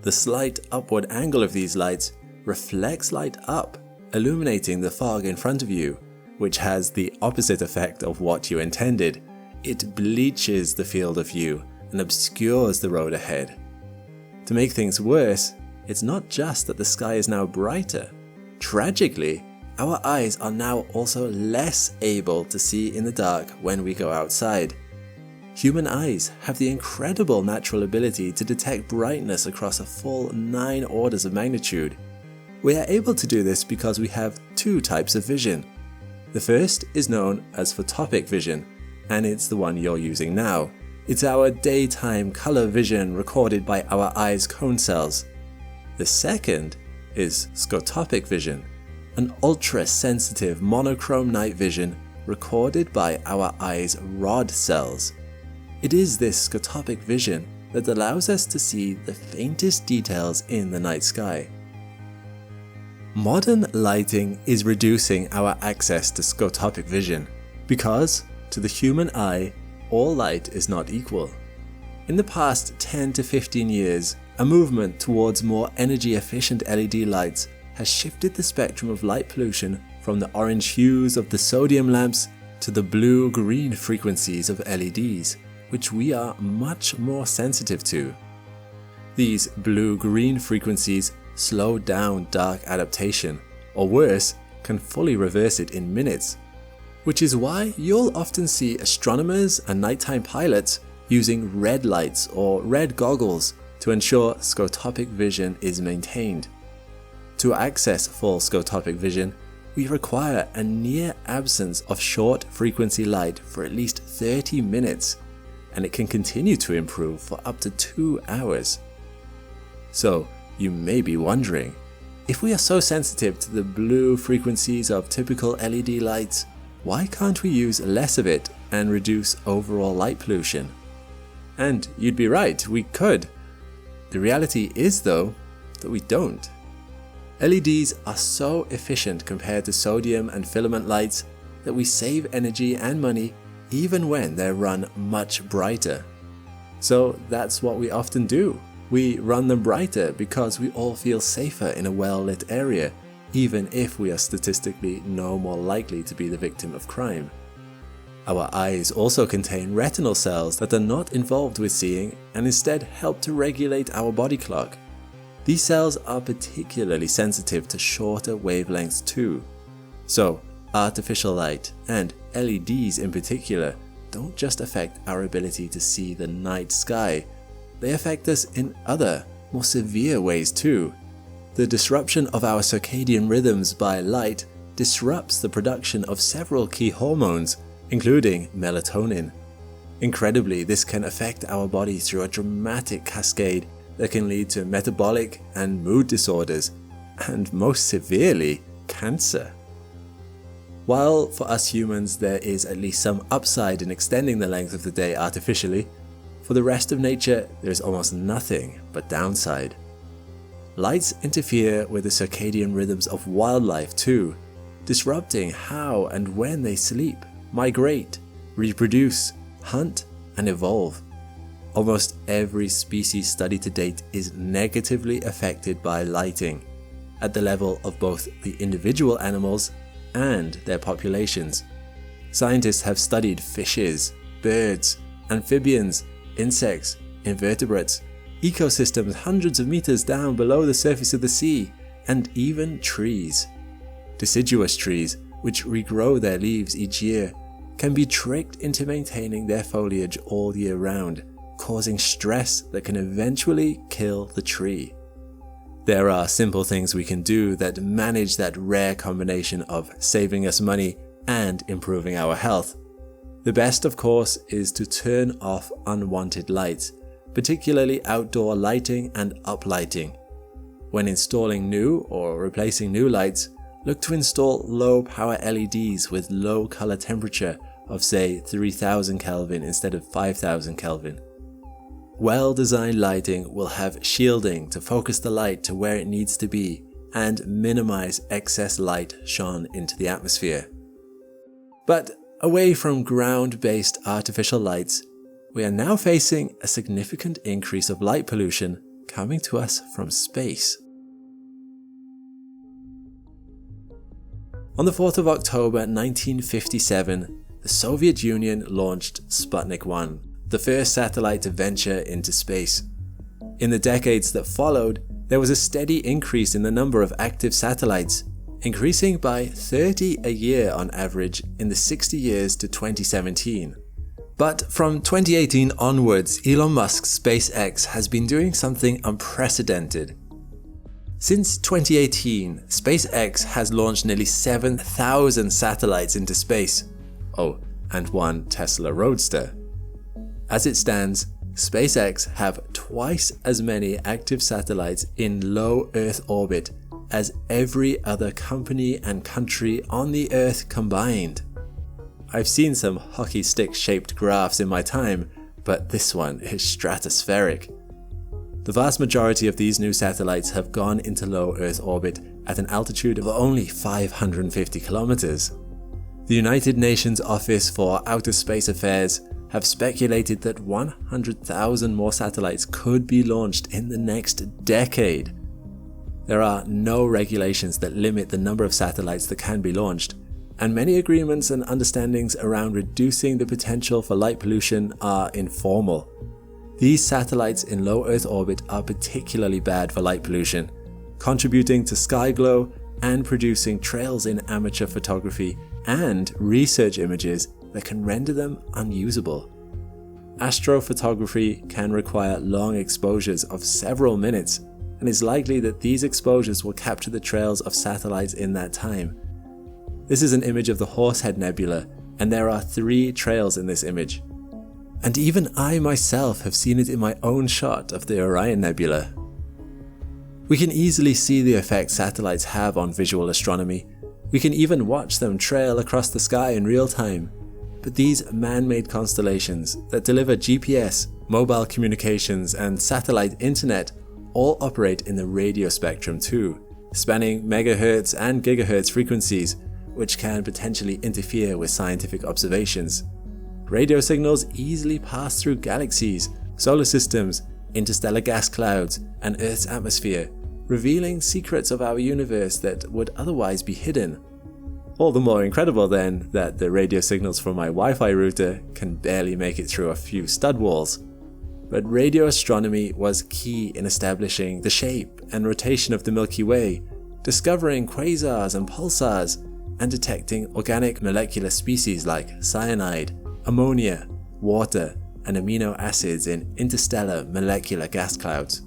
The slight upward angle of these lights reflects light up, illuminating the fog in front of you, which has the opposite effect of what you intended. It bleaches the field of view and obscures the road ahead. To make things worse, it's not just that the sky is now brighter. Tragically, our eyes are now also less able to see in the dark when we go outside. Human eyes have the incredible natural ability to detect brightness across a full 9 orders of magnitude. We are able to do this because we have 2 types of vision. The first is known as photopic vision, and it's the one you're using now. It's our daytime color vision recorded by our eye's cone cells. The second is scotopic vision, an ultra-sensitive monochrome night vision recorded by our eye's rod cells. It is this scotopic vision that allows us to see the faintest details in the night sky. Modern lighting is reducing our access to scotopic vision because, to the human eye, all light is not equal. In the past 10 to 15 years, a movement towards more energy-efficient LED lights has shifted the spectrum of light pollution from the orange hues of the sodium lamps to the blue-green frequencies of LEDs, which we are much more sensitive to. These blue-green frequencies slow down dark adaptation, or worse, can fully reverse it in minutes, which is why you'll often see astronomers and nighttime pilots using red lights or red goggles to ensure scotopic vision is maintained. To access full scotopic vision, we require a near absence of short frequency light for at least 30 minutes, and it can continue to improve for up to 2 hours. So, you may be wondering, If we are so sensitive to the blue frequencies of typical LED lights, why can't we use less of it and reduce overall light pollution? And you'd be right, we could. The reality is, though, that we don't. LEDs are so efficient compared to sodium and filament lights that we save energy and money even when they're run much brighter. So that's what we often do. We run them brighter because we all feel safer in a well-lit area, even if we are statistically no more likely to be the victim of crime. Our eyes also contain retinal cells that are not involved with seeing and instead help to regulate our body clock. These cells are particularly sensitive to shorter wavelengths too. So, artificial light, and LEDs in particular, don't just affect our ability to see the night sky, they affect us in other, more severe ways too. The disruption of our circadian rhythms by light disrupts the production of several key hormones, including melatonin. Incredibly, this can affect our body through a dramatic cascade that can lead to metabolic and mood disorders, and most severely, cancer. While for us humans there is at least some upside in extending the length of the day artificially, for the rest of nature there is almost nothing but downside. Lights interfere with the circadian rhythms of wildlife too, disrupting how and when they sleep, migrate, reproduce, hunt, and evolve. Almost every species studied to date is negatively affected by lighting, at the level of both the individual animals and their populations. Scientists have studied fishes, birds, amphibians, insects, invertebrates, ecosystems hundreds of meters down below the surface of the sea, and even trees. Deciduous trees, which regrow their leaves each year, can be tricked into maintaining their foliage all year round, causing stress that can eventually kill the tree. There are simple things we can do that manage that rare combination of saving us money and improving our health. The best, of course, is to turn off unwanted lights, particularly outdoor lighting and uplighting. When installing new or replacing new lights, look to install low power LEDs with low color temperature of say 3000 Kelvin instead of 5000 Kelvin. Well-designed lighting will have shielding to focus the light to where it needs to be and minimize excess light shone into the atmosphere. But away from ground-based artificial lights, we are now facing a significant increase of light pollution coming to us from space. On the 4th of October 1957, the Soviet Union launched Sputnik 1, the first satellite to venture into space. In the decades that followed, there was a steady increase in the number of active satellites, increasing by 30 a year on average in the 60 years to 2017. But from 2018 onwards, Elon Musk's SpaceX has been doing something unprecedented. Since 2018, SpaceX has launched nearly 7,000 satellites into space. Oh, and one Tesla Roadster. As it stands, SpaceX have twice as many active satellites in low Earth orbit as every other company and country on the Earth combined. I've seen some hockey stick shaped graphs in my time, but this one is stratospheric. The vast majority of these new satellites have gone into low Earth orbit at an altitude of only 550 kilometers. The United Nations Office for Outer Space Affairs have speculated that 100,000 more satellites could be launched in the next decade. There are no regulations that limit the number of satellites that can be launched, and many agreements and understandings around reducing the potential for light pollution are informal. These satellites in low Earth orbit are particularly bad for light pollution, contributing to sky glow and producing trails in amateur photography and research images that can render them unusable. Astrophotography can require long exposures of several minutes, and it's likely that these exposures will capture the trails of satellites in that time. This is an image of the Horsehead Nebula, and there are 3 trails in this image. And even I myself have seen it in my own shot of the Orion Nebula. We can easily see the effect satellites have on visual astronomy. We can even watch them trail across the sky in real time. But these man-made constellations that deliver GPS, mobile communications, and satellite internet all operate in the radio spectrum too, spanning megahertz and gigahertz frequencies, which can potentially interfere with scientific observations. Radio signals easily pass through galaxies, solar systems, interstellar gas clouds, and Earth's atmosphere, revealing secrets of our universe that would otherwise be hidden. All the more incredible then that the radio signals from my Wi-Fi router can barely make it through a few stud walls. But radio astronomy was key in establishing the shape and rotation of the Milky Way, discovering quasars and pulsars, and detecting organic molecular species like cyanide, ammonia, water, and amino acids in interstellar molecular gas clouds.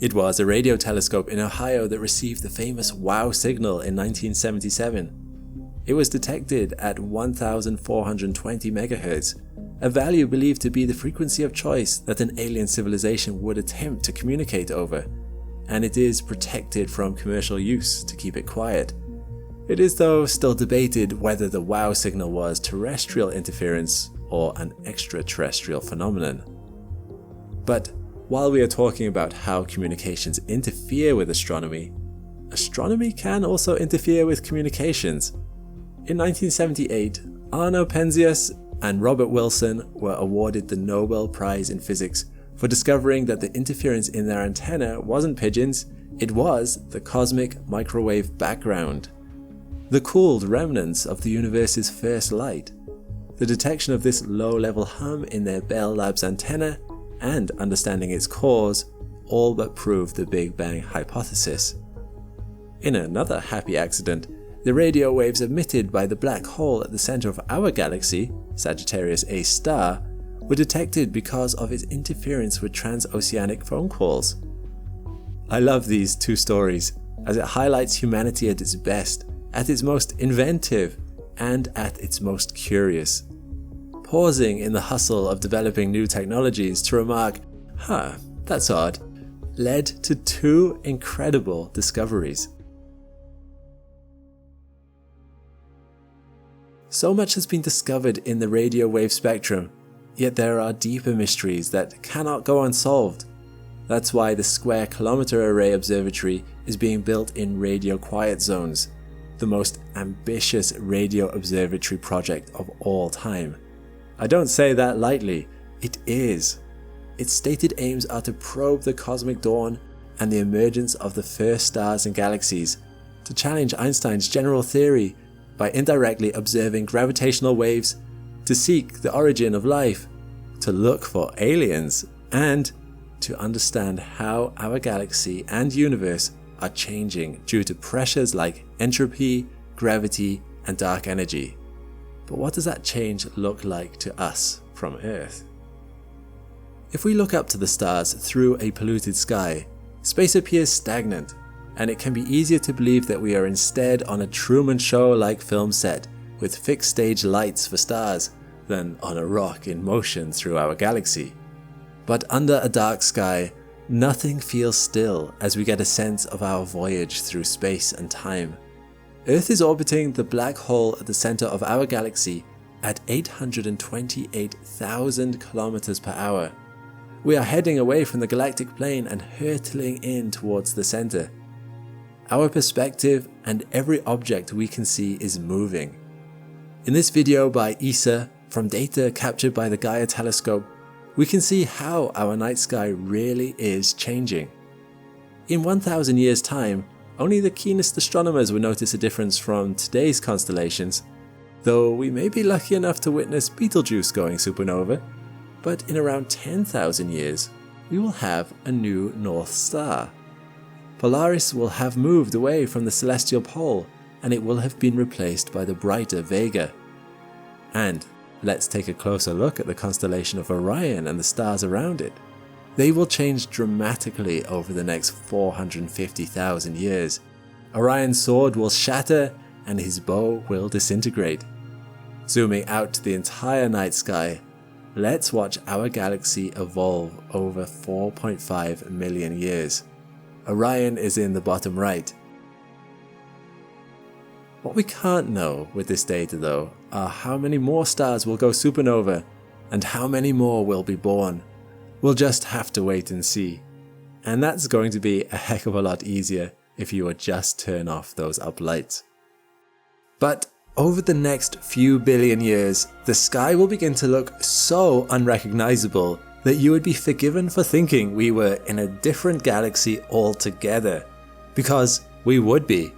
It was a radio telescope in Ohio that received the famous WOW signal in 1977. It was detected at 1420 MHz, a value believed to be the frequency of choice that an alien civilization would attempt to communicate over, and it is protected from commercial use to keep it quiet. It is though still debated whether the WOW signal was terrestrial interference or an extraterrestrial phenomenon. But while we are talking about how communications interfere with astronomy, astronomy can also interfere with communications. In 1978, Arno Penzias and Robert Wilson were awarded the Nobel Prize in Physics for discovering that the interference in their antenna wasn't pigeons, it was the cosmic microwave background, the cooled remnants of the universe's first light. The detection of this low-level hum in their Bell Labs antenna and understanding its cause all but proved the Big Bang hypothesis. In another happy accident, the radio waves emitted by the black hole at the center of our galaxy, Sagittarius A star, were detected because of its interference with transoceanic phone calls. I love these two stories as it highlights humanity at its best, at its most inventive, and at its most curious. Pausing in the hustle of developing new technologies to remark, that's odd, led to two incredible discoveries. So much has been discovered in the radio wave spectrum, yet there are deeper mysteries that cannot go unsolved. That's why the Square Kilometre Array Observatory is being built in radio quiet zones, the most ambitious radio observatory project of all time. I don't say that lightly, it is. Its stated aims are to probe the cosmic dawn and the emergence of the first stars and galaxies, to challenge Einstein's general theory by indirectly observing gravitational waves, to seek the origin of life, to look for aliens, and to understand how our galaxy and universe are changing due to pressures like entropy, gravity, and dark energy. But what does that change look like to us from Earth? If we look up to the stars through a polluted sky, space appears stagnant, and it can be easier to believe that we are instead on a Truman Show-like film set with fixed stage lights for stars than on a rock in motion through our galaxy. But under a dark sky, nothing feels still as we get a sense of our voyage through space and time. Earth is orbiting the black hole at the center of our galaxy at 828,000 kilometers per hour. We are heading away from the galactic plane and hurtling in towards the center. Our perspective and every object we can see is moving. In this video by ESA, from data captured by the Gaia telescope, we can see how our night sky really is changing. In 1,000 years' time, only the keenest astronomers will notice a difference from today's constellations, though we may be lucky enough to witness Betelgeuse going supernova, but in around 10,000 years, we will have a new North Star. Polaris will have moved away from the celestial pole, and it will have been replaced by the brighter Vega. And let's take a closer look at the constellation of Orion and the stars around it. They will change dramatically over the next 450,000 years. Orion's sword will shatter and his bow will disintegrate. Zooming out to the entire night sky, let's watch our galaxy evolve over 4.5 million years. Orion is in the bottom right. What we can't know with this data though are how many more stars will go supernova and how many more will be born. We'll just have to wait and see. And that's going to be a heck of a lot easier if you would just turn off those up lights. But over the next few billion years, the sky will begin to look so unrecognizable that you would be forgiven for thinking we were in a different galaxy altogether. Because we would be.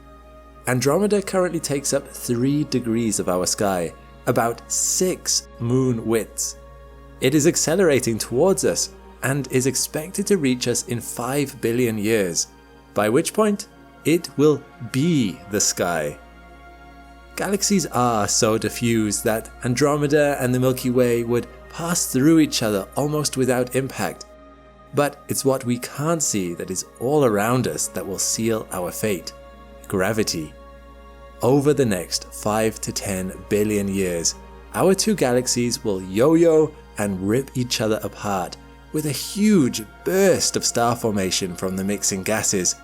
Andromeda currently takes up 3 degrees of our sky, about 6 moon widths. It is accelerating towards us and is expected to reach us in 5 billion years, by which point it will be the sky. Galaxies are so diffuse that Andromeda and the Milky Way would pass through each other almost without impact. But it's what we can't see that is all around us that will seal our fate. Gravity. Over the next 5 to 10 billion years, our 2 galaxies will yo-yo and rip each other apart with a huge burst of star formation from the mixing gases,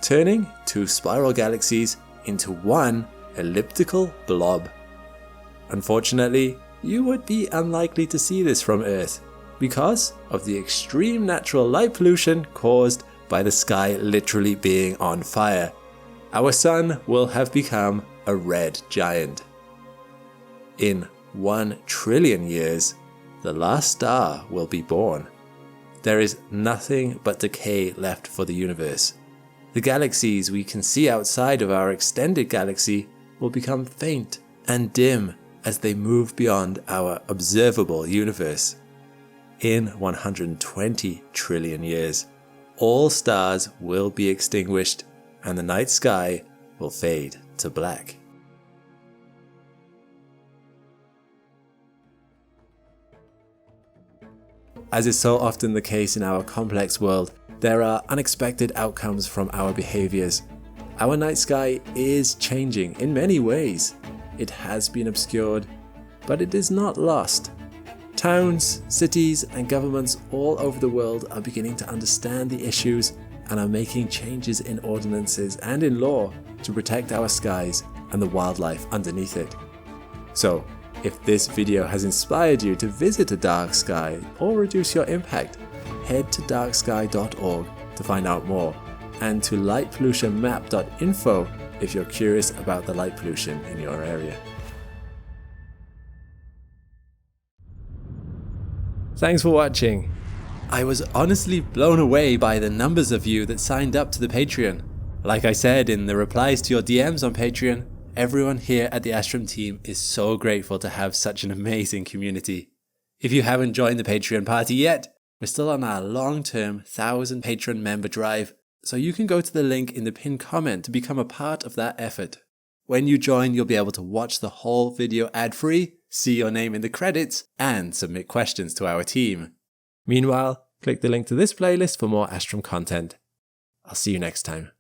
turning 2 spiral galaxies into one elliptical blob. Unfortunately, you would be unlikely to see this from Earth because of the extreme natural light pollution caused by the sky literally being on fire. Our sun will have become a red giant. In 1 trillion years, the last star will be born. There is nothing but decay left for the universe. The galaxies we can see outside of our extended galaxy will become faint and dim as they move beyond our observable universe. In 120 trillion years, all stars will be extinguished and the night sky will fade to black. As is so often the case in our complex world, there are unexpected outcomes from our behaviors. Our night sky is changing in many ways. It has been obscured, but it is not lost. Towns, cities, and governments all over the world are beginning to understand the issues and are making changes in ordinances and in law to protect our skies and the wildlife underneath it. So, if this video has inspired you to visit a dark sky or reduce your impact, head to darksky.org to find out more, and to lightpollutionmap.info if you're curious about the light pollution in your area. Thanks for watching. I was honestly blown away by the numbers of you that signed up to the Patreon. Like I said in the replies to your DMs on Patreon, everyone here at the Astrum team is so grateful to have such an amazing community. If you haven't joined the Patreon party yet, we're still on our long-term 1,000 patron member drive, so you can go to the link in the pinned comment to become a part of that effort. When you join, you'll be able to watch the whole video ad-free, see your name in the credits, and submit questions to our team. Meanwhile, click the link to this playlist for more Astrum content. I'll see you next time.